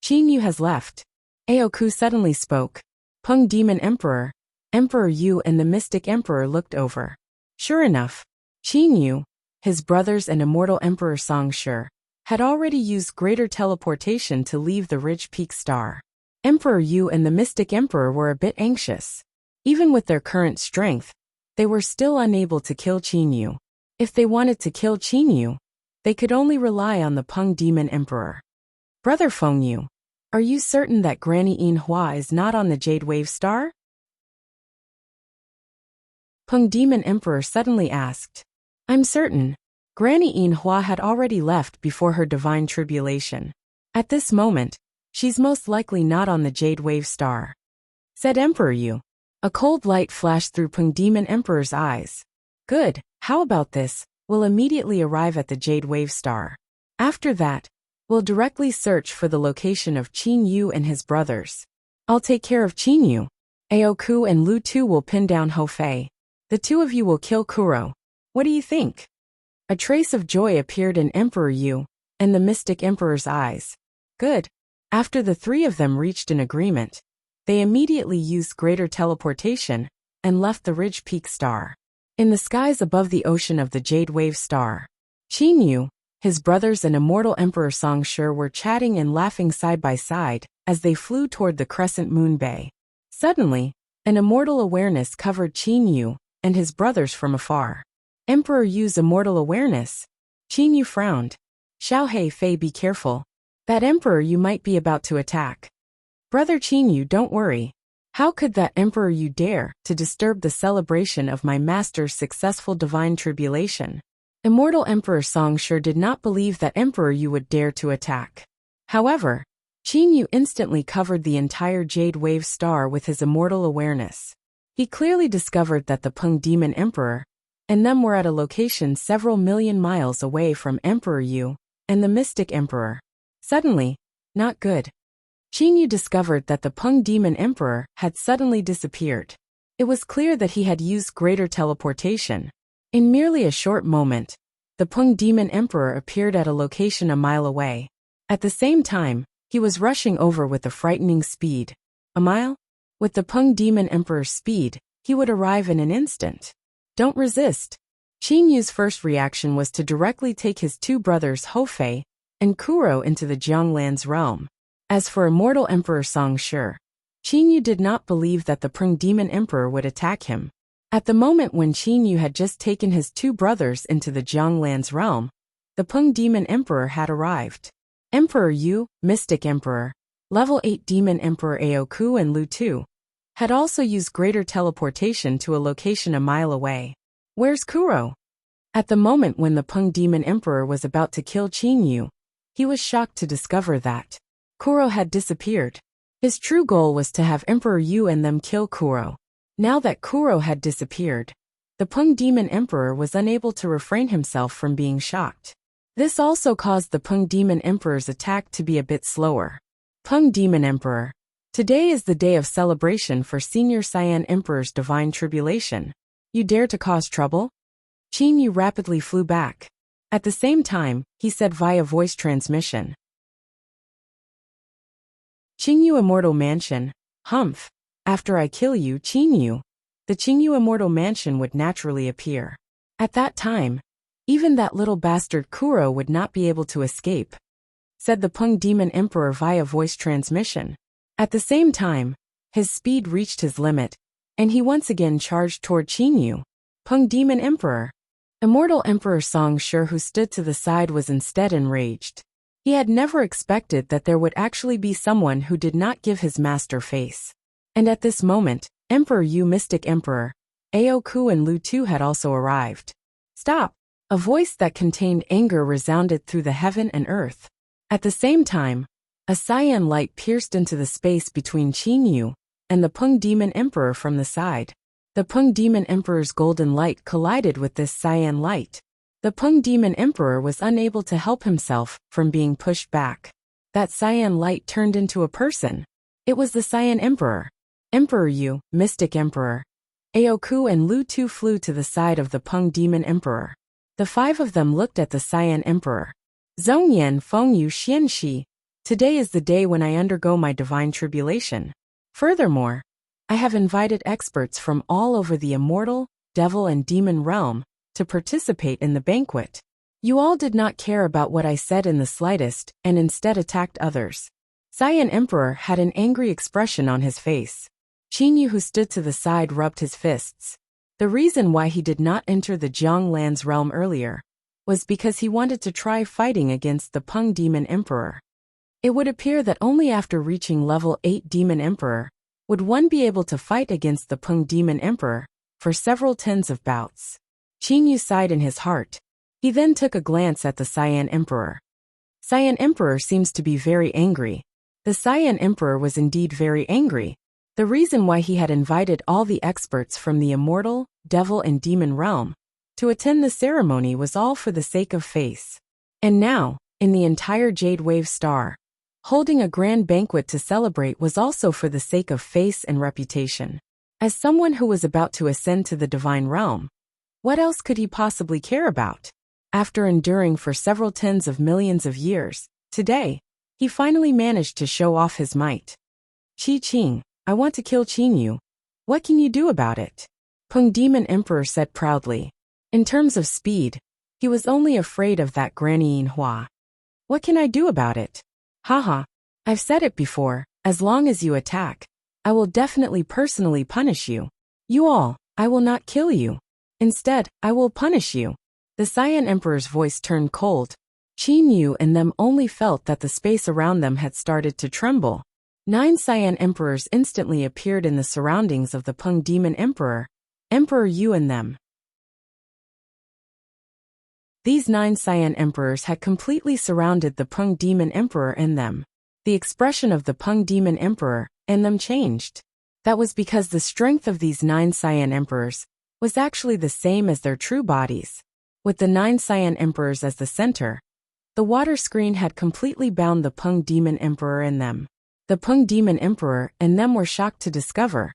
Qin Yu has left. Aoku suddenly spoke. Peng Demon Emperor, Emperor Yu and the Mystic Emperor looked over. Sure enough, Qin Yu, his brothers and immortal Emperor Song Shi, had already used greater teleportation to leave the Ridge Peak Star. Emperor Yu and the Mystic Emperor were a bit anxious. Even with their current strength, they were still unable to kill Qin Yu. If they wanted to kill Qin Yu, they could only rely on the Peng Demon Emperor. Brother Feng Yu, are you certain that Granny Yin Hua is not on the Jade Wave Star? Peng Demon Emperor suddenly asked. I'm certain. Granny Yin Hua had already left before her divine tribulation. At this moment, she's most likely not on the Jade Wave Star, said Emperor Yu. A cold light flashed through Peng Demon Emperor's eyes. Good, how about this? We'll immediately arrive at the Jade Wave Star. After that, we'll directly search for the location of Qin Yu and his brothers. I'll take care of Qin Yu. Aoku and Lu Tu will pin down Ho Fei. The two of you will kill Kuro. What do you think? A trace of joy appeared in Emperor Yu and the Mystic Emperor's eyes. Good. After the three of them reached an agreement, they immediately used greater teleportation and left the Ridge Peak Star. In the skies above the ocean of the Jade Wave Star, Qin Yu, his brothers and immortal Emperor Song Shi were chatting and laughing side by side as they flew toward the Crescent Moon Bay. Suddenly, an immortal awareness covered Qin Yu and his brothers from afar. Emperor Yu's immortal awareness. Qin Yu frowned. Xiao Hei Fei, be careful. That Emperor Yu might be about to attack. Brother Qin Yu, don't worry. How could that Emperor Yu dare to disturb the celebration of my master's successful divine tribulation? Immortal Emperor Song Shi did not believe that Emperor Yu would dare to attack. However, Qin Yu instantly covered the entire Jade Wave Star with his immortal awareness. He clearly discovered that the Peng Demon Emperor and them were at a location several million miles away from Emperor Yu and the Mystic Emperor. Suddenly, not good. Qin Yu discovered that the Peng Demon Emperor had suddenly disappeared. It was clear that he had used greater teleportation. In merely a short moment, the Peng Demon Emperor appeared at a location a mile away. At the same time, he was rushing over with a frightening speed. A mile? With the Peng Demon Emperor's speed, he would arrive in an instant. Don't resist. Qin Yu's first reaction was to directly take his two brothers Ho Fei and Kuro into the Jianglan's realm. As for immortal Emperor Song Shi, Qin Yu did not believe that the Peng Demon Emperor would attack him. At the moment when Qin Yu had just taken his two brothers into the Jianglan's realm, the Peng Demon Emperor had arrived. Emperor Yu, Mystic Emperor, Level 8 Demon Emperor Aoku and Lu Tu had also used greater teleportation to a location a mile away. Where's Kuro? At the moment when the Peng Demon Emperor was about to kill Qin Yu, he was shocked to discover that Kuro had disappeared. His true goal was to have Emperor Yu and them kill Kuro. Now that Kuro had disappeared, the Peng Demon Emperor was unable to refrain himself from being shocked. This also caused the Peng Demon Emperor's attack to be a bit slower. Peng Demon Emperor. Today is the day of celebration for Senior Cyan Emperor's divine tribulation. You dare to cause trouble? Qin Yu rapidly flew back. At the same time, he said via voice transmission. Qingyu Immortal Mansion, Humph. After I kill you, Qingyu, the Qingyu Immortal Mansion would naturally appear. At that time, even that little bastard Kuro would not be able to escape, said the Peng Demon Emperor via voice transmission. At the same time, his speed reached his limit, and he once again charged toward Qingyu. Peng Demon Emperor. Immortal Emperor Song Shi, who stood to the side, was instead enraged. He had never expected that there would actually be someone who did not give his master face. And at this moment, Emperor Yu, Mystic Emperor, Aoku and Lu Tu had also arrived. Stop! A voice that contained anger resounded through the heaven and earth. At the same time, a cyan light pierced into the space between Qingyu and the Peng Demon Emperor from the side. The Peng Demon Emperor's golden light collided with this cyan light. The Peng Demon Emperor was unable to help himself from being pushed back. That cyan light turned into a person. It was the Cyan Emperor. Emperor Yu, Mystic Emperor. Aoku and Lu Tu flew to the side of the Peng Demon Emperor. The five of them looked at the Cyan Emperor. Zhongyan Fengyu Xianxi. Today is the day when I undergo my divine tribulation. Furthermore, I have invited experts from all over the immortal, devil and demon realm to participate in the banquet. You all did not care about what I said in the slightest and instead attacked others. Cyan Emperor had an angry expression on his face. Qingyu, who stood to the side, rubbed his fists. The reason why he did not enter the Jianglan's realm earlier was because he wanted to try fighting against the Peng Demon Emperor. It would appear that only after reaching level 8 Demon Emperor would one be able to fight against the Peng Demon Emperor for several tens of bouts. Qingyu sighed in his heart. He then took a glance at the Cyan Emperor. Cyan Emperor seems to be very angry. The Cyan Emperor was indeed very angry. The reason why he had invited all the experts from the immortal, devil and demon realm to attend the ceremony was all for the sake of face. And now, in the entire Jade Wave Star, holding a grand banquet to celebrate was also for the sake of face and reputation. As someone who was about to ascend to the divine realm, what else could he possibly care about? After enduring for several tens of millions of years, today, he finally managed to show off his might. Qi Qing, I want to kill Qingyu. What can you do about it? Peng Demon Emperor said proudly. In terms of speed, he was only afraid of that Granny Yinhua. What can I do about it? Haha, I've said it before, as long as you attack, I will definitely personally punish you. You all, I will not kill you. Instead, I will punish you. The Cyan Emperor's voice turned cold. Qingyu and them only felt that the space around them had started to tremble. 9 Cyan Emperors instantly appeared in the surroundings of the Peng Demon Emperor, Emperor Yu and them. These 9 Cyan Emperors had completely surrounded the Peng Demon Emperor and them. The expression of the Peng Demon Emperor and them changed. That was because the strength of these 9 Cyan Emperors was actually the same as their true bodies. With the 9 Cyan Emperors as the center, the water screen had completely bound the Peng Demon Emperor and them. The Peng Demon Emperor and them were shocked to discover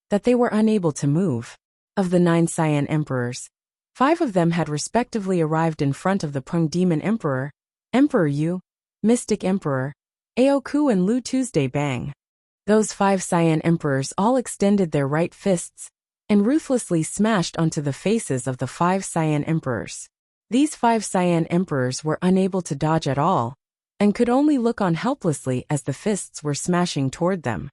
that they were unable to move. Of the 9 Cyan Emperors, 5 of them had respectively arrived in front of the Peng Demon Emperor, Emperor Yu, Mystic Emperor, Aoku and Lu Tuesday Bang. Those 5 Cyan Emperors all extended their right fists and ruthlessly smashed onto the faces of the 5 Cyan Emperors. These 5 Cyan Emperors were unable to dodge at all and could only look on helplessly as the fists were smashing toward them.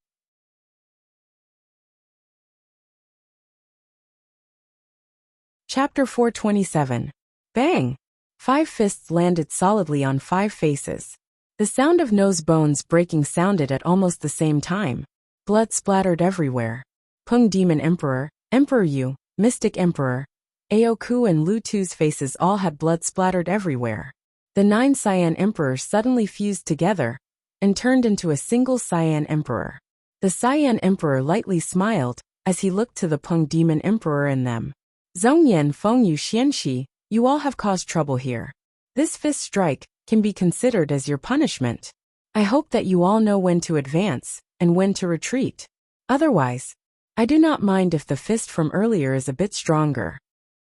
Chapter 427. Bang! 5 fists landed solidly on 5 faces. The sound of nose bones breaking sounded at almost the same time. Blood splattered everywhere. Peng Demon Emperor, Emperor Yu, Mystic Emperor, Aoku and Lu Tu's faces all had blood splattered everywhere. The 9 Cyan Emperors suddenly fused together and turned into a single Cyan Emperor. The Cyan Emperor lightly smiled as he looked to the Peng Demon Emperor and them. Zhongyan Fengyu Xianxi, you all have caused trouble here. This fist strike can be considered as your punishment. I hope that you all know when to advance and when to retreat. Otherwise, I do not mind if the fist from earlier is a bit stronger.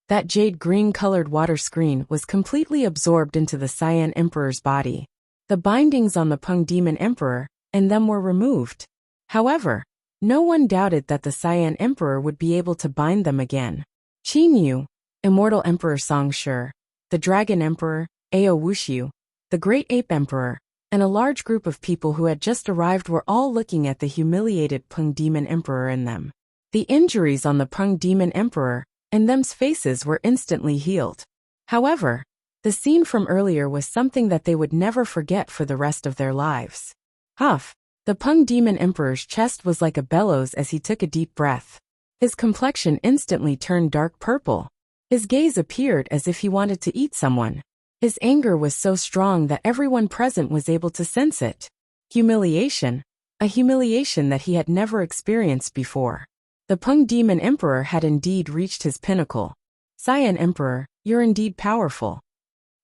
That jade green-colored water screen was completely absorbed into the Cyan Emperor's body. The bindings on the Peng Demon Emperor and them were removed. However, no one doubted that the Cyan Emperor would be able to bind them again. Qingyu, Immortal Emperor Songshi, the Dragon Emperor, Ao Wuxiu, the Great Ape Emperor, and a large group of people who had just arrived were all looking at the humiliated Peng Demon Emperor and them. The injuries on the Peng Demon Emperor and them's faces were instantly healed. However, the scene from earlier was something that they would never forget for the rest of their lives. Huff! The Peng Demon Emperor's chest was like a bellows as he took a deep breath. His complexion instantly turned dark purple. His gaze appeared as if he wanted to eat someone. His anger was so strong that everyone present was able to sense it. Humiliation. A humiliation that he had never experienced before. The Peng Demon Emperor had indeed reached his pinnacle. Cyan Emperor, you're indeed powerful.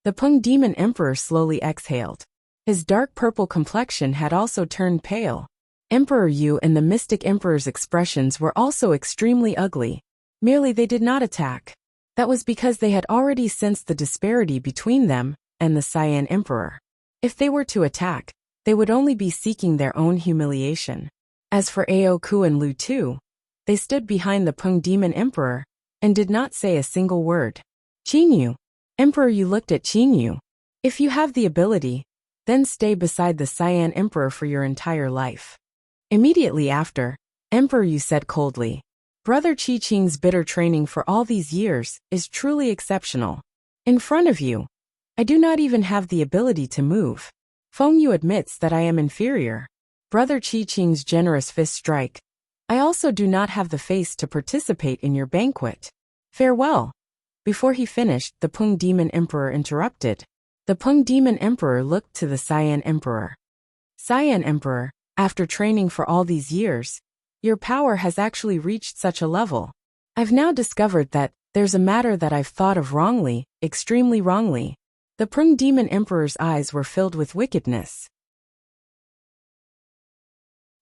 The Peng Demon Emperor slowly exhaled. His dark purple complexion had also turned pale. Emperor Yu and the Mystic Emperor's expressions were also extremely ugly. Merely they did not attack. That was because they had already sensed the disparity between them and the Cyan Emperor. If they were to attack, they would only be seeking their own humiliation. As for Ao Ku and Lu Tu, they stood behind the Peng Demon Emperor and did not say a single word. Qin Yu. Emperor Yu looked at Qin Yu. If you have the ability, then stay beside the Cyan Emperor for your entire life. Immediately after, Emperor Yu said coldly, Brother Qi Qing's bitter training for all these years is truly exceptional. In front of you, I do not even have the ability to move. Feng Yu admits that I am inferior. Brother Qi Qing's generous fist strike. I also do not have the face to participate in your banquet. Farewell. Before he finished, the Peng Demon Emperor interrupted. The Peng Demon Emperor looked to the Cyan Emperor. Cyan Emperor, after training for all these years, your power has actually reached such a level. I've now discovered that there's a matter that I've thought of wrongly, extremely wrongly. The Peng Demon Emperor's eyes were filled with wickedness.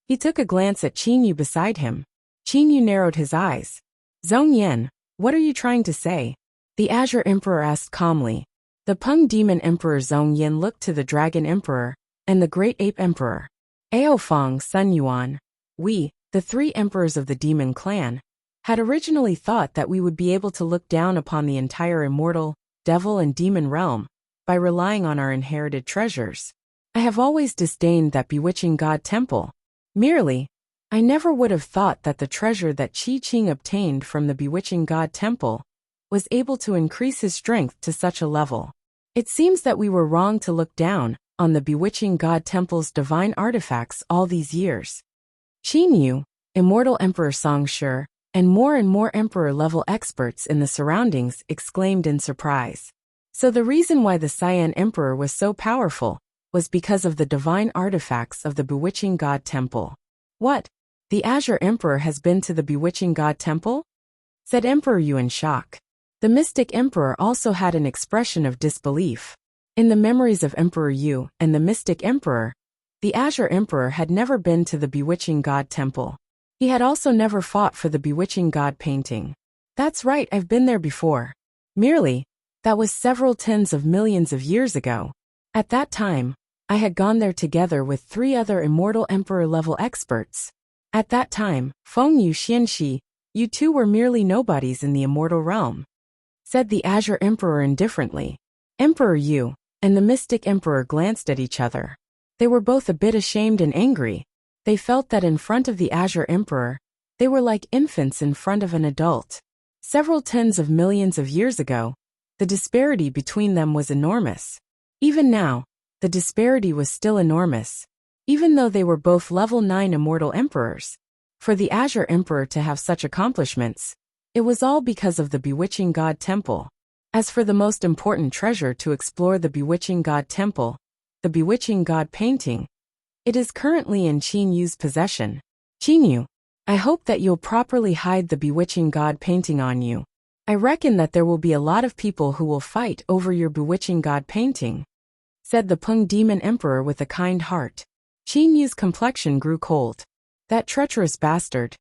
He took a glance at Qin Yu beside him. Qin Yu narrowed his eyes. Zhong Yan, what are you trying to say? The Azure Emperor asked calmly. The Peng Demon Emperor Zhong Yan looked to the Dragon Emperor and the Great Ape Emperor. Ao Feng, Sun Yuan, we, the three emperors of the demon clan, had originally thought that we would be able to look down upon the entire immortal, devil and demon realm by relying on our inherited treasures. I have always disdained that bewitching god temple. Merely, I never would have thought that the treasure that Qi Qing obtained from the bewitching god temple was able to increase his strength to such a level. It seems that we were wrong to look down on the bewitching god temple's divine artifacts all these years. Qin Yu, Immortal Emperor Song Shi, and more emperor-level experts in the surroundings exclaimed in surprise. So the reason why the Cyan Emperor was so powerful was because of the divine artifacts of the bewitching god temple. What? The Azure Emperor has been to the bewitching god temple? Said Emperor Yu in shock. The Mystic Emperor also had an expression of disbelief. In the memories of Emperor Yu and the Mystic Emperor, the Azure Emperor had never been to the bewitching god temple. He had also never fought for the bewitching god painting. That's right, I've been there before. Merely, that was several tens of millions of years ago. At that time, I had gone there together with 3 other immortal emperor-level experts. At that time, Feng Yu Xianxi, you two were merely nobodies in the immortal realm. Said the Azure Emperor indifferently. Emperor Yu and the Mystic Emperor glanced at each other. They were both a bit ashamed and angry. They felt that in front of the Azure Emperor, they were like infants in front of an adult. Several tens of millions of years ago, the disparity between them was enormous. Even now, the disparity was still enormous. Even though they were both level 9 immortal emperors. For the Azure Emperor to have such accomplishments, it was all because of the bewitching god temple. As for the most important treasure to explore the bewitching god temple, the bewitching god painting, it is currently in Qin Yu's possession. Qin Yu, I hope that you'll properly hide the bewitching god painting on you. I reckon that there will be a lot of people who will fight over your bewitching god painting. Said the Peng Demon Emperor with a kind heart. Qin Yu's complexion grew cold. That treacherous bastard.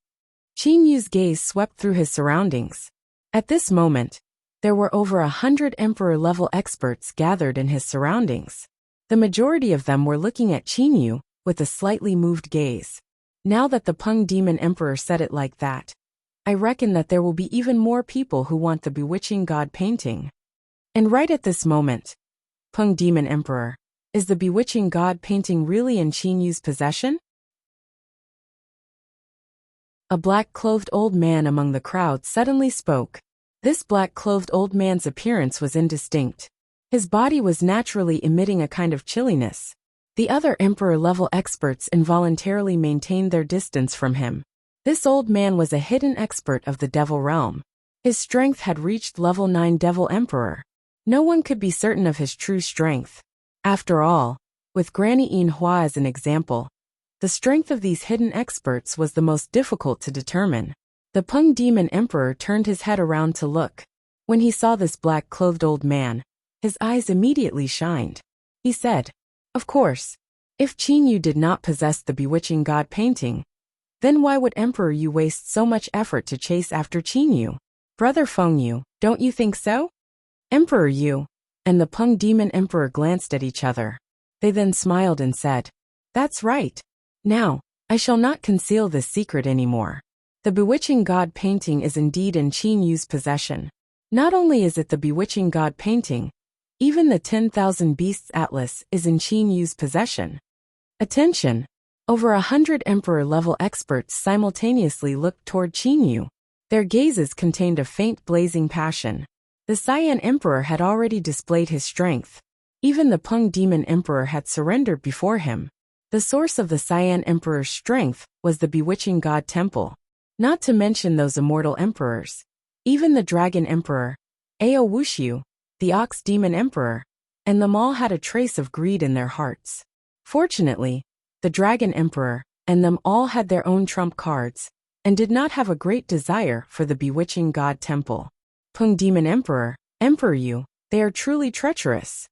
Qin Yu's gaze swept through his surroundings. At this moment, there were over 100 emperor-level experts gathered in his surroundings. The majority of them were looking at Qin Yu with a slightly moved gaze. Now that the Peng Demon Emperor said it like that, I reckon that there will be even more people who want the bewitching god painting. And right at this moment, Peng Demon Emperor, is the bewitching god painting really in Qin Yu's possession? A black-clothed old man among the crowd suddenly spoke. This black-clothed old man's appearance was indistinct. His body was naturally emitting a kind of chilliness. The other emperor-level experts involuntarily maintained their distance from him. This old man was a hidden expert of the devil realm. His strength had reached level 9 Devil Emperor. No one could be certain of his true strength. After all, with Granny Yinhua as an example, the strength of these hidden experts was the most difficult to determine. The Peng Demon Emperor turned his head around to look. When he saw this black-clothed old man, his eyes immediately shined. He said, "Of course, if Qin Yu did not possess the bewitching god painting, then why would Emperor Yu waste so much effort to chase after Qin Yu? Brother Feng Yu, don't you think so?" Emperor Yu and the Peng Demon Emperor glanced at each other. They then smiled and said, "That's right. Now, I shall not conceal this secret anymore. The bewitching god painting is indeed in Qin Yu's possession. Not only is it the bewitching god painting, even the 10,000 Beasts Atlas is in Qin Yu's possession." Attention! Over 100 Emperor-level experts simultaneously looked toward Qin Yu. Their gazes contained a faint blazing passion. The Cyan Emperor had already displayed his strength. Even the Peng Demon Emperor had surrendered before him. The source of the Cyan Emperor's strength was the bewitching god temple. Not to mention those immortal emperors. Even the Dragon Emperor, Ao Wushu, the Ox Demon Emperor, and them all had a trace of greed in their hearts. Fortunately, the Dragon Emperor and them all had their own trump cards, and did not have a great desire for the bewitching god temple. Peng Demon Emperor, Emperor Yu, they are truly treacherous.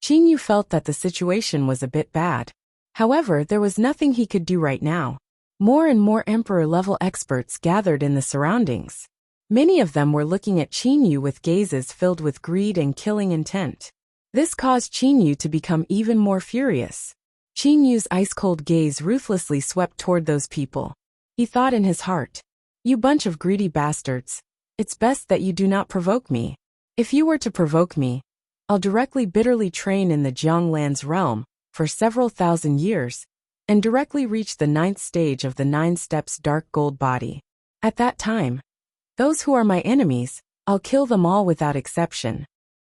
Qin Yu felt that the situation was a bit bad. However, there was nothing he could do right now. More and more Emperor-level experts gathered in the surroundings. Many of them were looking at Qin Yu with gazes filled with greed and killing intent. This caused Qin Yu to become even more furious. Qin Yu's ice-cold gaze ruthlessly swept toward those people. He thought in his heart, "You bunch of greedy bastards. It's best that you do not provoke me. If you were to provoke me, I'll directly bitterly train in the Jianglan's realm for several thousand years, and directly reach the 9th stage of the 9 steps dark gold body. At that time, those who are my enemies, I'll kill them all without exception."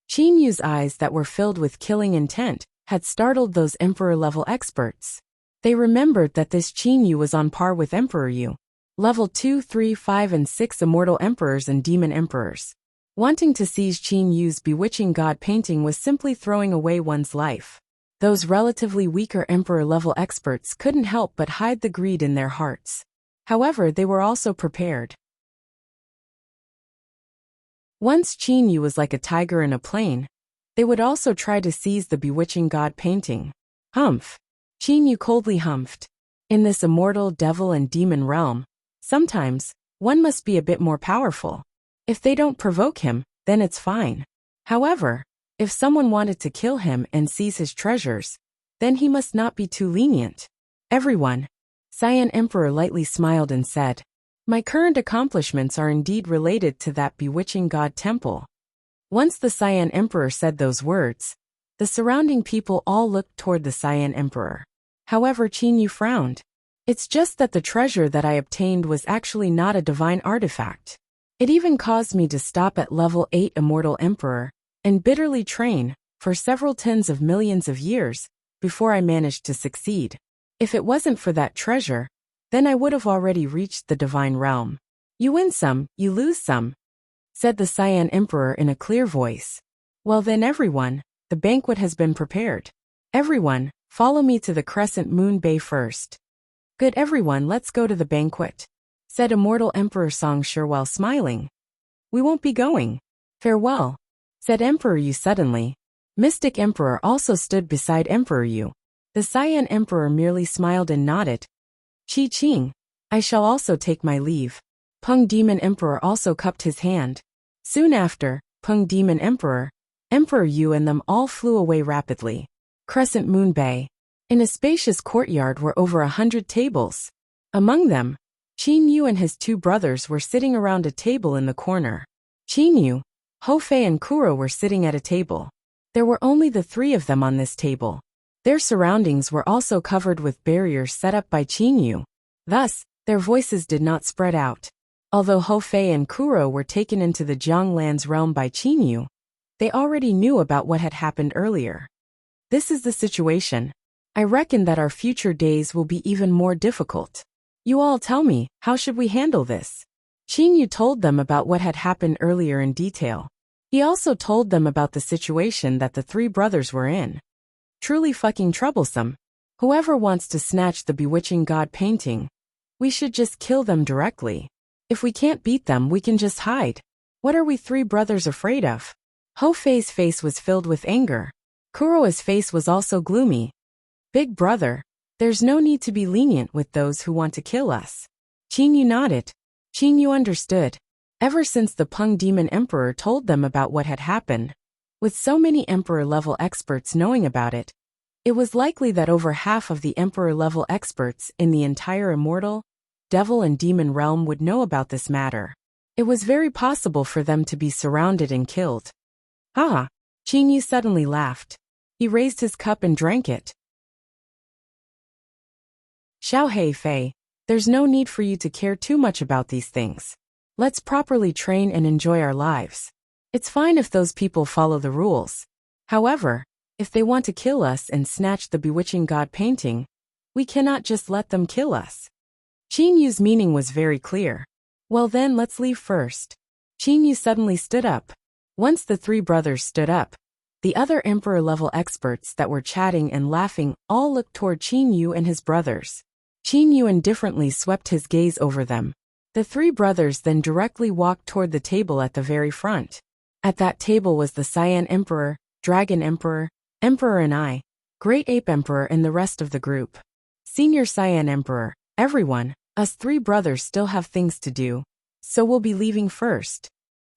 Qin Yu's eyes that were filled with killing intent had startled those Emperor-level experts. They remembered that this Qin Yu was on par with Emperor Yu, level 2, 3, 5, and 6 immortal emperors and demon emperors. Wanting to seize Qin Yu's bewitching god painting was simply throwing away one's life. Those relatively weaker Emperor-level experts couldn't help but hide the greed in their hearts. However, they were also prepared. Once Qin Yu was like a tiger in a plain, they would also try to seize the bewitching god painting. Humph! Qin Yu coldly humphed. In this immortal devil and demon realm, sometimes, one must be a bit more powerful. If they don't provoke him, then it's fine. However, if someone wanted to kill him and seize his treasures, then he must not be too lenient. "Everyone," Cyan Emperor lightly smiled and said, "My current accomplishments are indeed related to that bewitching god temple." Once the Cyan Emperor said those words, the surrounding people all looked toward the Cyan Emperor. However, Qin Yu frowned. "It's just that the treasure that I obtained was actually not a divine artifact. It even caused me to stop at level 8 Immortal Emperor, and bitterly train, for several tens of millions of years, before I managed to succeed. If it wasn't for that treasure, then I would have already reached the divine realm. You win some, you lose some," said the Cyan Emperor in a clear voice. "Well then everyone, the banquet has been prepared. Everyone, follow me to the Crescent Moon Bay first." "Good everyone, let's go to the banquet," said Immortal Emperor Songshi while smiling. "We won't be going. Farewell," said Emperor Yu suddenly. Mystic Emperor also stood beside Emperor Yu. The Cyan Emperor merely smiled and nodded. "Qi Qing, I shall also take my leave." Peng Demon Emperor also cupped his hand. Soon after, Peng Demon Emperor, Emperor Yu and them all flew away rapidly. Crescent Moon Bay. In a spacious courtyard were over 100 tables. Among them, Qin Yu and his 2 brothers were sitting around a table in the corner. Qin Yu, Hou Fei and Kuro were sitting at a table. There were only the 3 of them on this table. Their surroundings were also covered with barriers set up by Qin Yu. Thus, their voices did not spread out. Although Hou Fei and Kuro were taken into the Jianglan's realm by Qin Yu, they already knew about what had happened earlier. "This is the situation. I reckon that our future days will be even more difficult. You all tell me, how should we handle this?" Qin Yu told them about what had happened earlier in detail. He also told them about the situation that the three brothers were in. Truly fucking troublesome. Whoever wants to snatch the bewitching god painting, we should just kill them directly. If we can't beat them, we can just hide. What are we three brothers afraid of? Ho Fei's face was filled with anger. Kuro's face was also gloomy. Big brother, there's no need to be lenient with those who want to kill us. Qin Yu nodded. Qin Yu understood. Ever since the Peng Demon Emperor told them about what had happened, with so many Emperor-level experts knowing about it, it was likely that over half of the Emperor-level experts in the entire Immortal, Devil and Demon realm would know about this matter. It was very possible for them to be surrounded and killed. Ah! Qin Yu suddenly laughed. He raised his cup and drank it. Xiao Fei, there's no need for you to care too much about these things. Let's properly train and enjoy our lives. It's fine if those people follow the rules. However, if they want to kill us and snatch the bewitching god painting, we cannot just let them kill us. Qin Yu's meaning was very clear. Well then, let's leave first. Qin Yu suddenly stood up. Once the three brothers stood up, the other Emperor-level experts that were chatting and laughing all looked toward Qin Yu and his brothers. Qin Yu indifferently swept his gaze over them. The three brothers then directly walked toward the table at the very front. At that table was the Cyan Emperor, Dragon Emperor, Emperor and I, Great Ape Emperor and the rest of the group. Senior Cyan Emperor, everyone, us three brothers still have things to do, so we'll be leaving first.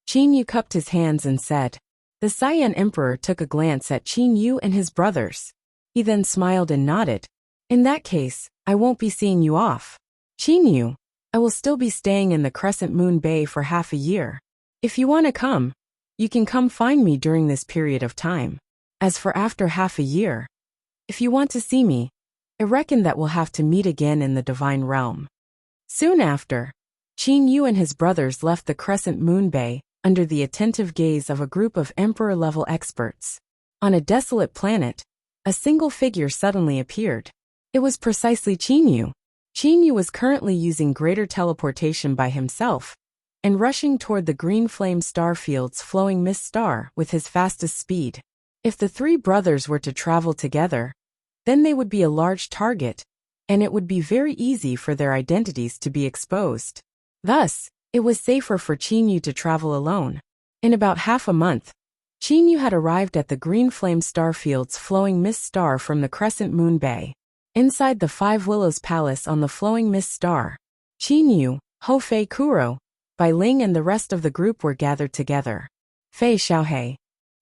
Qin Yu cupped his hands and said. The Cyan Emperor took a glance at Qin Yu and his brothers. He then smiled and nodded. In that case, I won't be seeing you off. Qin Yu, I will still be staying in the Crescent Moon Bay for half a year. If you want to come, you can come find me during this period of time. As for after half a year, if you want to see me, I reckon that we'll have to meet again in the Divine Realm. Soon after, Qin Yu and his brothers left the Crescent Moon Bay under the attentive gaze of a group of Emperor-level experts. On a desolate planet, a single figure suddenly appeared. It was precisely Qin Yu. Qin Yu was currently using greater teleportation by himself and rushing toward the green flame star field's flowing mist star with his fastest speed. If the three brothers were to travel together, then they would be a large target, and it would be very easy for their identities to be exposed. Thus, it was safer for Qin Yu to travel alone. In about half a month, Qin Yu had arrived at the green flame star field's flowing mist star from the Crescent Moon Bay. Inside the Five Willows Palace on the flowing mist star, Qin Yu, Ho Fei Kuro, Bai Ling and the rest of the group were gathered together. Fei Xiaohei.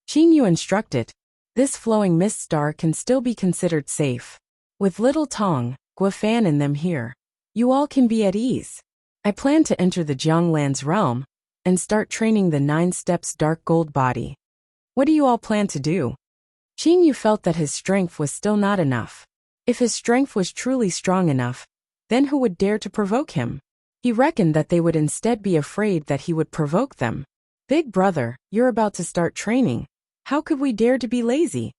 Qin Yu instructed, this flowing mist star can still be considered safe. With Little Tong, Guofan and them here, you all can be at ease. I plan to enter the Jianglan's realm and start training the 9 steps dark gold body. What do you all plan to do? Qin Yu felt that his strength was still not enough. If his strength was truly strong enough, then who would dare to provoke him? He reckoned that they would instead be afraid that he would provoke them. Big brother, you're about to start training. How could we dare to be lazy?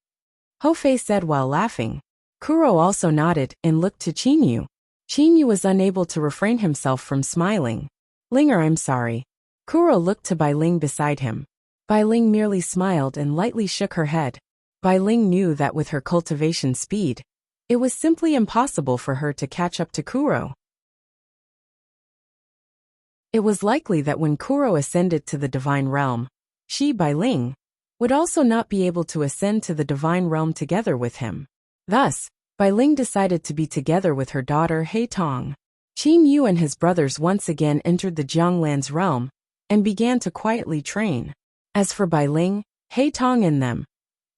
Ho Fei said while laughing. Kuro also nodded and looked to Qin Yu. Qin Yu was unable to refrain himself from smiling. Linger, I'm sorry. Kuro looked to Bai Ling beside him. Bai Ling merely smiled and lightly shook her head. Bai Ling knew that with her cultivation speed, it was simply impossible for her to catch up to Kuro. It was likely that when Kuro ascended to the Divine Realm, she, Bai Ling, would also not be able to ascend to the Divine Realm together with him. Thus, Bai Ling decided to be together with her daughter Hei Tong. Qin Yu and his brothers once again entered the Jianglan's realm and began to quietly train. As for Bai Ling, Hei Tong and them,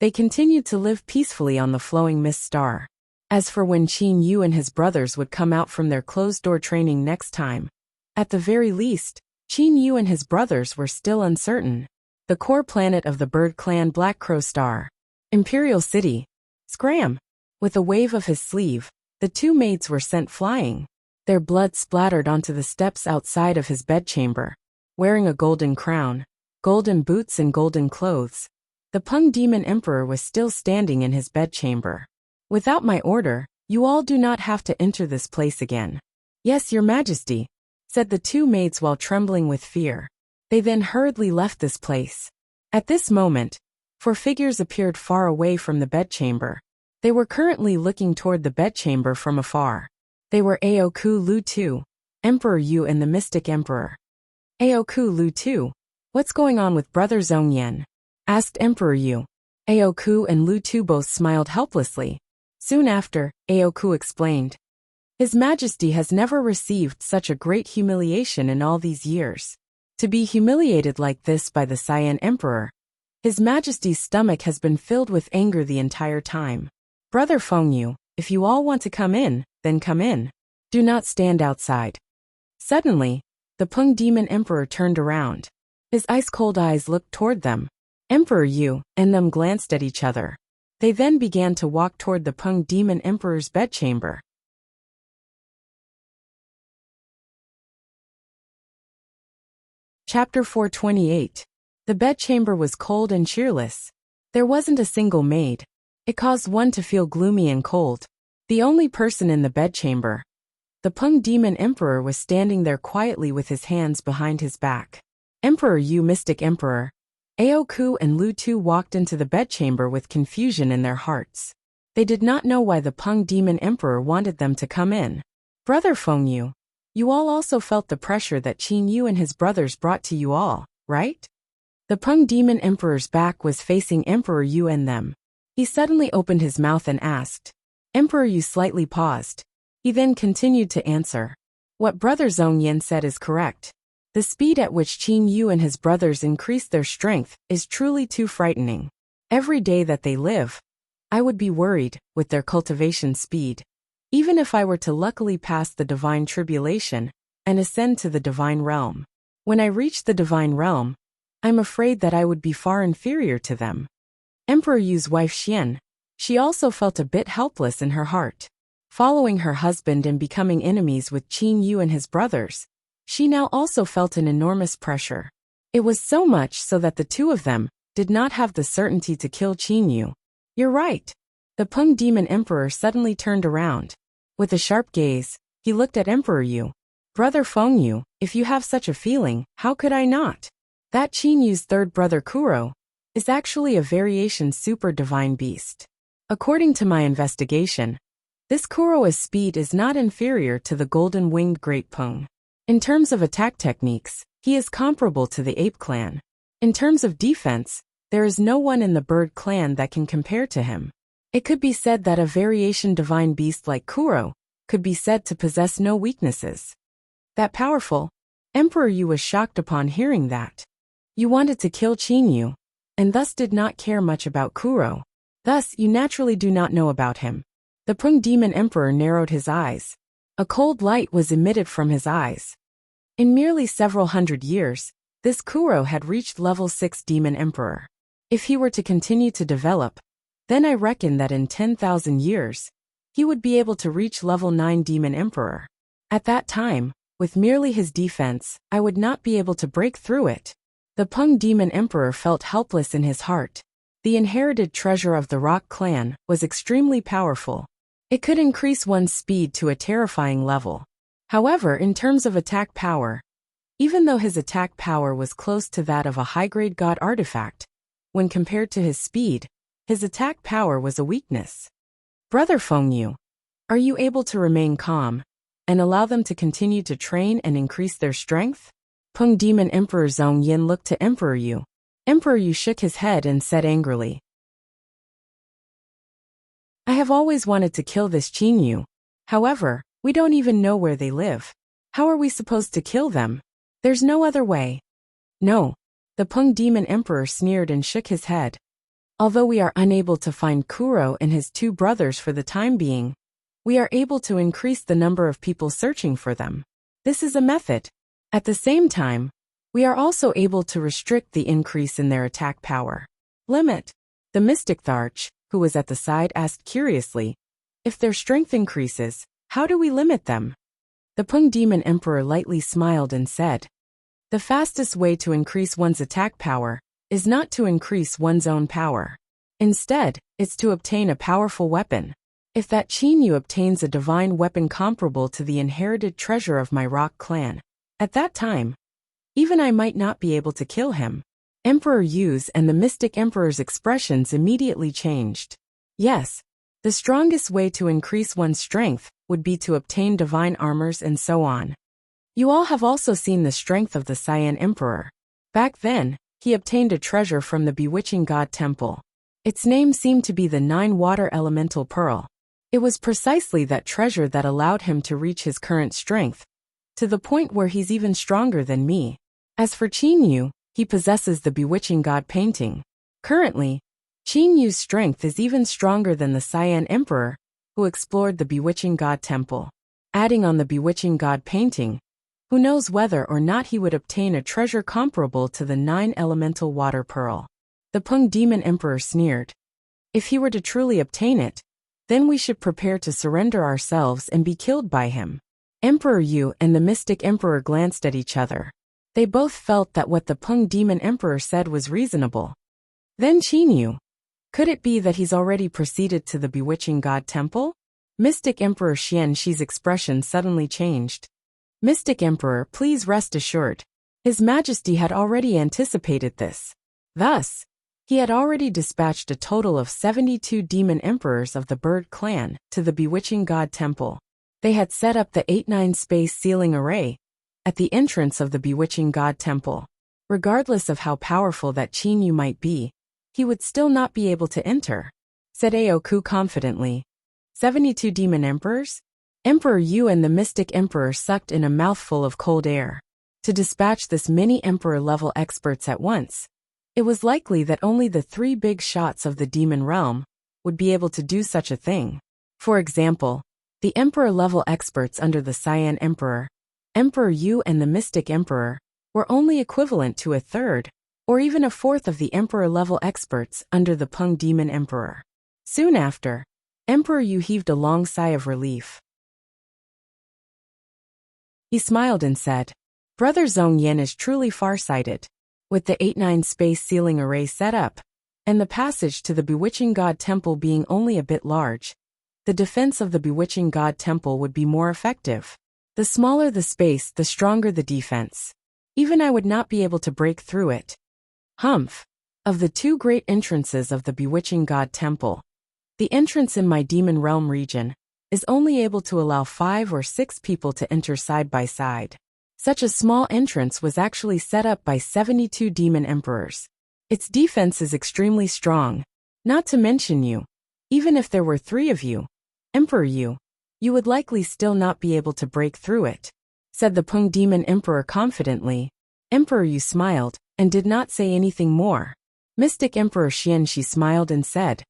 they continued to live peacefully on the flowing mist star. As for when Qin Yu and his brothers would come out from their closed-door training next time, at the very least, Qin Yu and his brothers were still uncertain. The core planet of the bird clan Black Crow Star. Imperial City. Scram! With a wave of his sleeve, the two maids were sent flying. Their blood splattered onto the steps outside of his bedchamber. Wearing a golden crown, golden boots and golden clothes, the Peng Demon Emperor was still standing in his bedchamber. Without my order, you all do not have to enter this place again. Yes, Your Majesty. said the two maids while trembling with fear. They then hurriedly left this place. At this moment, four figures appeared far away from the bedchamber. They were currently looking toward the bedchamber from afar. They were Aoku Lu-Tu, Emperor Yu and the Mystic Emperor. Aoku Lu-Tu, what's going on with Brother Zhongyan? Asked Emperor Yu. Aoku and Lu-Tu both smiled helplessly. Soon after, Aoku explained. His Majesty has never received such a great humiliation in all these years. To be humiliated like this by the Cyan Emperor. His Majesty's stomach has been filled with anger the entire time. Brother Fengyu, if you all want to come in, then come in. Do not stand outside. Suddenly, the Peng Demon Emperor turned around. His ice-cold eyes looked toward them. Emperor Yu and them glanced at each other. They then began to walk toward the Peng Demon Emperor's bedchamber. Chapter 428. The bedchamber was cold and cheerless. There wasn't a single maid. It caused one to feel gloomy and cold. The only person in the bedchamber, the Peng Demon Emperor, was standing there quietly with his hands behind his back. Emperor Yu, Mystic Emperor, Aoku and Lu-Tu walked into the bedchamber with confusion in their hearts. They did not know why the Peng Demon Emperor wanted them to come in. Brother Fengyu, you all also felt the pressure that Qin Yu and his brothers brought to you all, right? The Peng Demon Emperor's back was facing Emperor Yu and them. He suddenly opened his mouth and asked. Emperor Yu slightly paused. He then continued to answer. What Brother Zhongyan said is correct. The speed at which Qin Yu and his brothers increased their strength is truly too frightening. Every day that they live, I would be worried with their cultivation speed. Even if I were to luckily pass the divine tribulation and ascend to the divine realm. When I reach the divine realm, I'm afraid that I would be far inferior to them. Emperor Yu's wife Xian, she also felt a bit helpless in her heart. Following her husband and becoming enemies with Qin Yu and his brothers, she now also felt an enormous pressure. It was so much so that the two of them did not have the certainty to kill Qin Yu. You're right. The Peng Demon Emperor suddenly turned around. With a sharp gaze, he looked at Emperor Yu. Brother Fengyu, if you have such a feeling, how could I not? That Qin Yu's third brother Kuro is actually a variation super divine beast. According to my investigation, this Kuro's speed is not inferior to the golden-winged Great Peng. In terms of attack techniques, he is comparable to the ape clan. In terms of defense, there is no one in the bird clan that can compare to him. It could be said that a variation divine beast like Kuro could be said to possess no weaknesses. That powerful? Emperor Yu was shocked upon hearing that. You wanted to kill Qin Yu, and thus did not care much about Kuro. Thus, you naturally do not know about him. The Peng Demon Emperor narrowed his eyes. A cold light was emitted from his eyes. In merely several hundred years, this Kuro had reached level 6 Demon Emperor. If he were to continue to develop, then I reckon that in 10,000 years, he would be able to reach level 9 Demon Emperor. At that time, with merely his defense, I would not be able to break through it. The Peng Demon Emperor felt helpless in his heart. The inherited treasure of the Rock clan was extremely powerful. It could increase one's speed to a terrifying level. However, in terms of attack power, even though his attack power was close to that of a high-grade god artifact, when compared to his speed, his attack power was a weakness. Brother Fengyu, are you able to remain calm and allow them to continue to train and increase their strength? Peng Demon Emperor Zhongyan looked to Emperor Yu. Emperor Yu shook his head and said angrily, I have always wanted to kill this Qin Yu. However, we don't even know where they live. How are we supposed to kill them? There's no other way. No. The Peng Demon Emperor sneered and shook his head. Although we are unable to find Kuro and his two brothers for the time being, we are able to increase the number of people searching for them. This is a method. At the same time, we are also able to restrict the increase in their attack power. Limit. The Mystic Tharch, who was at the side, asked curiously, if their strength increases, how do we limit them? The Peng Demon Emperor lightly smiled and said, the fastest way to increase one's attack power is not to increase one's own power. Instead, it's to obtain a powerful weapon. If that Qin Yu obtains a divine weapon comparable to the inherited treasure of my Rock clan, At that time, even I might not be able to kill him. Emperor Yu's and the Mystic Emperor's expressions immediately changed. Yes, the strongest way to increase one's strength would be to obtain divine armors and so on. You all have also seen the strength of the Cyan Emperor. Back then, he obtained a treasure from the bewitching god temple. Its name seemed to be the 9-water elemental pearl. It was precisely that treasure that allowed him to reach his current strength, to the point where he's even stronger than me. As for Qin Yu, he possesses the bewitching god painting. Currently, Qin Yu's strength is even stronger than the Cyan Emperor, who explored the bewitching god temple. Adding on the bewitching god painting, who knows whether or not he would obtain a treasure comparable to the 9-elemental water pearl. The Peng Demon Emperor sneered. If he were to truly obtain it, then we should prepare to surrender ourselves and be killed by him. Emperor Yu and the Mystic Emperor glanced at each other. They both felt that what the Peng Demon Emperor said was reasonable. Then Qin Yu. Could it be that he's already proceeded to the bewitching god temple? Mystic Emperor Xian Shi's expression suddenly changed. Mystic Emperor, please rest assured. His Majesty had already anticipated this. Thus, he had already dispatched a total of 72 demon emperors of the bird clan to the bewitching god temple. They had set up the 8-9 space sealing array at the entrance of the bewitching god temple. Regardless of how powerful that Qin Yu might be, he would still not be able to enter, said Aoku confidently. 72 demon emperors? Emperor Yu and the Mystic Emperor sucked in a mouthful of cold air. To dispatch this many emperor-level experts at once, it was likely that only the 3 big shots of the demon realm would be able to do such a thing. For example, the emperor-level experts under the Cyan Emperor, Emperor Yu and the Mystic Emperor, were only equivalent to a third, or even a fourth of the emperor-level experts under the Peng Demon Emperor. Soon after, Emperor Yu heaved a long sigh of relief. He smiled and said, Brother Zhong Yan is truly far-sighted. With the 8-9 space sealing array set up, and the passage to the bewitching god temple being only a bit large, the defense of the bewitching god temple would be more effective. The smaller the space, the stronger the defense. Even I would not be able to break through it. Humph. Of the 2 great entrances of the bewitching god temple, the entrance in my demon realm region is only able to allow 5 or 6 people to enter side by side. Such a small entrance was actually set up by 72 demon emperors. Its defense is extremely strong. Not to mention you. Even if there were 3 of you, Emperor Yu, you would likely still not be able to break through it, said the Peng Demon Emperor confidently. Emperor Yu smiled and did not say anything more. Mystic Emperor Xian Shi smiled and said,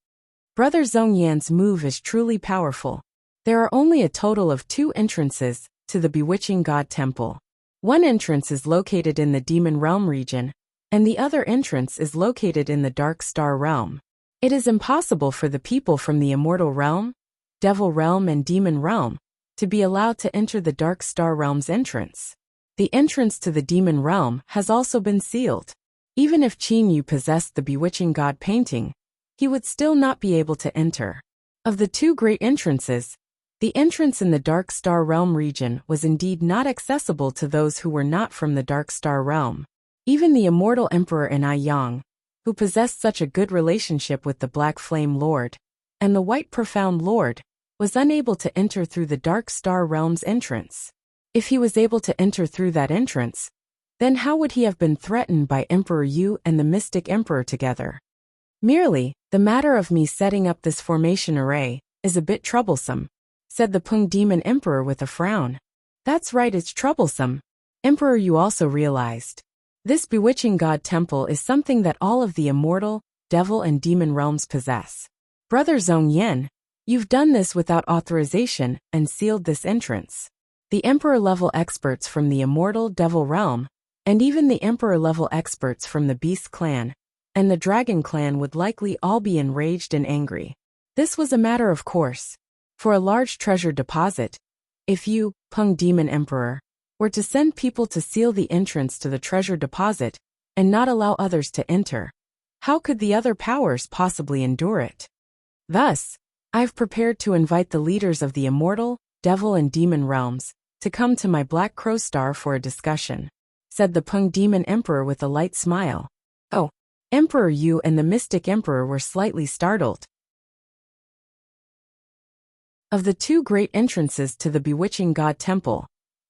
Brother Zhong Yan's move is truly powerful. There are only a total of 2 entrances to the bewitching god temple. One entrance is located in the demon realm region, and the other entrance is located in the dark star realm. It is impossible for the people from the immortal realm, devil realm and demon realm to be allowed to enter the dark star realm's entrance. The entrance to the demon realm has also been sealed. Even if Qin Yu possessed the bewitching god painting, he would still not be able to enter. Of the 2 great entrances, the entrance in the Dark Star Realm region was indeed not accessible to those who were not from the Dark Star Realm. Even the Immortal Emperor and I Yang, who possessed such a good relationship with the Black Flame Lord, and the White Profound Lord, was unable to enter through the Dark Star Realm's entrance. If he was able to enter through that entrance, then how would he have been threatened by Emperor Yu and the Mystic Emperor together? Merely, the matter of me setting up this formation array is a bit troublesome, said the Peng Demon Emperor with a frown. That's right, it's troublesome. Emperor Yu also realized. This bewitching god temple is something that all of the immortal, devil and demon realms possess. Brother Zhong Yan, you've done this without authorization and sealed this entrance. The emperor-level experts from the immortal devil realm, and even the emperor-level experts from the beast clan, and the dragon clan would likely all be enraged and angry. This was a matter of course. For a large treasure deposit, if you, Peng Demon Emperor, were to send people to seal the entrance to the treasure deposit and not allow others to enter, how could the other powers possibly endure it? Thus, I've prepared to invite the leaders of the immortal, devil and demon realms to come to my Black Crow Star for a discussion, said the Pung Demon Emperor with a light smile. Oh, Emperor Yu and the Mystic Emperor were slightly startled. Of the two great entrances to the Bewitching God Temple,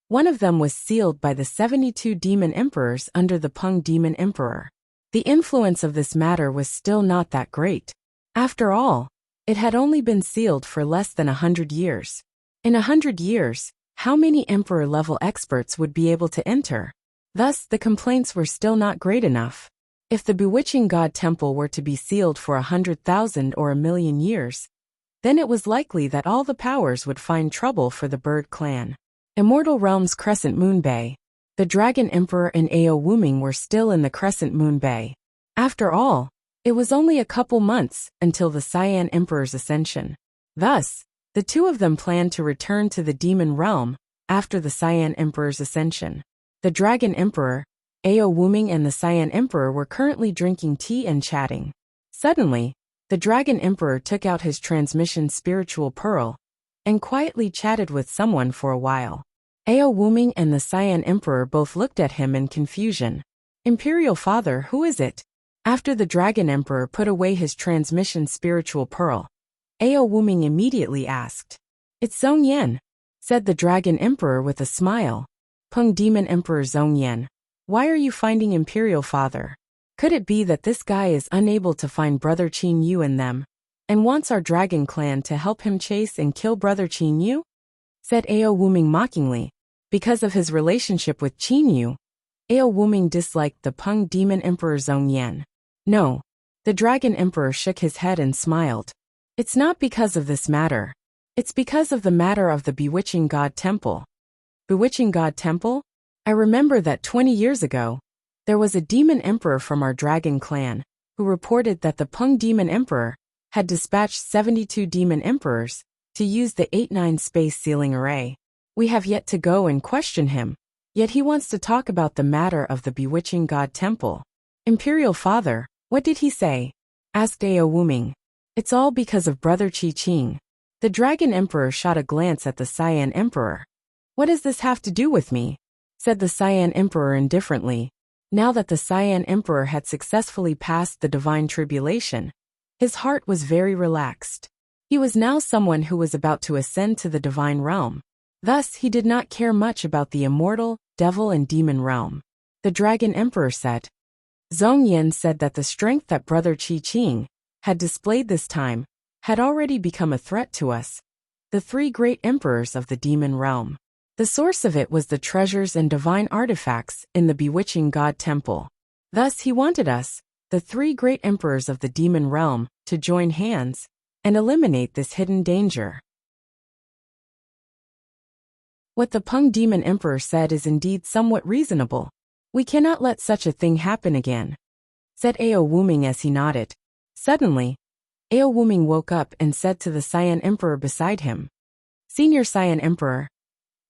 one of them was sealed by the 72 demon emperors under the Pung Demon Emperor. The influence of this matter was still not that great. After all, it had only been sealed for less than 100 years. In 100 years, how many emperor-level experts would be able to enter? Thus, the complaints were still not great enough. If the Bewitching God Temple were to be sealed for 100,000 or 1,000,000 years, then it was likely that all the powers would find trouble for the Bird Clan. Immortal Realms Crescent Moon Bay. The Dragon Emperor and Ao Wuming were still in the Crescent Moon Bay. After all, it was only a couple months until the Cyan Emperor's ascension. Thus, the two of them planned to return to the Demon Realm after the Cyan Emperor's ascension. The Dragon Emperor, Ao Wuming and the Cyan Emperor were currently drinking tea and chatting. Suddenly, the Dragon Emperor took out his transmission spiritual pearl and quietly chatted with someone for a while. Ao Wuming and the Cyan Emperor both looked at him in confusion. Imperial Father, who is it? After the Dragon Emperor put away his transmission spiritual pearl, Ao Wuming immediately asked. It's Zhong Yan, said the Dragon Emperor with a smile. Pung Demon Emperor Zhong Yan, why are you finding Imperial Father? Could it be that this guy is unable to find Brother Qin Yu and them, and wants our Dragon Clan to help him chase and kill Brother Qin Yu? Said Ao Wuming mockingly. Because of his relationship with Qin Yu, Ao Wuming disliked the Pung Demon Emperor Zhong Yan. No. The Dragon Emperor shook his head and smiled. It's not because of this matter. It's because of the matter of the Bewitching God Temple. Bewitching God Temple? I remember that 20 years ago, there was a demon emperor from our Dragon Clan who reported that the Pung Demon Emperor had dispatched 72 demon emperors to use the 8-9 space sealing array. We have yet to go and question him, yet he wants to talk about the matter of the Bewitching God Temple. Imperial Father, what did he say? Asked Ao Wuming. It's all because of Brother Qi Qing. The Dragon Emperor shot a glance at the Cyan Emperor. What does this have to do with me? Said the Cyan Emperor indifferently. Now that the Cyan Emperor had successfully passed the divine tribulation, his heart was very relaxed. He was now someone who was about to ascend to the divine realm. Thus, he did not care much about the immortal, devil and demon realm. The Dragon Emperor said. Zhong Yan said that the strength that Brother Qi Qing had displayed this time had already become a threat to us, the three great emperors of the demon realm. The source of it was the treasures and divine artifacts in the Bewitching God Temple. Thus he wanted us, the three great emperors of the demon realm, to join hands and eliminate this hidden danger. What the Pung Demon Emperor said is indeed somewhat reasonable. We cannot let such a thing happen again, said Ao Wuming as he nodded. Suddenly, Ao Wuming woke up and said to the Cyan Emperor beside him, Senior Cyan Emperor,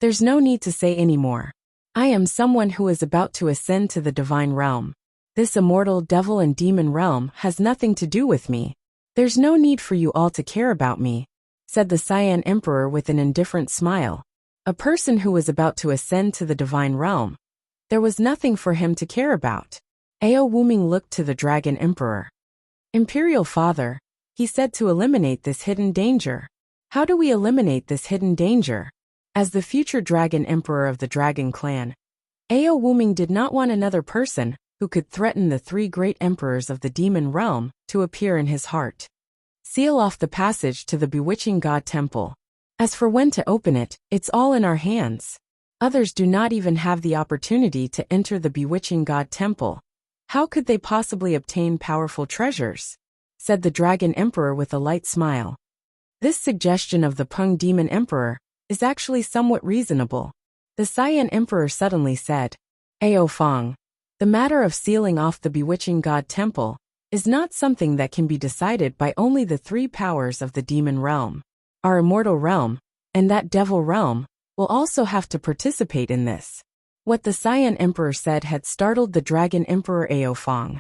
there's no need to say any more. I am someone who is about to ascend to the divine realm. This immortal devil and demon realm has nothing to do with me. There's no need for you all to care about me, said the Cyan Emperor with an indifferent smile. A person who was about to ascend to the divine realm. There was nothing for him to care about. Ao Wuming looked to the Dragon Emperor. Imperial Father, he said, to eliminate this hidden danger. How do we eliminate this hidden danger? As the future Dragon Emperor of the Dragon Clan, Ao Wuming did not want another person who could threaten the three great emperors of the demon realm to appear in his heart. Seal off the passage to the Bewitching God Temple. As for when to open it, it's all in our hands. Others do not even have the opportunity to enter the Bewitching God Temple. How could they possibly obtain powerful treasures? Said the Dragon Emperor with a light smile. This suggestion of the Pung Demon Emperor is actually somewhat reasonable. The Cyan Emperor suddenly said, Ao Fong, the matter of sealing off the Bewitching God Temple is not something that can be decided by only the three powers of the demon realm. Our immortal realm, and that devil realm, will also have to participate in this. What the Cyan Emperor said had startled the Dragon Emperor Ao Fong.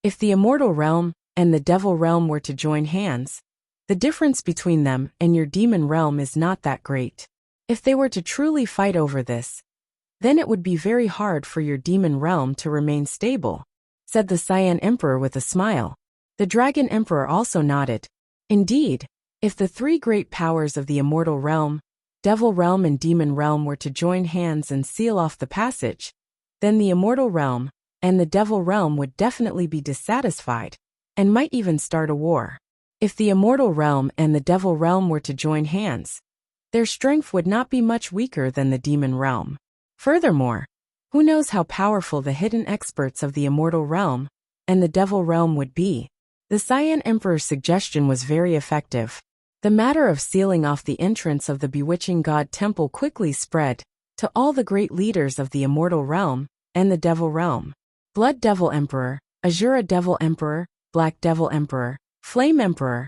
If the immortal realm and the devil realm were to join hands, the difference between them and your demon realm is not that great. If they were to truly fight over this, then it would be very hard for your demon realm to remain stable, said the Cyan Emperor with a smile. The Dragon Emperor also nodded. Indeed, if the three great powers of the immortal realm, devil realm and demon realm were to join hands and seal off the passage, then the immortal realm and the devil realm would definitely be dissatisfied and might even start a war. If the immortal realm and the devil realm were to join hands, their strength would not be much weaker than the demon realm. Furthermore, who knows how powerful the hidden experts of the immortal realm and the devil realm would be? The Cyan Emperor's suggestion was very effective. The matter of sealing off the entrance of the bewitching god temple quickly spread to all the great leaders of the immortal realm and the devil realm. Blood Devil Emperor, Azura Devil Emperor, Black Devil Emperor, Flame Emperor,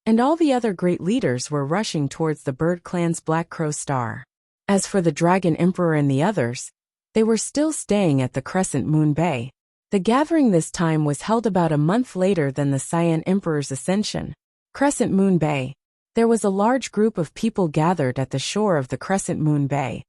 and all the other great leaders were rushing towards the Bird Clan's Black Crow Star. As for the Dragon Emperor and the others, they were still staying at the Crescent Moon Bay. The gathering this time was held about a month later than the Cyan Emperor's ascension. Crescent Moon Bay. There was a large group of people gathered at the shore of the Crescent Moon Bay.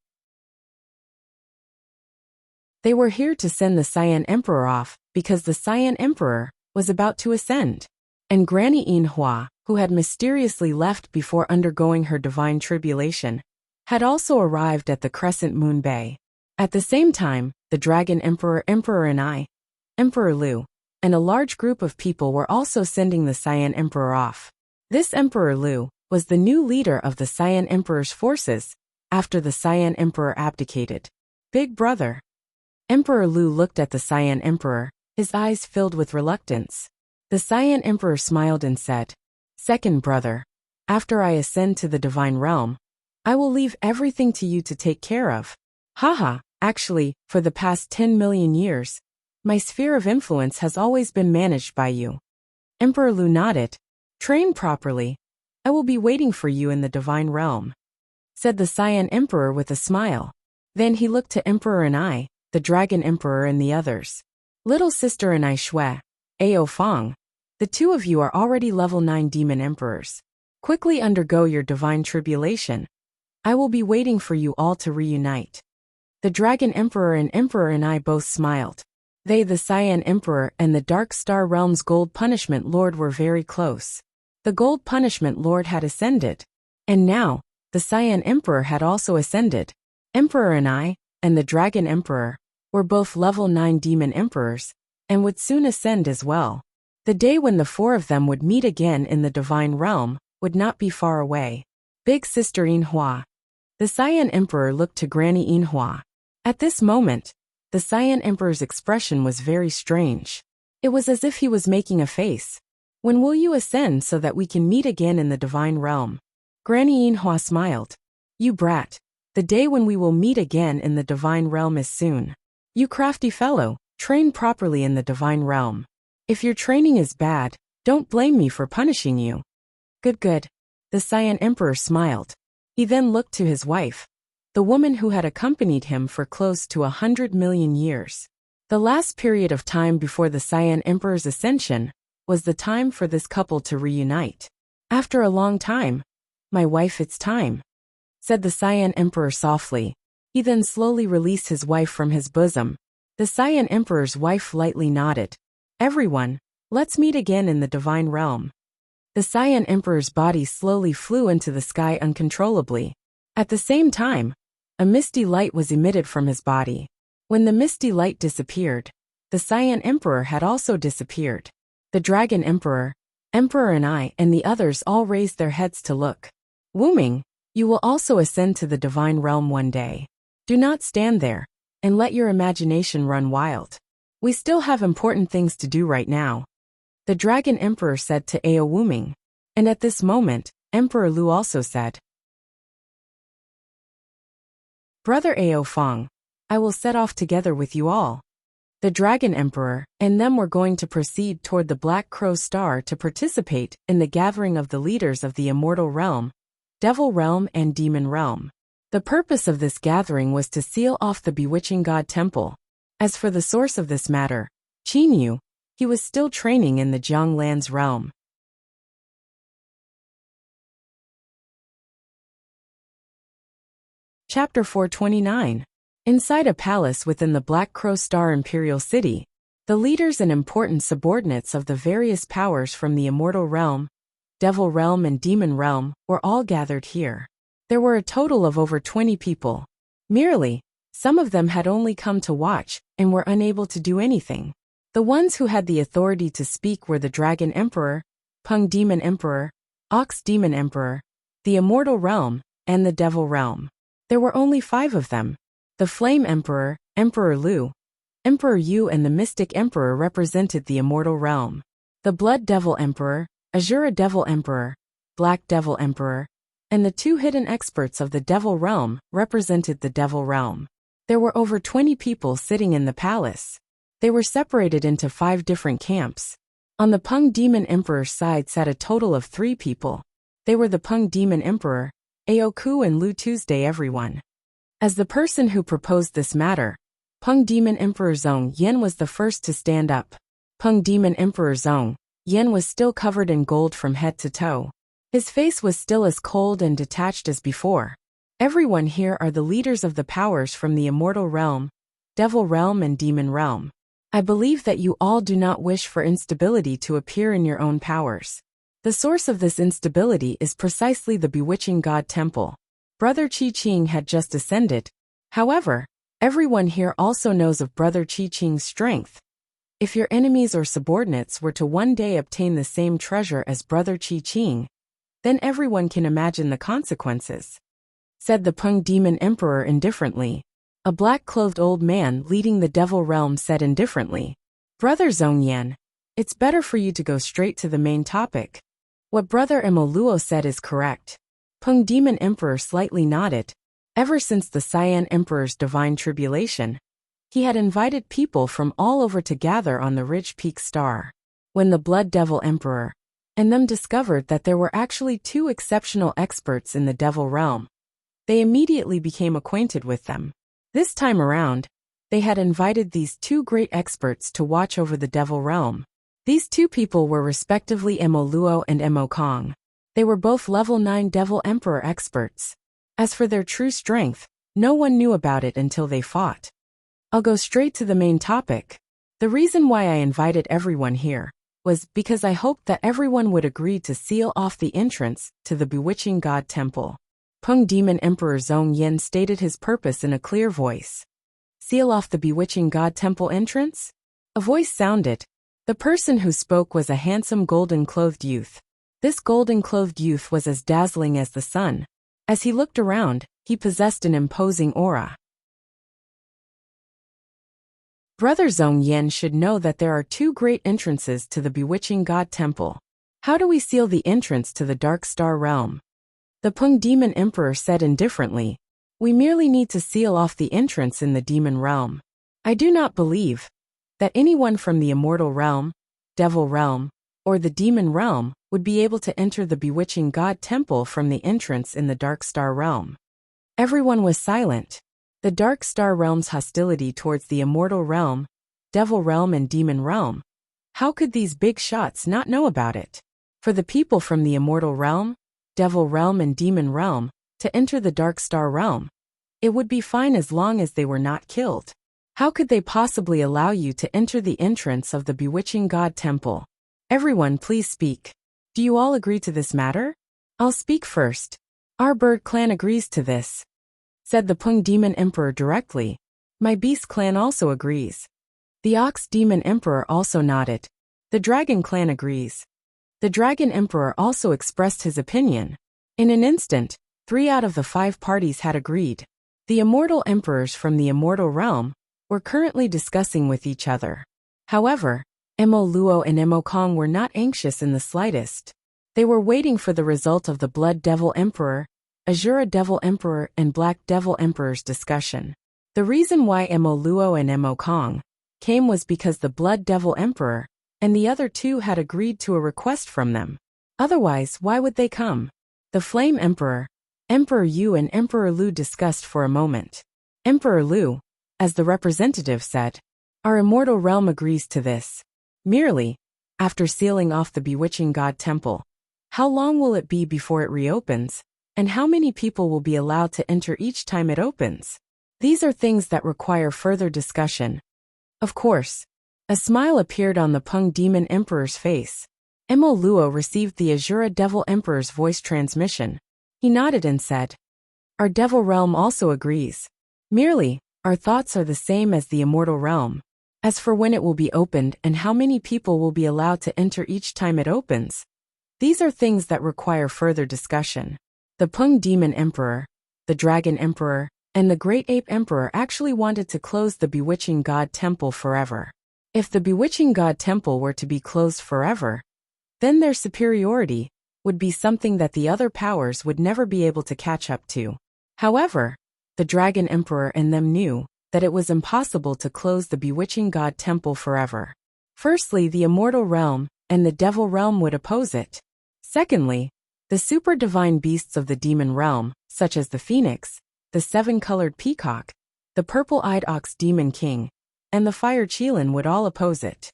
They were here to send the Cyan Emperor off because the Cyan Emperor was about to ascend. And Granny Yinhua, who had mysteriously left before undergoing her divine tribulation, had also arrived at the Crescent Moon Bay. At the same time, the Dragon Emperor, Emperor and Emperor Lu, and a large group of people were also sending the Cyan Emperor off. This Emperor Lu was the new leader of the Cyan Emperor's forces after the Cyan Emperor abdicated. Big brother. Emperor Lu looked at the Cyan Emperor, his eyes filled with reluctance. The Cyan Emperor smiled and said, "Second brother, after I ascend to the divine realm, I will leave everything to you to take care of." Haha, actually, for the past 10 million years, my sphere of influence has always been managed by you. Emperor Lu nodded. "Train properly. I will be waiting for you in the divine realm," said the Cyan Emperor with a smile. Then he looked to Emperor and the Dragon Emperor and the others. "Little sister and Shui, Ao Fong, the two of you are already level 9 demon emperors. Quickly undergo your divine tribulation. I will be waiting for you all to reunite." The Dragon Emperor and both smiled. They, the Cyan Emperor and the Dark Star Realm's Gold Punishment Lord, were very close. The Gold Punishment Lord had ascended. And now, the Cyan Emperor had also ascended. Emperor and the Dragon Emperor were both level 9 demon emperors, and would soon ascend as well. The day when the four of them would meet again in the divine realm would not be far away. Big Sister Yinhua. The Cyan Emperor looked to Granny Yinhua. At this moment, the Cyan Emperor's expression was very strange. It was as if he was making a face. "When will you ascend so that we can meet again in the divine realm?" Granny Yinhua smiled. "You brat. The day when we will meet again in the divine realm is soon. You crafty fellow, train properly in the divine realm. If your training is bad, don't blame me for punishing you." Good. The Cyan Emperor smiled. He then looked to his wife, the woman who had accompanied him for close to 100 million years. The last period of time before the Cyan Emperor's ascension was the time for this couple to reunite. "After a long time, my wife, it's time," said the Cyan Emperor softly. He then slowly released his wife from his bosom. The Cyan Emperor's wife lightly nodded. "Everyone, let's meet again in the divine realm." The Cyan Emperor's body slowly flew into the sky uncontrollably. At the same time, a misty light was emitted from his body. When the misty light disappeared, the Cyan Emperor had also disappeared. The Dragon Emperor, Emperor and the others all raised their heads to look. "Wuming, you will also ascend to the divine realm one day. Do not stand there and let your imagination run wild. We still have important things to do right now," the Dragon Emperor said to Ao Wuming. And at this moment, Emperor Lu also said, "Brother Ao Fong, I will set off together with you all." The Dragon Emperor and them were going to proceed toward the Black Crow Star to participate in the gathering of the leaders of the immortal realm, devil realm and demon realm. The purpose of this gathering was to seal off the bewitching god temple. As for the source of this matter, Qin Yu, he was still training in the Jianglan's realm. Chapter 429. Inside a palace within the Black Crow Star Imperial City, the leaders and important subordinates of the various powers from the Immortal Realm, Devil Realm and Demon Realm were all gathered here. There were a total of over 20 people. Merely, some of them had only come to watch and were unable to do anything. The ones who had the authority to speak were the Dragon Emperor, Pung Demon Emperor, Ox Demon Emperor, the Immortal Realm, and the Devil Realm. There were only 5 of them. The Flame Emperor, Emperor Lu, Emperor Yu and the Mystic Emperor represented the Immortal Realm. The Blood Devil Emperor, Azura Devil Emperor, Black Devil Emperor, and the 2 hidden experts of the Devil Realm represented the Devil Realm. There were over 20 people sitting in the palace. They were separated into 5 different camps. On the Pung Demon Emperor's side sat a total of 3 people. They were the Pung Demon Emperor, Aoku and Lu Tuesday everyone. As the person who proposed this matter, Pung Demon Emperor Zhong Yen was the first to stand up. Pung Demon Emperor Zhong Yen was still covered in gold from head to toe. His face was still as cold and detached as before. Everyone here are the leaders of the powers from the Immortal Realm, Devil Realm and Demon Realm. I believe that you all do not wish for instability to appear in your own powers. The source of this instability is precisely the Bewitching God Temple. Brother Qi Qing had just ascended. However, everyone here also knows of Brother Qi Qing's strength. If your enemies or subordinates were to one day obtain the same treasure as Brother Qi Qing, then everyone can imagine the consequences, said the Pung Demon Emperor indifferently. A black-clothed old man leading the Devil Realm said indifferently, Brother Zhong Yan, it's better for you to go straight to the main topic. What Brother Emoluo said is correct. Pung Demon Emperor slightly nodded. Ever since the Cyan Emperor's divine tribulation, he had invited people from all over to gather on the Ridge Peak Star. When the Blood Devil Emperor and them discovered that there were actually 2 exceptional experts in the Devil Realm, they immediately became acquainted with them. This time around, they had invited these 2 great experts to watch over the Devil Realm. These 2 people were respectively Emo Luo and Emo Kong. They were both level 9 Devil Emperor experts. As for their true strength, no one knew about it until they fought. I'll go straight to the main topic. The reason why I invited everyone here was because I hoped that everyone would agree to seal off the entrance to the Bewitching God Temple. Pung Demon Emperor Zhong Yen stated his purpose in a clear voice. Seal off the Bewitching God Temple entrance? A voice sounded. The person who spoke was a handsome golden-clothed youth. This golden-clothed youth was as dazzling as the sun. As he looked around, he possessed an imposing aura. Brother Zhong Yen should know that there are 2 great entrances to the Bewitching God Temple. How do we seal the entrance to the Dark Star Realm? The Pung Demon Emperor said indifferently, we merely need to seal off the entrance in the Demon Realm. I do not believe that anyone from the Immortal Realm, Devil Realm, or the Demon Realm would be able to enter the Bewitching God Temple from the entrance in the Dark Star Realm. Everyone was silent. The Dark Star Realm's hostility towards the Immortal Realm, Devil Realm and Demon Realm. How could these big shots not know about it? For the people from the Immortal Realm, Devil Realm and Demon Realm, to enter the Dark Star Realm, it would be fine as long as they were not killed. How could they possibly allow you to enter the entrance of the Bewitching God Temple? Everyone please speak. Do you all agree to this matter? I'll speak first. Our bird clan agrees to this, said the Pung Demon Emperor directly. My beast clan also agrees. The Ox Demon Emperor also nodded. The Dragon clan agrees. The Dragon Emperor also expressed his opinion. In an instant, 3 out of the 5 parties had agreed. The Immortal Emperors from the Immortal Realm were currently discussing with each other. However, Emo Luo and Emo Kong were not anxious in the slightest. They were waiting for the result of the Blood Devil Emperor, Azura Devil Emperor and Black Devil Emperor's discussion. The reason why Emo Luo and Emo Kong came was because the Blood Devil Emperor and the other 2 had agreed to a request from them. Otherwise, why would they come? The Flame Emperor, Emperor Yu and Emperor Lu discussed for a moment. Emperor Lu, as the representative said, our Immortal Realm agrees to this. Merely, after sealing off the Bewitching God Temple, how long will it be before it reopens? And how many people will be allowed to enter each time it opens? These are things that require further discussion. Of course. A smile appeared on the Pung Demon Emperor's face. Emo Luo received the Azura Devil Emperor's voice transmission. He nodded and said, "Our Devil Realm also agrees. Merely, our thoughts are the same as the Immortal Realm. As for when it will be opened and how many people will be allowed to enter each time it opens, these are things that require further discussion." The Pung Demon Emperor, the Dragon Emperor, and the Great Ape Emperor actually wanted to close the Bewitching God Temple forever. If the Bewitching God Temple were to be closed forever, then their superiority would be something that the other powers would never be able to catch up to. However, the Dragon Emperor and them knew that it was impossible to close the Bewitching God Temple forever. Firstly, the Immortal Realm and the Devil Realm would oppose it. Secondly, the super divine beasts of the Demon Realm, such as the Phoenix, the seven-colored peacock, the purple-eyed ox Demon King, and the fire Qilin would all oppose it.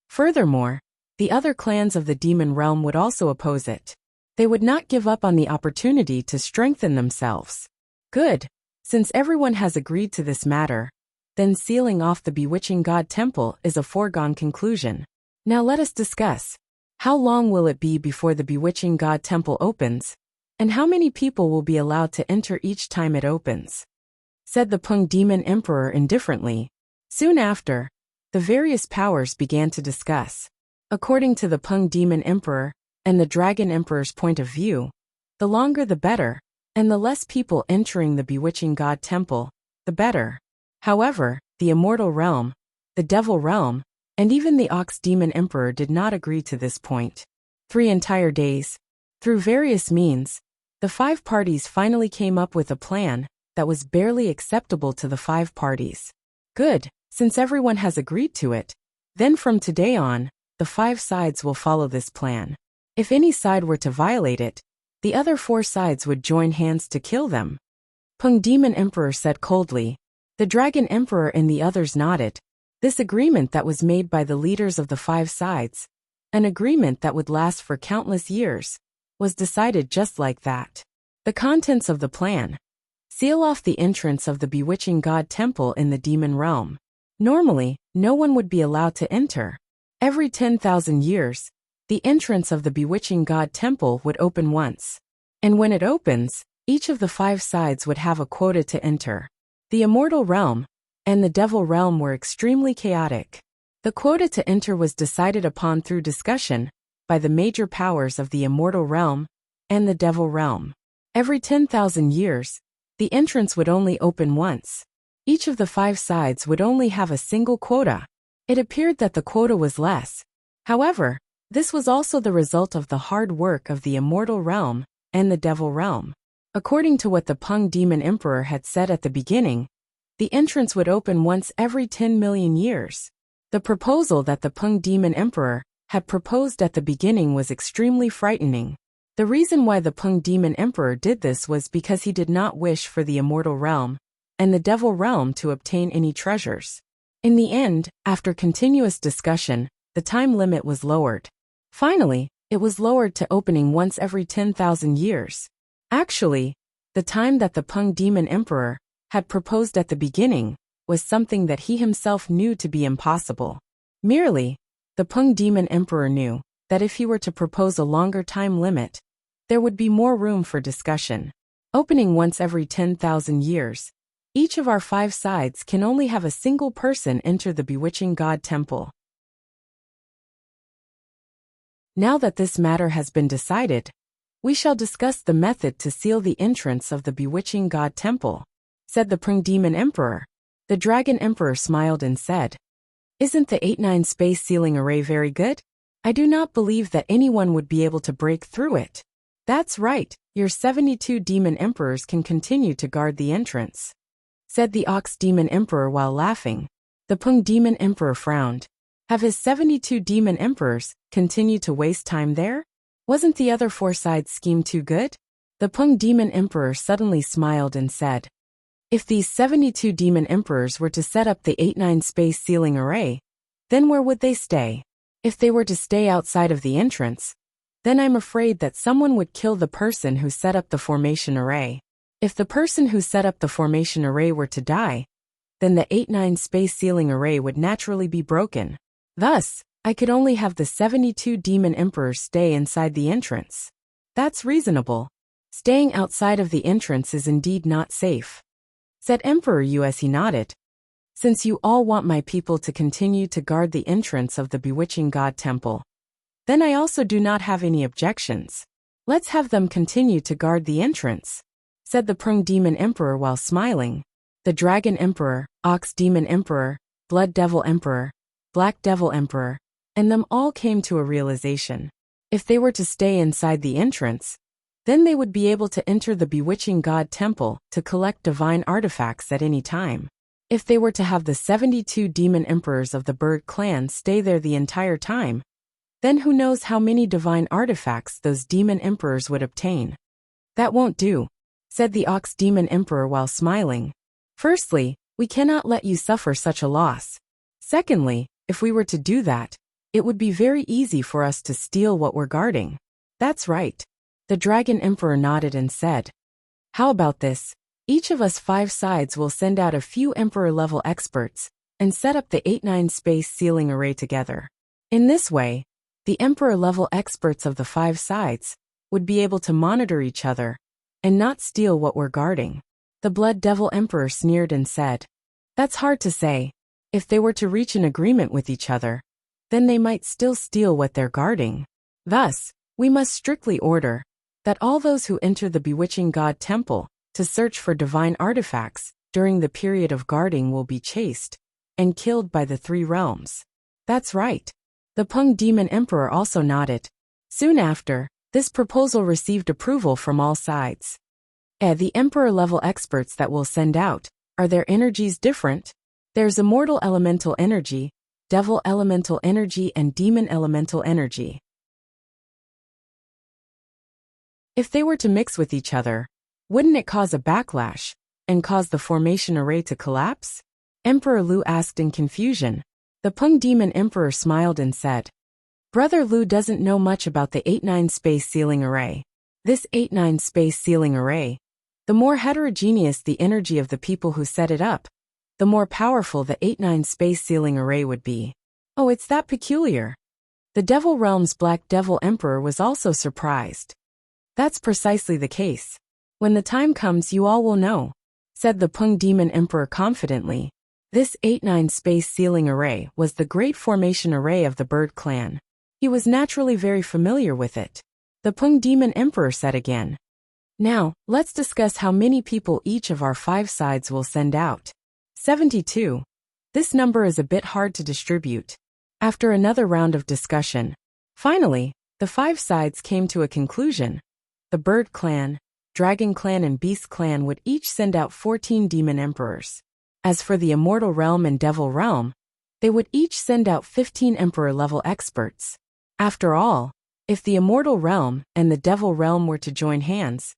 Furthermore, the other clans of the Demon Realm would also oppose it. They would not give up on the opportunity to strengthen themselves. Good. Since everyone has agreed to this matter, then sealing off the Bewitching God Temple is a foregone conclusion. Now let us discuss. How long will it be before the Bewitching God Temple opens? And how many people will be allowed to enter each time it opens? Said the Pung Demon Emperor indifferently. Soon after, the various powers began to discuss. According to the Pung Demon Emperor and the Dragon Emperor's point of view, the longer the better, and the less people entering the Bewitching God Temple, the better. However, the Immortal Realm, the Devil Realm, and even the Ox Demon Emperor did not agree to this point. 3 entire days. Through various means, the 5 parties finally came up with a plan that was barely acceptable to the 5 parties. Good, since everyone has agreed to it, then from today on, the 5 sides will follow this plan. If any side were to violate it, the other 4 sides would join hands to kill them. Pung Demon Emperor said coldly. The Dragon Emperor and the others nodded. This agreement that was made by the leaders of the 5 sides, an agreement that would last for countless years, was decided just like that. The contents of the plan. Seal off the entrance of the Bewitching God Temple in the Demon Realm. Normally, no one would be allowed to enter. Every 10,000 years, the entrance of the Bewitching God Temple would open once. And when it opens, each of the 5 sides would have a quota to enter. The Immortal Realm and the Devil Realm were extremely chaotic. The quota to enter was decided upon through discussion by the major powers of the Immortal Realm and the Devil Realm. Every 10,000 years, the entrance would only open once. Each of the 5 sides would only have a single quota. It appeared that the quota was less. However, this was also the result of the hard work of the Immortal Realm and the Devil Realm. According to what the Pung Demon Emperor had said at the beginning, the entrance would open once every 10 million years. The proposal that the Pung Demon Emperor had proposed at the beginning was extremely frightening. The reason why the Pung Demon Emperor did this was because he did not wish for the Immortal Realm and the Devil Realm to obtain any treasures. In the end, after continuous discussion, the time limit was lowered. Finally, it was lowered to opening once every 10,000 years. Actually, the time that the Pung Demon Emperor had proposed at the beginning was something that he himself knew to be impossible. Merely, the Pung Demon Emperor knew that if he were to propose a longer time limit, there would be more room for discussion. Opening once every 10,000 years, each of our 5 sides can only have a single person enter the Bewitching God Temple. Now that this matter has been decided, we shall discuss the method to seal the entrance of the Bewitching God Temple, said the Pung Demon Emperor. The Dragon Emperor smiled and said, "Isn't the 8-9 space sealing array very good? I do not believe that anyone would be able to break through it." "That's right, your 72 demon emperors can continue to guard the entrance," said the Ox Demon Emperor while laughing. The Pung Demon Emperor frowned. Have his 72 demon emperors continued to waste time there? Wasn't the other 4 sides' scheme too good? The Pung Demon Emperor suddenly smiled and said, "If these 72 demon emperors were to set up the 8-9 space sealing array, then where would they stay? If they were to stay outside of the entrance, then I'm afraid that someone would kill the person who set up the formation array. If the person who set up the formation array were to die, then the 8-9 space ceiling array would naturally be broken. Thus, I could only have the 72 demon emperors stay inside the entrance. That's reasonable. Staying outside of the entrance is indeed not safe, said Emperor Yu as he nodded. Since you all want my people to continue to guard the entrance of the bewitching god temple, then I also do not have any objections. Let's have them continue to guard the entrance, said the Prung Demon Emperor while smiling. The Dragon Emperor, Ox Demon Emperor, Blood Devil Emperor, Black Devil Emperor, and them all came to a realization. If they were to stay inside the entrance, then they would be able to enter the bewitching god temple to collect divine artifacts at any time. If they were to have the 72 demon emperors of the bird clan stay there the entire time, then who knows how many divine artifacts those demon emperors would obtain. That won't do, said the Ox Demon Emperor while smiling. Firstly, we cannot let you suffer such a loss. Secondly, if we were to do that, it would be very easy for us to steal what we're guarding. That's right. The Dragon Emperor nodded and said, how about this? Each of us 5 sides will send out a few Emperor-level experts and set up the 8-9 space ceiling array together. In this way, the Emperor-level experts of the 5 sides would be able to monitor each other and not steal what we're guarding. The Blood Devil Emperor sneered and said, that's hard to say. If they were to reach an agreement with each other, then they might still steal what they're guarding. Thus, we must strictly order that all those who enter the bewitching god temple to search for divine artifacts during the period of guarding will be chased and killed by the 3 realms. That's right. The Pung Demon Emperor also nodded. Soon after, this proposal received approval from all sides. The Emperor-level experts that we'll send out, are their energies different? There's Immortal Elemental Energy, Devil Elemental Energy and Demon Elemental Energy. If they were to mix with each other, wouldn't it cause a backlash and cause the formation array to collapse? Emperor Lu asked in confusion. The Pung Demon Emperor smiled and said, Brother Lu doesn't know much about the 8-9 space ceiling array. This 8-9 space ceiling array, the more heterogeneous the energy of the people who set it up, the more powerful the 8-9 space ceiling array would be. Oh, it's that peculiar. The Devil Realm's Black Devil Emperor was also surprised. That's precisely the case. When the time comes you all will know, said the Pung Demon Emperor confidently. This 8-9 space ceiling array was the great formation array of the Bird Clan. He was naturally very familiar with it. The Pung Demon Emperor said again. Now, let's discuss how many people each of our 5 sides will send out. 72. This number is a bit hard to distribute. After another round of discussion, finally, the 5 sides came to a conclusion. The Bird Clan, Dragon Clan and Beast Clan would each send out 14 Demon Emperors. As for the Immortal Realm and Devil Realm, they would each send out 15 Emperor-level experts. After all, if the Immortal Realm and the Devil Realm were to join hands,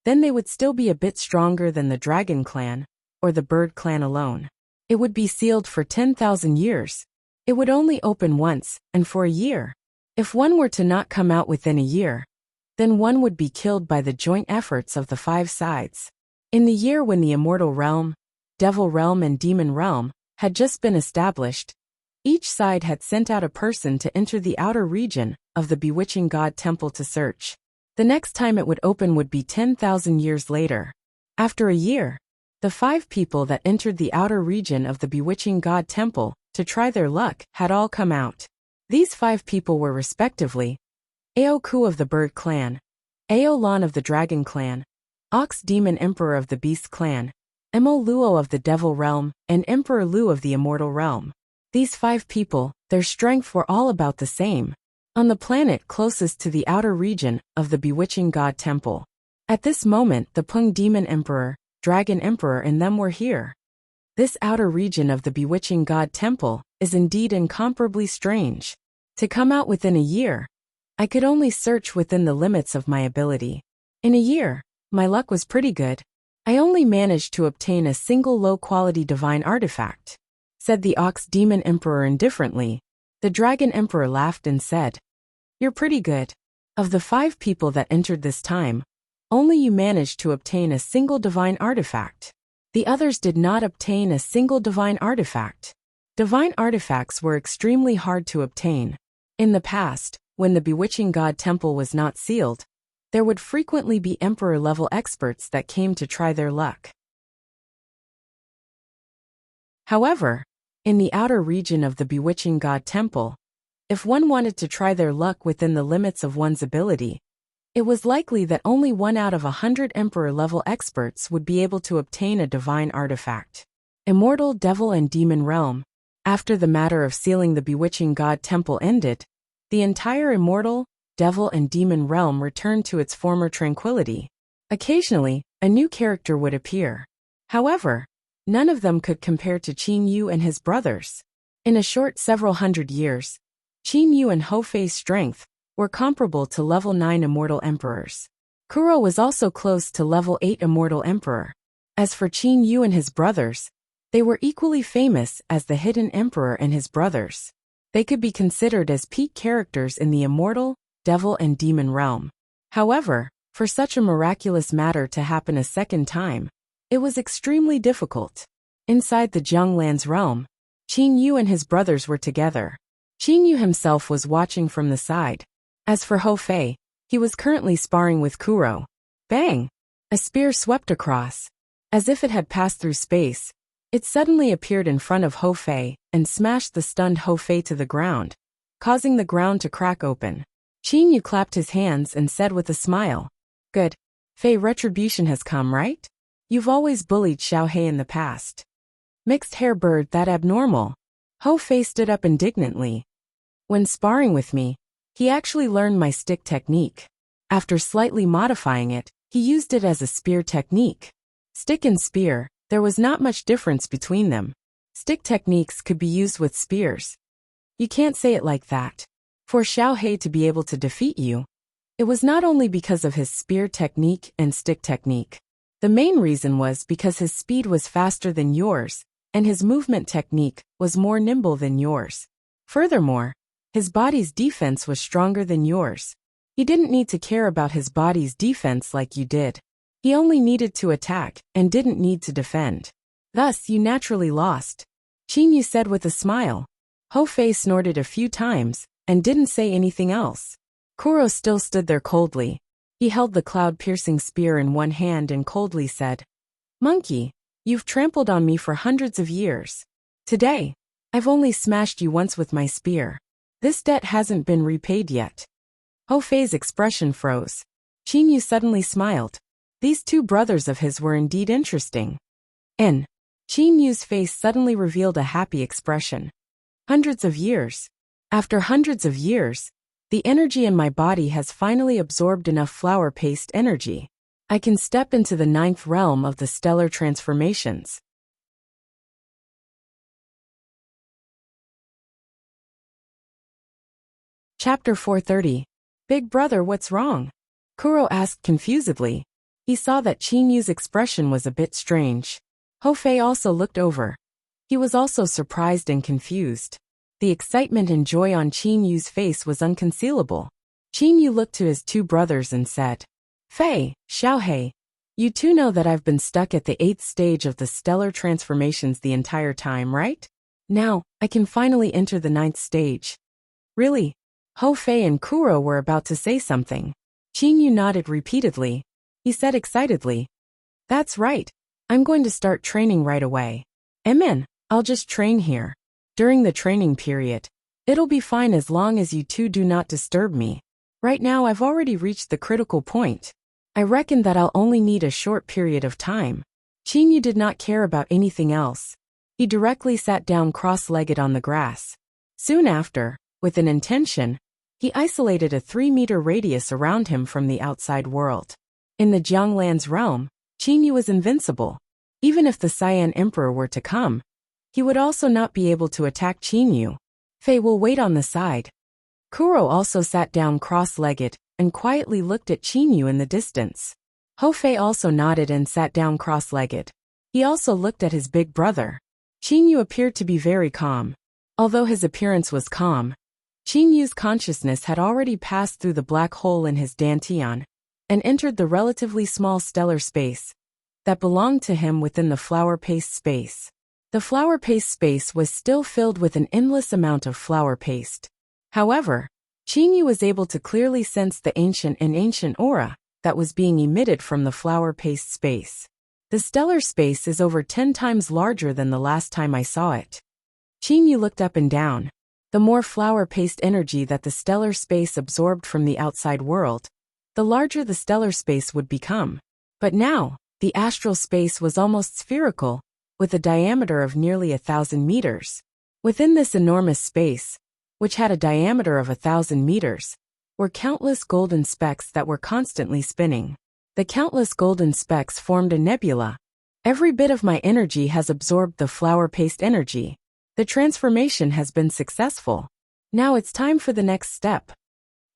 then they would still be a bit stronger than the Dragon Clan or the Bird Clan alone. It would be sealed for 10,000 years. It would only open once and for a year. If one were to not come out within a year, then one would be killed by the joint efforts of the 5 sides. In the year when the Immortal Realm, Devil Realm and Demon Realm had just been established, each side had sent out a person to enter the outer region of the bewitching god temple to search. The next time it would open would be 10,000 years later. After a year, the 5 people that entered the outer region of the bewitching god temple to try their luck had all come out. These 5 people were respectively Ao Ku of the Bird Clan, Ao Lan of the Dragon Clan, Ox Demon Emperor of the Beast Clan, Emo Luo of the Devil Realm, and Emperor Lu of the Immortal Realm. These 5 people, their strength were all about the same, on the planet closest to the outer region of the bewitching god temple. At this moment the Pung Demon Emperor, Dragon Emperor and them were here. This outer region of the bewitching god temple is indeed incomparably strange. To come out within a year, I could only search within the limits of my ability. In a year, my luck was pretty good. I only managed to obtain a single low-quality divine artifact, said the Ox Demon Emperor indifferently. The Dragon Emperor laughed and said, You're pretty good. Of the 5 people that entered this time, only you managed to obtain a single divine artifact. The others did not obtain a single divine artifact. Divine artifacts were extremely hard to obtain. In the past, when the Bewitching God Temple was not sealed, there would frequently be Emperor-level experts that came to try their luck. However, in the outer region of the Bewitching God Temple, if one wanted to try their luck within the limits of one's ability, it was likely that only 1 out of 100 Emperor-level experts would be able to obtain a divine artifact. Immortal Devil and Demon Realm. After the matter of sealing the Bewitching God Temple ended, the entire Immortal, Devil and Demon Realm returned to its former tranquility. Occasionally, a new character would appear. However, none of them could compare to Qin Yu and his brothers. In a short several hundred years, Qin Yu and Hou Fei's strength were comparable to level 9 Immortal Emperors. Kuro was also close to level 8 Immortal Emperor. As for Qin Yu and his brothers, they were equally famous as the Hidden Emperor and his brothers. They could be considered as peak characters in the Immortal, Devil and Demon Realm. However, for such a miraculous matter to happen a second time, it was extremely difficult. Inside the Jianglan's realm, Qin Yu and his brothers were together. Qin Yu himself was watching from the side. As for Hou Fei, he was currently sparring with Kuro. Bang! A spear swept across. As if it had passed through space, it suddenly appeared in front of Hou Fei and smashed the stunned Hou Fei to the ground, causing the ground to crack open. Qin Yu clapped his hands and said with a smile, "Good. Fei, retribution has come, right? You've always bullied Xiao Hei in the past." Mixed hair bird, that abnormal. Hou Fei stood up indignantly. When sparring with me, he actually learned my stick technique. After slightly modifying it, he used it as a spear technique. Stick and spear, there was not much difference between them. Stick techniques could be used with spears. You can't say it like that. For Xiao Hei to be able to defeat you, it was not only because of his spear technique and stick technique. The main reason was because his speed was faster than yours, and his movement technique was more nimble than yours. Furthermore, his body's defense was stronger than yours. He didn't need to care about his body's defense like you did. He only needed to attack and didn't need to defend. Thus, you naturally lost. Qin Yu said with a smile. Hou Fei snorted a few times and didn't say anything else. Kuro still stood there coldly. He held the cloud-piercing spear in one hand and coldly said, "Monkey, you've trampled on me for hundreds of years. Today, I've only smashed you once with my spear. This debt hasn't been repaid yet." Hou Fei's expression froze. Qin Yu suddenly smiled. These 2 brothers of his were indeed interesting. Qin Yu's face suddenly revealed a happy expression. Hundreds of years. After hundreds of years, the energy in my body has finally absorbed enough flower paste energy. I can step into the 9th realm of the stellar transformations. Chapter 430. Big brother, what's wrong? Kuro asked confusedly. He saw that Qin Yu's expression was a bit strange. Hou Fei also looked over. He was also surprised and confused. The excitement and joy on Qin Yu's face was unconcealable. Qin Yu looked to his 2 brothers and said, "Fei, Xiao Hei, you 2 know that I've been stuck at the 8th stage of the stellar transformations the entire time, right? Now, I can finally enter the 9th stage." "Really?" Hou Fei and Kuro were about to say something. Qin Yu nodded repeatedly. He said excitedly, "That's right. I'm going to start training right away. Amen. I'll just train here. During the training period, it'll be fine as long as you 2 do not disturb me. Right now I've already reached the critical point. I reckon that I'll only need a short period of time." Qin Yu did not care about anything else. He directly sat down cross-legged on the grass. Soon after, with an intention, he isolated a 3-meter radius around him from the outside world. In the Jianglan's realm, Qin Yu was invincible. Even if the Cyan Emperor were to come, he would also not be able to attack Qin Yu. Fei will wait on the side. Kuro also sat down cross-legged and quietly looked at Qin Yu in the distance. Hou Fei also nodded and sat down cross-legged. He also looked at his big brother. Qin Yu appeared to be very calm. Although his appearance was calm, Qin Yu's consciousness had already passed through the black hole in his dantian and entered the relatively small stellar space that belonged to him within the flower paste space. The flower paste space was still filled with an endless amount of flower paste. However, Qin Yu was able to clearly sense the ancient aura that was being emitted from the flower paste space. The stellar space is over 10 times larger than the last time I saw it. Qin Yu looked up and down. The more flower paste energy that the stellar space absorbed from the outside world, the larger the stellar space would become. But now, the astral space was almost spherical, with a diameter of nearly 1,000 meters. Within this enormous space, which had a diameter of 1,000 meters, were countless golden specks that were constantly spinning. The countless golden specks formed a nebula. Every bit of my energy has absorbed the flower paste energy. The transformation has been successful. Now it's time for the next step.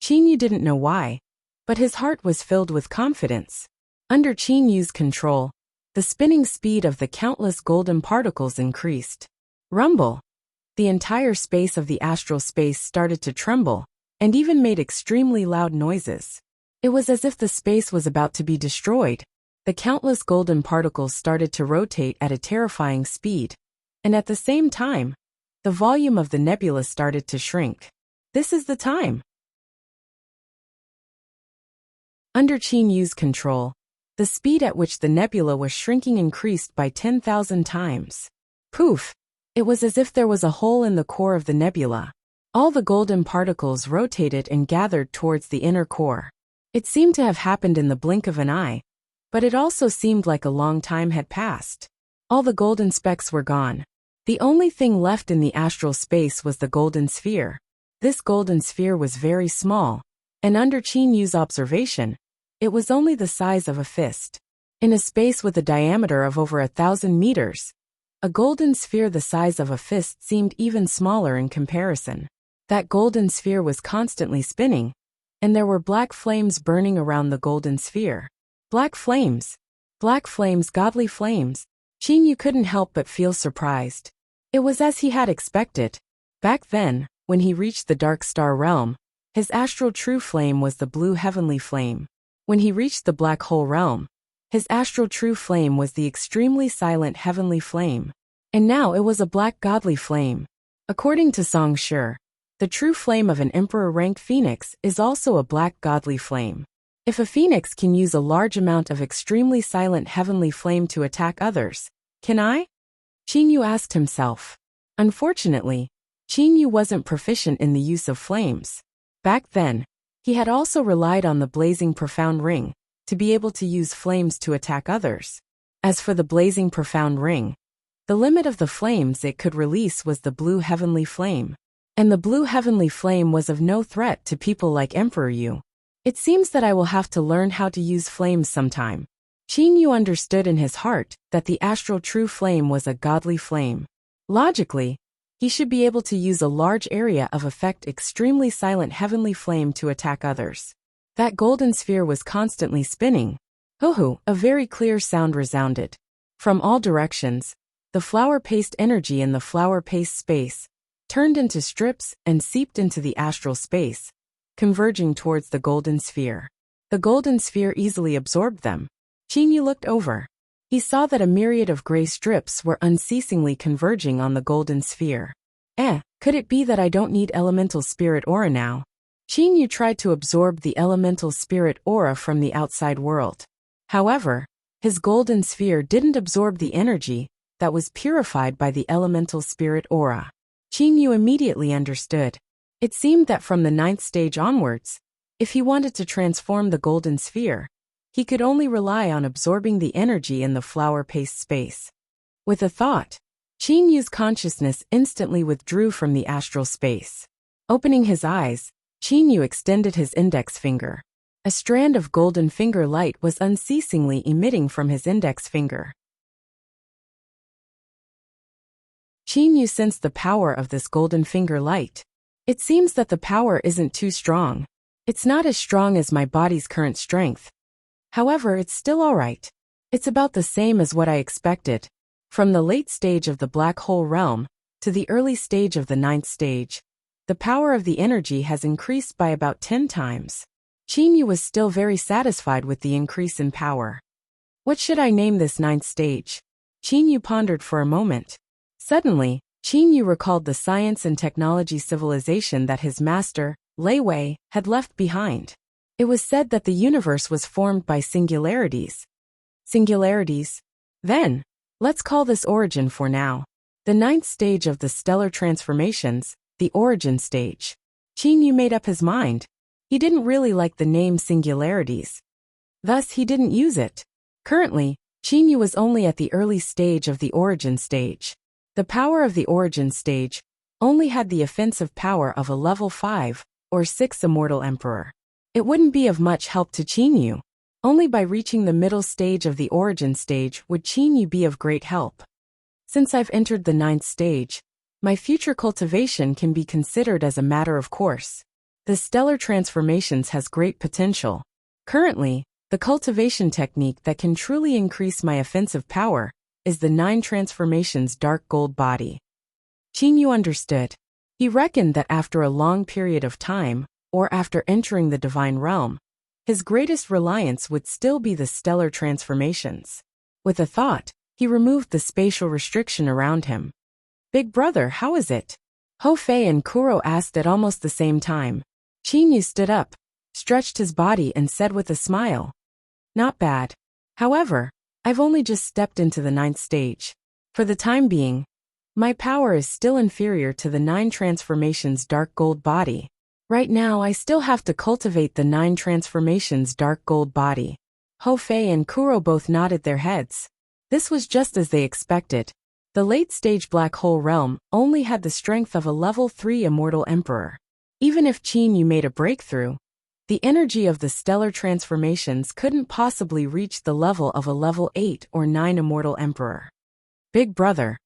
Qin Yu didn't know why, but his heart was filled with confidence. Under Qin Yu's control, the spinning speed of the countless golden particles increased. Rumble! The entire space of the astral space started to tremble, and even made extremely loud noises. It was as if the space was about to be destroyed. The countless golden particles started to rotate at a terrifying speed, and at the same time, the volume of the nebula started to shrink. This is the time. Under Qin Yu's control, the speed at which the nebula was shrinking increased by 10,000 times. Poof! It was as if there was a hole in the core of the nebula. All the golden particles rotated and gathered towards the inner core. It seemed to have happened in the blink of an eye, but it also seemed like a long time had passed. All the golden specks were gone. The only thing left in the astral space was the golden sphere. This golden sphere was very small, and under Qin Yu's observation, it was only the size of a fist. In a space with a diameter of over 1,000 meters, a golden sphere the size of a fist seemed even smaller in comparison. That golden sphere was constantly spinning, and there were black flames burning around the golden sphere. Black flames, godly flames. Qin Yu couldn't help but feel surprised. It was as he had expected. Back then, when he reached the dark star realm, his astral true flame was the blue heavenly flame. When he reached the black hole realm, his astral true flame was the extremely silent heavenly flame. And now it was a black godly flame. According to Song Shi, the true flame of an emperor-ranked phoenix is also a black godly flame. If a phoenix can use a large amount of extremely silent heavenly flame to attack others, can I? Qin Yu asked himself. Unfortunately, Qin Yu wasn't proficient in the use of flames. Back then, he had also relied on the blazing profound ring to be able to use flames to attack others. As for the blazing profound ring, the limit of the flames it could release was the blue heavenly flame. And the blue heavenly flame was of no threat to people like Emperor Yu. It seems that I will have to learn how to use flames sometime. Qin Yu understood in his heart that the astral true flame was a godly flame. Logically, he should be able to use a large area of effect extremely silent heavenly flame to attack others. That golden sphere was constantly spinning. Hoo-hoo, a very clear sound resounded. From all directions, the flower paste energy in the flower paste space turned into strips and seeped into the astral space, converging towards the golden sphere. The golden sphere easily absorbed them. Qin Yu looked over. He saw that a myriad of gray strips were unceasingly converging on the golden sphere. Could it be that I don't need elemental spirit aura now? Qin Yu tried to absorb the elemental spirit aura from the outside world. However, his golden sphere didn't absorb the energy that was purified by the elemental spirit aura. Qin Yu immediately understood. It seemed that from the 9th stage onwards, if he wanted to transform the golden sphere, he could only rely on absorbing the energy in the flower paste space. With a thought, Qin Yu's consciousness instantly withdrew from the astral space. Opening his eyes, Qin Yu extended his index finger. A strand of golden finger light was unceasingly emitting from his index finger. Qin Yu sensed the power of this golden finger light. It seems that the power isn't too strong. It's not as strong as my body's current strength. However, it's still alright. It's about the same as what I expected. From the late stage of the black hole realm to the early stage of the 9th stage, the power of the energy has increased by about 10 times. Qin Yu was still very satisfied with the increase in power. What should I name this 9th stage? Qin Yu pondered for a moment. Suddenly, Qin Yu recalled the science and technology civilization that his master, Lei Wei, had left behind. It was said that the universe was formed by singularities. Singularities? Then, let's call this origin for now. The 9th stage of the stellar transformations, the origin stage. Qin Yu made up his mind. He didn't really like the name singularities. Thus, he didn't use it. Currently, Qin Yu was only at the early stage of the origin stage. The power of the origin stage only had the offensive power of a level 5 or 6 immortal emperor. It wouldn't be of much help to Qin Yu. Only by reaching the middle stage of the origin stage would Qin Yu be of great help. Since I've entered the 9th stage, my future cultivation can be considered as a matter of course. The stellar transformations has great potential. Currently, the cultivation technique that can truly increase my offensive power is the 9 transformations dark gold body. Qin Yu understood. He reckoned that after a long period of time, or after entering the divine realm, his greatest reliance would still be the stellar transformations. With a thought, he removed the spatial restriction around him. Big brother, how is it? Ho Fei and Kuro asked at almost the same time. Qin Yu stood up, stretched his body and said with a smile. Not bad. However, I've only just stepped into the 9th stage. For the time being, my power is still inferior to the 9 transformations dark gold body. Right now I still have to cultivate the 9 transformations dark gold body. Ho Fei and Kuro both nodded their heads. This was just as they expected. The late-stage black hole realm only had the strength of a level 3 immortal emperor. Even if Qin Yu made a breakthrough, the energy of the stellar transformations couldn't possibly reach the level of a level 8 or 9 immortal emperor. Big brother,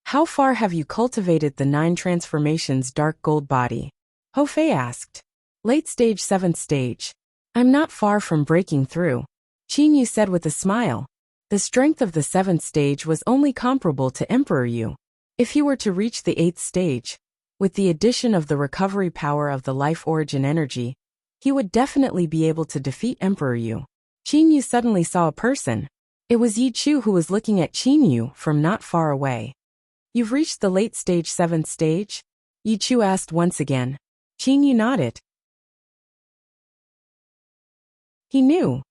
how far have you cultivated the 9 transformations dark gold body? Ho Fei asked. Late stage 7th stage. I'm not far from breaking through. Qin Yu said with a smile. The strength of the 7th stage was only comparable to Emperor Yu. If he were to reach the 8th stage, with the addition of the recovery power of the life origin energy, he would definitely be able to defeat Emperor Yu. Qin Yu suddenly saw a person. It was Yi Chu who was looking at Qin Yu from not far away. You've reached the late stage 7th stage? Yi Chu asked once again. Qin Yu nodded. He knew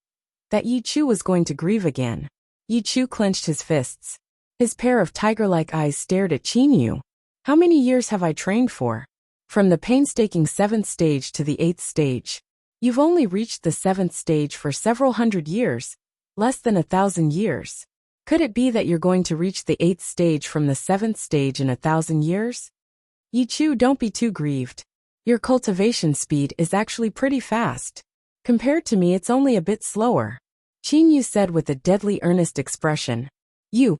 that Yi Chu was going to grieve again. Yi Chu clenched his fists. His pair of tiger-like eyes stared at Qin Yu. How many years have I trained for? From the painstaking 7th stage to the 8th stage. You've only reached the 7th stage for several hundred years, less than 1,000 years. Could it be that you're going to reach the 8th stage from the 7th stage in 1,000 years? Yi Chu, don't be too grieved. Your cultivation speed is actually pretty fast. Compared to me, it's only a bit slower. Qin Yu said with a deadly earnest expression. Yi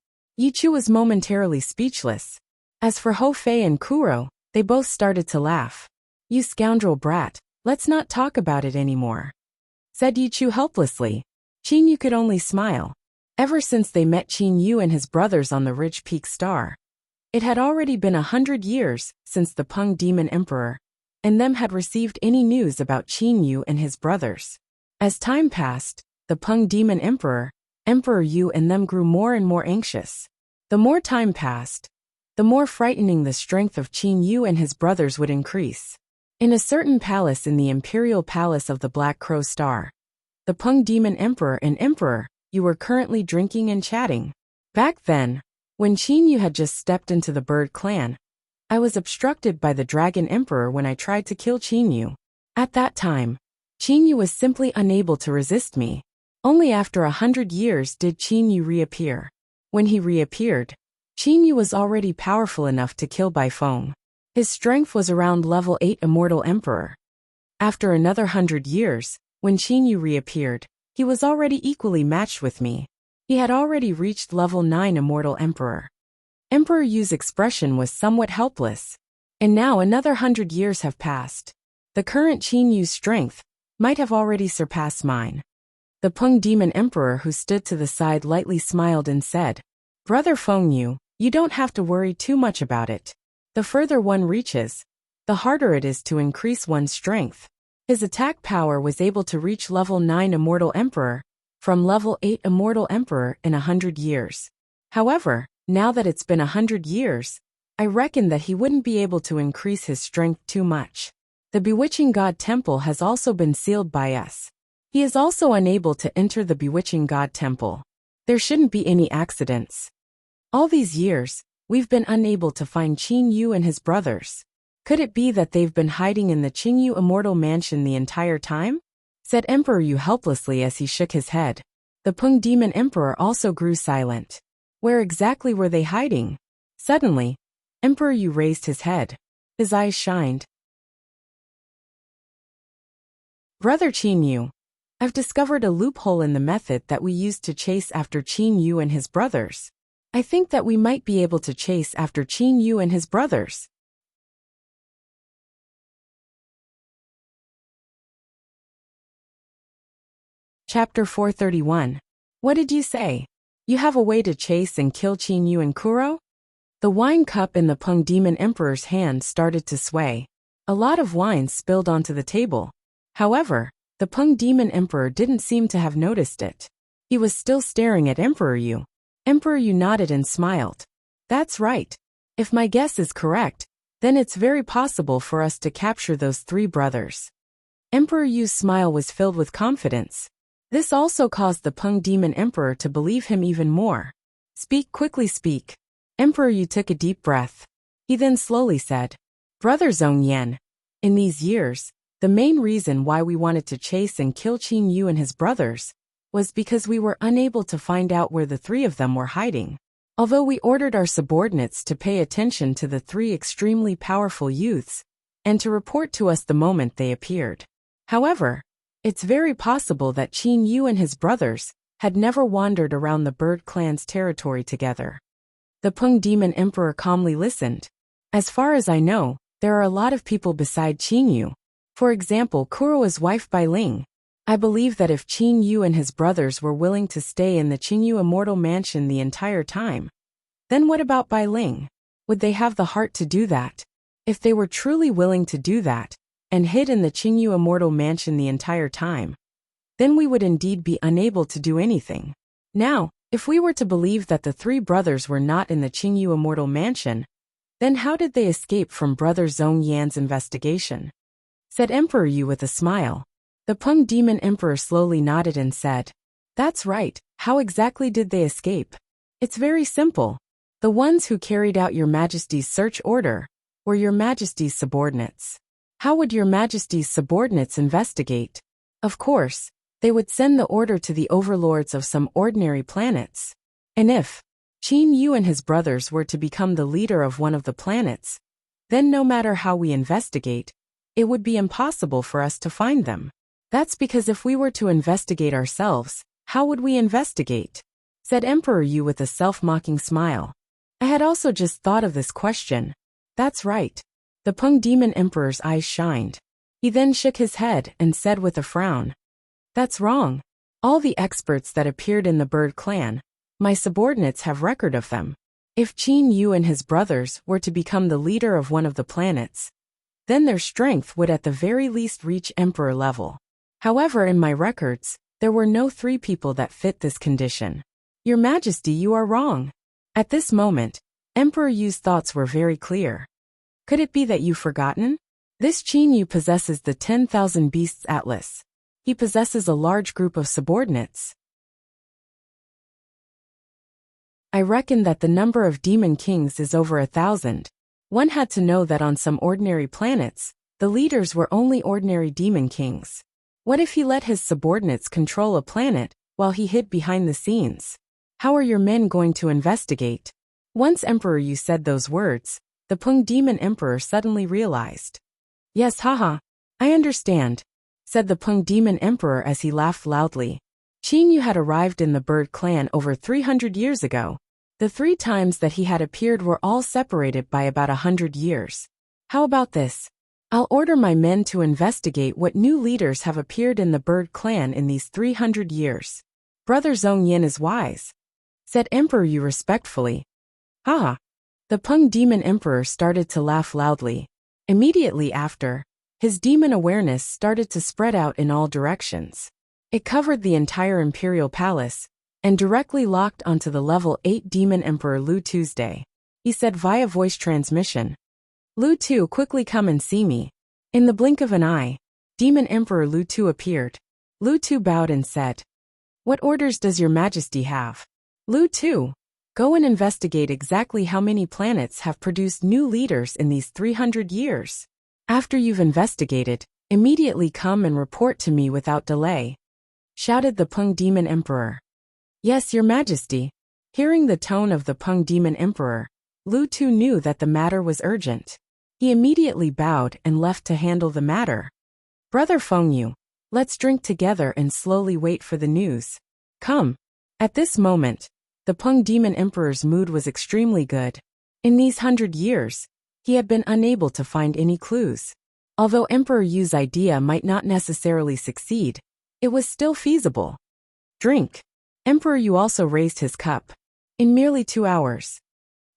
Chu was momentarily speechless. As for Ho Fei and Kuro, they both started to laugh. You scoundrel brat, let's not talk about it anymore, said Yi Chu helplessly. Qin Yu could only smile. Ever since they met Qin Yu and his brothers on the Ridge Peak Star, it had already been 100 years since the Peng Demon Emperor and them had received any news about Qin Yu and his brothers. As time passed, the Peng Demon Emperor, Emperor Yu and them grew more and more anxious. The more time passed, the more frightening the strength of Qin Yu and his brothers would increase. In a certain palace in the Imperial Palace of the Black Crow Star, the Peng Demon Emperor and Emperor Yu were currently drinking and chatting. Back then, when Qin Yu had just stepped into the Bird Clan, I was obstructed by the Dragon Emperor when I tried to kill Qin Yu. At that time, Qin Yu was simply unable to resist me. Only after 100 years did Qin Yu reappear. When he reappeared, Qin Yu was already powerful enough to kill Bai Feng. His strength was around level 8 Immortal Emperor. After another 100 years, when Qin Yu reappeared, he was already equally matched with me. He had already reached level 9 Immortal Emperor. Emperor Yu's expression was somewhat helpless. And now another 100 years have passed. The current Qin Yu's strength might have already surpassed mine. The Peng Demon Emperor who stood to the side lightly smiled and said, Brother Feng Yu, you don't have to worry too much about it. The further one reaches, the harder it is to increase one's strength. His attack power was able to reach level 9 Immortal Emperor, from level 8 Immortal Emperor in 100 years. However, now that it's been 100 years, I reckon that he wouldn't be able to increase his strength too much. The Bewitching God Temple has also been sealed by us. He is also unable to enter the Bewitching God Temple. There shouldn't be any accidents. All these years, we've been unable to find Qin Yu and his brothers. Could it be that they've been hiding in the Qin Yu Immortal Mansion the entire time? Said Emperor Yu helplessly as he shook his head. The Peng Demon Emperor also grew silent. Where exactly were they hiding? Suddenly, Emperor Yu raised his head. His eyes shined. Brother Qin Yu, I've discovered a loophole in the method that we used to chase after Qin Yu and his brothers. I think that we might be able to chase after Qin Yu and his brothers. Chapter 431. What did you say? You have a way to chase and kill Qin Yu and Kuro? The wine cup in the Peng Demon Emperor's hand started to sway. A lot of wine spilled onto the table. However, the Peng Demon Emperor didn't seem to have noticed it. He was still staring at Emperor Yu. Emperor Yu nodded and smiled. That's right. If my guess is correct, then it's very possible for us to capture those 3 brothers. Emperor Yu's smile was filled with confidence. This also caused the Peng Demon Emperor to believe him even more. Speak quickly, speak. Emperor Yu took a deep breath. He then slowly said, Brother Zhong Yan, in these years, the main reason why we wanted to chase and kill Qin Yu and his brothers was because we were unable to find out where the 3 of them were hiding. Although we ordered our subordinates to pay attention to the 3 extremely powerful youths and to report to us the moment they appeared. However, it's very possible that Qin Yu and his brothers had never wandered around the Bird Clan's territory together. The Peng Demon Emperor calmly listened. As far as I know, there are a lot of people beside Qin Yu. For example, Kuro's wife Bai Ling. I believe that if Qin Yu and his brothers were willing to stay in the Qin Yu Immortal Mansion the entire time, then what about Bai Ling? Would they have the heart to do that? If they were truly willing to do that, and hid in the Qin Yu Immortal Mansion the entire time, then we would indeed be unable to do anything. Now, if we were to believe that the 3 brothers were not in the Qin Yu Immortal Mansion, then how did they escape from Brother Zhong Yan's investigation? Said Emperor Yu with a smile. The Peng Demon Emperor slowly nodded and said, That's right, how exactly did they escape? It's very simple. The ones who carried out your Majesty's search order were your Majesty's subordinates. How would your Majesty's subordinates investigate? Of course, they would send the order to the overlords of some ordinary planets. And if Qin Yu and his brothers were to become the leader of one of the planets, then no matter how we investigate, it would be impossible for us to find them. That's because if we were to investigate ourselves, how would we investigate? Said Emperor Yu with a self-mocking smile. I had also just thought of this question. That's right. The Peng Demon Emperor's eyes shined. He then shook his head and said with a frown, That's wrong. All the experts that appeared in the Bird Clan, my subordinates have record of them. If Qin Yu and his brothers were to become the leader of one of the planets, then their strength would at the very least reach Emperor level. However, in my records, there were no 3 people that fit this condition. Your Majesty, you are wrong. At this moment, Emperor Yu's thoughts were very clear. Could it be that you've forgotten? This Qin Yu possesses the 10,000 Beasts Atlas. He possesses a large group of subordinates. I reckon that the number of demon kings is over 1,000. One had to know that on some ordinary planets, the leaders were only ordinary demon kings. What if he let his subordinates control a planet while he hid behind the scenes? How are your men going to investigate? Once Emperor Yu said those words, the Peng Demon Emperor suddenly realized. Yes, haha, I understand, said the Peng Demon Emperor as he laughed loudly. Qin Yu had arrived in the Bird Clan over 300 years ago. The 3 times that he had appeared were all separated by about 100 years. How about this? I'll order my men to investigate what new leaders have appeared in the Bird Clan in these 300 years. Brother Zhong Yan is wise, said Emperor Yu respectfully. Haha. The Peng Demon Emperor started to laugh loudly. Immediately after, his demon awareness started to spread out in all directions. It covered the entire imperial palace and directly locked onto the level 8 demon emperor Lu Tuesday. He said via voice transmission, "Lu Tu, quickly come and see me." In the blink of an eye, demon emperor Lu Tu appeared. Lu Tu bowed and said, "What orders does your majesty have?" "Lu Tu, go and investigate exactly how many planets have produced new leaders in these 300 years. After you've investigated, immediately come and report to me without delay," shouted the Peng Demon Emperor. "Yes, your majesty." Hearing the tone of the Peng Demon Emperor, Lu Tu knew that the matter was urgent. He immediately bowed and left to handle the matter. "Brother Fengyu, let's drink together and slowly wait for the news. Come." At this moment, the Peng Demon Emperor's mood was extremely good. In these 100 years, he had been unable to find any clues. Although Emperor Yu's idea might not necessarily succeed, it was still feasible. "Drink." Emperor Yu also raised his cup. In merely 2 hours.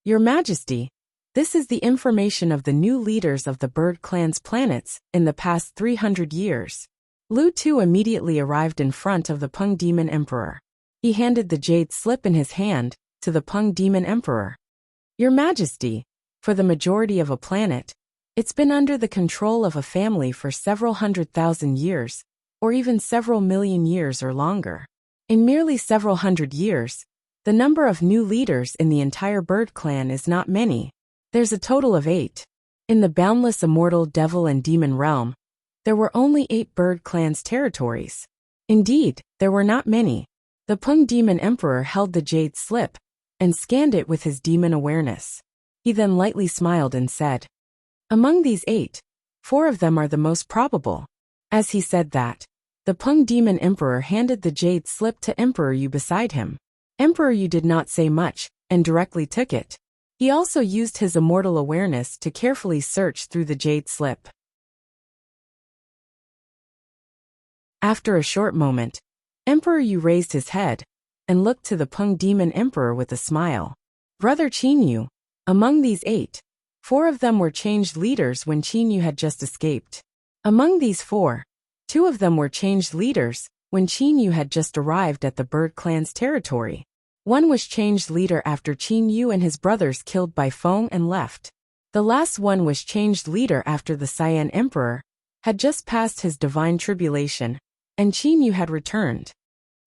"Your Majesty, this is the information of the new leaders of the Bird Clan's planets in the past 300 years. Lu Tu immediately arrived in front of the Peng Demon Emperor. He handed the jade slip in his hand to the Peng Demon Emperor. "Your Majesty, for the majority of a planet, it's been under the control of a family for several 100,000 years, or even several million years or longer. In merely several 100 years, the number of new leaders in the entire Bird Clan is not many. There's a total of 8. In the boundless immortal devil and demon realm, there were only 8 Bird Clan's territories. Indeed, there were not many." The Peng Demon Emperor held the jade slip and scanned it with his demon awareness. He then lightly smiled and said, "Among these 8, 4 of them are the most probable." As he said that, the Peng Demon Emperor handed the jade slip to Emperor Yu beside him. Emperor Yu did not say much and directly took it. He also used his immortal awareness to carefully search through the jade slip. After a short moment, Emperor Yu raised his head and looked to the Peng Demon Emperor with a smile. "Brother Qin Yu, among these 8, 4 of them were changed leaders when Qin Yu had just escaped. Among these 4, 2 of them were changed leaders when Qin Yu had just arrived at the Bird Clan's territory. One was changed leader after Qin Yu and his brothers killed by Feng and left. The last one was changed leader after the Cyan Emperor had just passed his divine tribulation, and Qin Yu had returned."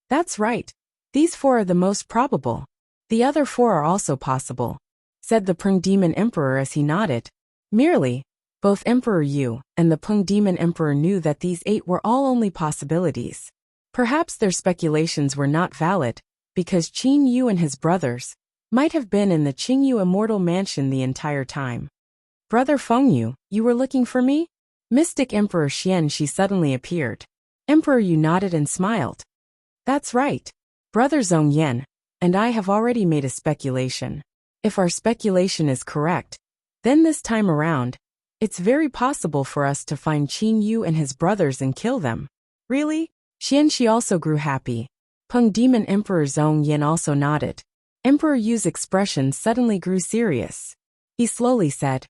"That's right. These 4 are the most probable. The other 4 are also possible," said the Peng Demon Emperor as he nodded. Merely, both Emperor Yu and the Peng Demon Emperor knew that these 8 were all only possibilities. Perhaps their speculations were not valid, because Qin Yu and his brothers might have been in the Qingyu Immortal Mansion the entire time. "Brother Fengyu, you were looking for me?" Mystic Emperor Xian Shi suddenly appeared. Emperor Yu nodded and smiled. "That's right. Brother Zhongyan and I have already made a speculation. If our speculation is correct, then this time around, it's very possible for us to find Qin Yu and his brothers and kill them." "Really?" Xian Shi also grew happy. Peng Demon Emperor Zhongyan also nodded. Emperor Yu's expression suddenly grew serious. He slowly said,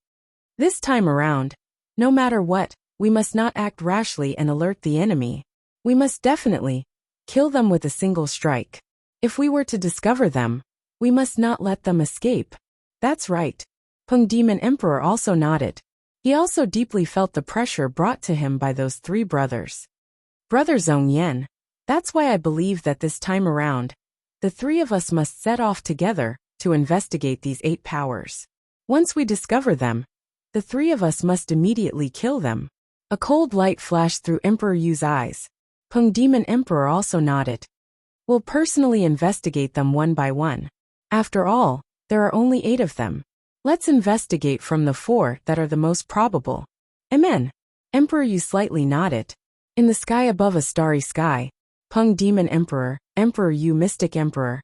"This time around, no matter what, we must not act rashly and alert the enemy. We must definitely kill them with a single strike. If we were to discover them, we must not let them escape." "That's right." Peng Demon Emperor also nodded. He also deeply felt the pressure brought to him by those 3 brothers. "Brother Zhongyan, that's why I believe that this time around, the 3 of us must set off together to investigate these 8 powers. Once we discover them, the 3 of us must immediately kill them." A cold light flashed through Emperor Yu's eyes. Peng Demon Emperor also nodded. "We'll personally investigate them one by one. After all, there are only 8 of them. Let's investigate from the 4 that are the most probable." "Amen." Emperor Yu slightly nodded. In the sky above a starry sky, Peng Demon Emperor, Emperor Yu Mystic Emperor,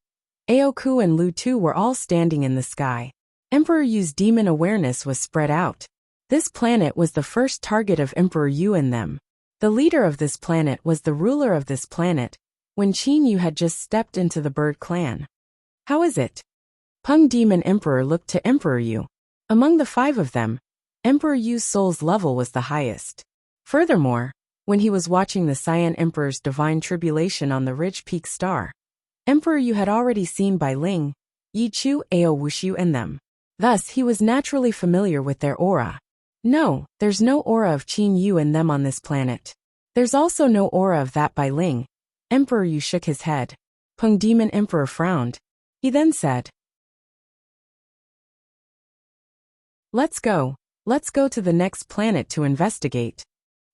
Aoku and Lu Tu were all standing in the sky. Emperor Yu's demon awareness was spread out. This planet was the first target of Emperor Yu and them. The leader of this planet was the ruler of this planet, when Qin Yu had just stepped into the Bird Clan. "How is it?" Peng Demon Emperor looked to Emperor Yu. Among the 5 of them, Emperor Yu's soul's level was the highest. Furthermore, when he was watching the Cyan Emperor's divine tribulation on the ridge peak star, Emperor Yu had already seen Bai Ling, Yi Chu, Ao Wushu and them. Thus, he was naturally familiar with their aura. No, there's no aura of Qin Yu and them on this planet. There's also no aura of that Bai Ling. Emperor Yu shook his head. Peng Demon Emperor frowned. He then said, Let's go to the next planet to investigate.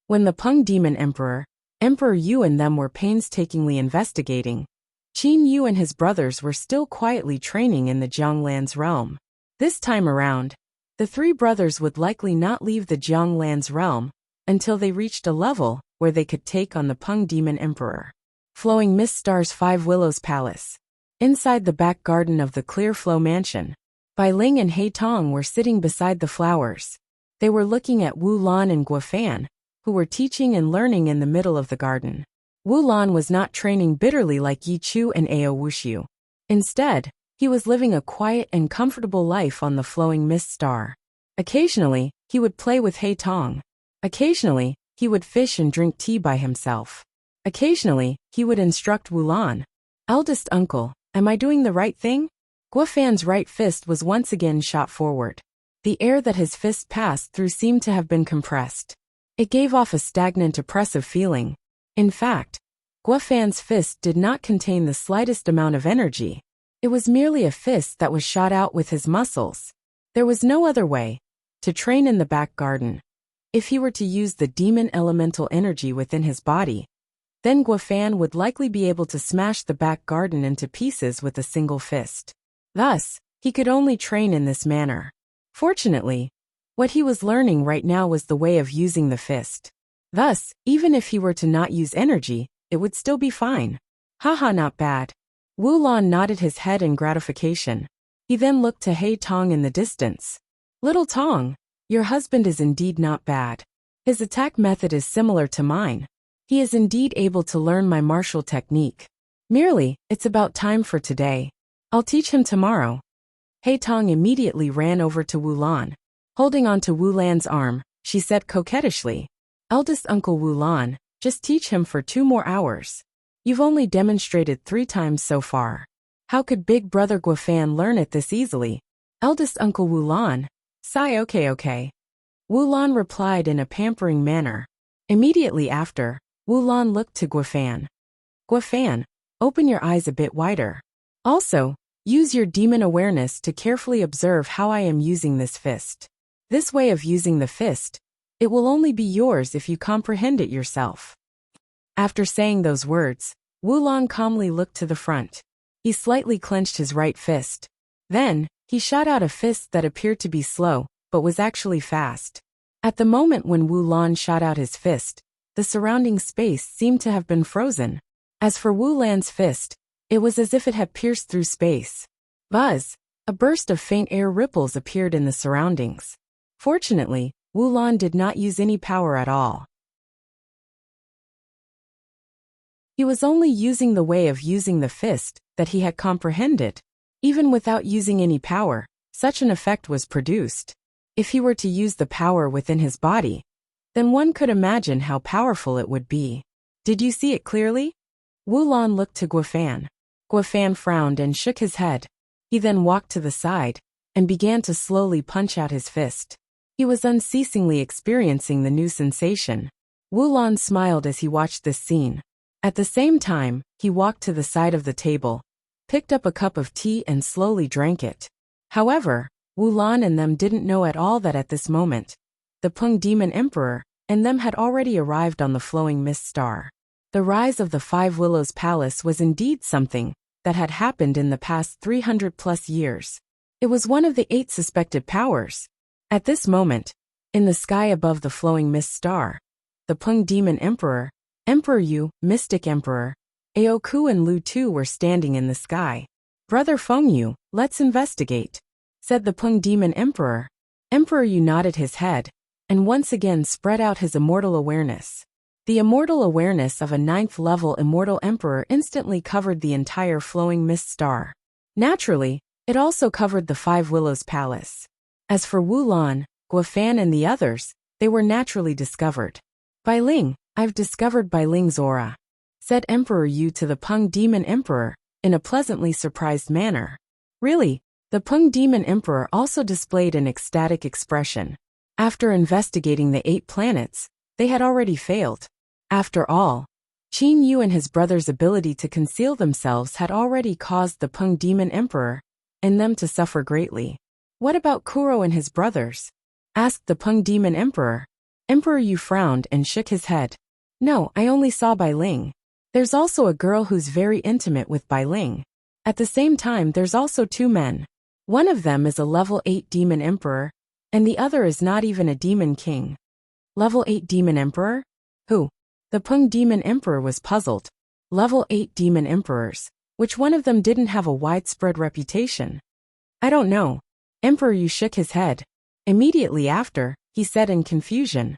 When the Peng Demon Emperor, Emperor Yu and them were painstakingly investigating, Qin Yu and his brothers were still quietly training in the Jianglan's realm. This time around, the three brothers would likely not leave the Jianglan's realm until they reached a level where they could take on the Peng Demon Emperor. Flowing Mist Star's Five Willows Palace. Inside the back garden of the Clear Flow Mansion, Bai Ling and He Tong were sitting beside the flowers. They were looking at Wu Lan and Guo Fan, who were teaching and learning in the middle of the garden. Wu Lan was not training bitterly like Yi Chu and Ao Wushu. Instead, he was living a quiet and comfortable life on the Flowing Mist Star. Occasionally, he would play with He Tong. Occasionally, he would fish and drink tea by himself. Occasionally, he would instruct Wu Lan. Eldest uncle, am I doing the right thing? Guo Fan's right fist was once again shot forward. The air that his fist passed through seemed to have been compressed. It gave off a stagnant, oppressive feeling. In fact, Guo Fan's fist did not contain the slightest amount of energy. It was merely a fist that was shot out with his muscles. There was no other way to train in the back garden. If he were to use the demon elemental energy within his body, then Guo Fan would likely be able to smash the back garden into pieces with a single fist. Thus, he could only train in this manner. Fortunately, what he was learning right now was the way of using the fist. Thus, even if he were to not use energy, it would still be fine. Haha, not bad. Wu Lan nodded his head in gratification. He then looked to He Tong in the distance. Little Tong, your husband is indeed not bad. His attack method is similar to mine. He is indeed able to learn my martial technique. Merely, it's about time for today. I'll teach him tomorrow. He Tong immediately ran over to Wu Lan. Holding on to Wu Lan's arm, she said coquettishly, Eldest Uncle Wu Lan, just teach him for 2 more hours. You've only demonstrated 3 times so far. How could Big Brother Guo Fan learn it this easily? Eldest Uncle Wu Lan, sigh okay. Wu Lan replied in a pampering manner. Immediately after, Wu Lan looked to Guo Fan. Guo Fan, open your eyes a bit wider. Also, use your demon awareness to carefully observe how I am using this fist. This way of using the fist, it will only be yours if you comprehend it yourself. After saying those words, Wu Lan calmly looked to the front. He slightly clenched his right fist. Then, he shot out a fist that appeared to be slow, but was actually fast. At the moment when Wu Lan shot out his fist, the surrounding space seemed to have been frozen. As for Wu Lan's fist, it was as if it had pierced through space. Buzz! A burst of faint air ripples appeared in the surroundings. Fortunately, Wu Lan did not use any power at all. He was only using the way of using the fist that he had comprehended. Even without using any power, such an effect was produced. If he were to use the power within his body, then one could imagine how powerful it would be. Did you see it clearly? Wu Lan looked to Guo Fan. Guo Fan frowned and shook his head. He then walked to the side and began to slowly punch out his fist. He was unceasingly experiencing the new sensation. Wu Lan smiled as he watched this scene. At the same time, he walked to the side of the table, picked up a cup of tea and slowly drank it. However, Wu Lan and them didn't know at all that at this moment, the Peng Demon Emperor and them had already arrived on the Flowing Mist Star. The rise of the Five Willows Palace was indeed something that had happened in the past 300+ years. It was one of the 8 suspected powers. At this moment, in the sky above the Flowing Mist Star, the Peng Demon Emperor, Emperor Yu, Mystic Emperor, Aoku and Lu Tu were standing in the sky. Brother Feng Yu, let's investigate, said the Peng Demon Emperor. Emperor Yu nodded his head, and once again spread out his immortal awareness. The immortal awareness of a 9th-level immortal emperor instantly covered the entire Flowing Mist Star. Naturally, it also covered the Five Willows Palace. As for Wu Lan, Guofan and the others, they were naturally discovered. Bai Ling, I've discovered Bai Ling's aura, said Emperor Yu to the Peng Demon Emperor, in a pleasantly surprised manner. Really? The Peng Demon Emperor also displayed an ecstatic expression. After investigating the 8 planets, they had already failed. After all, Qin Yu and his brother's ability to conceal themselves had already caused the Peng Demon Emperor and them to suffer greatly. What about Kuro and his brothers? Asked the Peng Demon Emperor. Emperor Yu frowned and shook his head. No, I only saw Bai Ling. There's also a girl who's very intimate with Bai Ling. At the same time, there's also 2 men. One of them is a level 8 Demon Emperor, and the other is not even a Demon King. Level 8 Demon Emperor? Who? The Peng Demon Emperor was puzzled. Level 8 Demon Emperors. Which one of them didn't have a widespread reputation? I don't know. Emperor Yu shook his head. Immediately after, he said in confusion.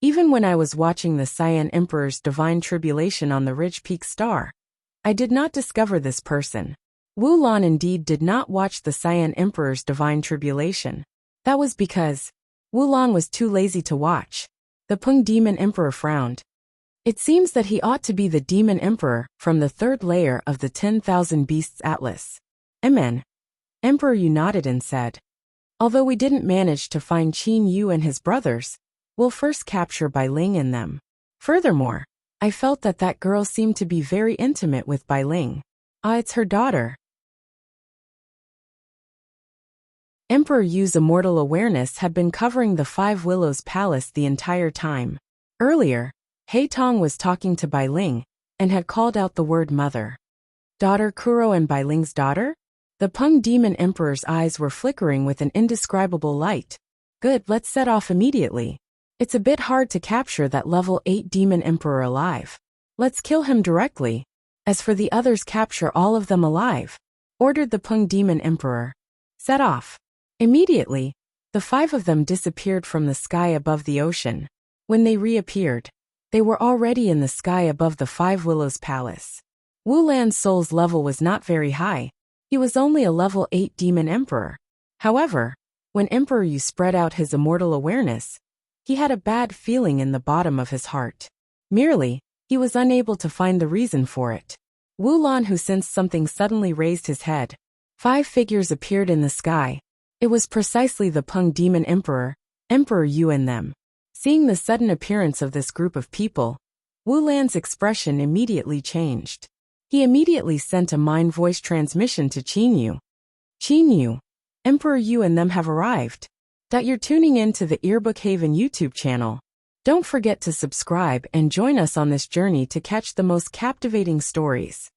Even when I was watching the Cyan Emperor's divine tribulation on the Ridge Peak Star, I did not discover this person. Wu Lan indeed did not watch the Cyan Emperor's divine tribulation. That was because Wu Lan was too lazy to watch. The Peng Demon Emperor frowned. It seems that he ought to be the Demon Emperor from the 3rd layer of the 10,000 Beasts Atlas. Amen. Emperor Yu nodded and said, although we didn't manage to find Qin Yu and his brothers, we'll first capture Bai Ling and them. Furthermore, I felt that that girl seemed to be very intimate with Bai Ling. It's her daughter. Emperor Yu's immortal awareness had been covering the 5 Willows Palace the entire time. Earlier, He Tong was talking to Bai Ling and had called out the word mother. Daughter Kuro and Bai Ling's daughter? The Peng Demon Emperor's eyes were flickering with an indescribable light. Good, let's set off immediately. It's a bit hard to capture that level 8 Demon Emperor alive. Let's kill him directly. As for the others, capture all of them alive, ordered the Peng Demon Emperor. Set off. Immediately, the 5 of them disappeared from the sky above the ocean. When they reappeared, they were already in the sky above the 5 Willows Palace. Wu Lan's soul's level was not very high. He was only a level 8 Demon Emperor. However, when Emperor Yu spread out his immortal awareness, he had a bad feeling in the bottom of his heart. Merely, he was unable to find the reason for it. Wu Lan, who sensed something, suddenly raised his head. 5 figures appeared in the sky. It was precisely the Peng Demon Emperor, Emperor Yu and them. Seeing the sudden appearance of this group of people, Wu Lan's expression immediately changed. He immediately sent a mind voice transmission to Qin Yu. Qin Yu, Emperor Yu and them have arrived. You're tuning in to the Earbook Haven YouTube channel. Don't forget to subscribe and join us on this journey to catch the most captivating stories.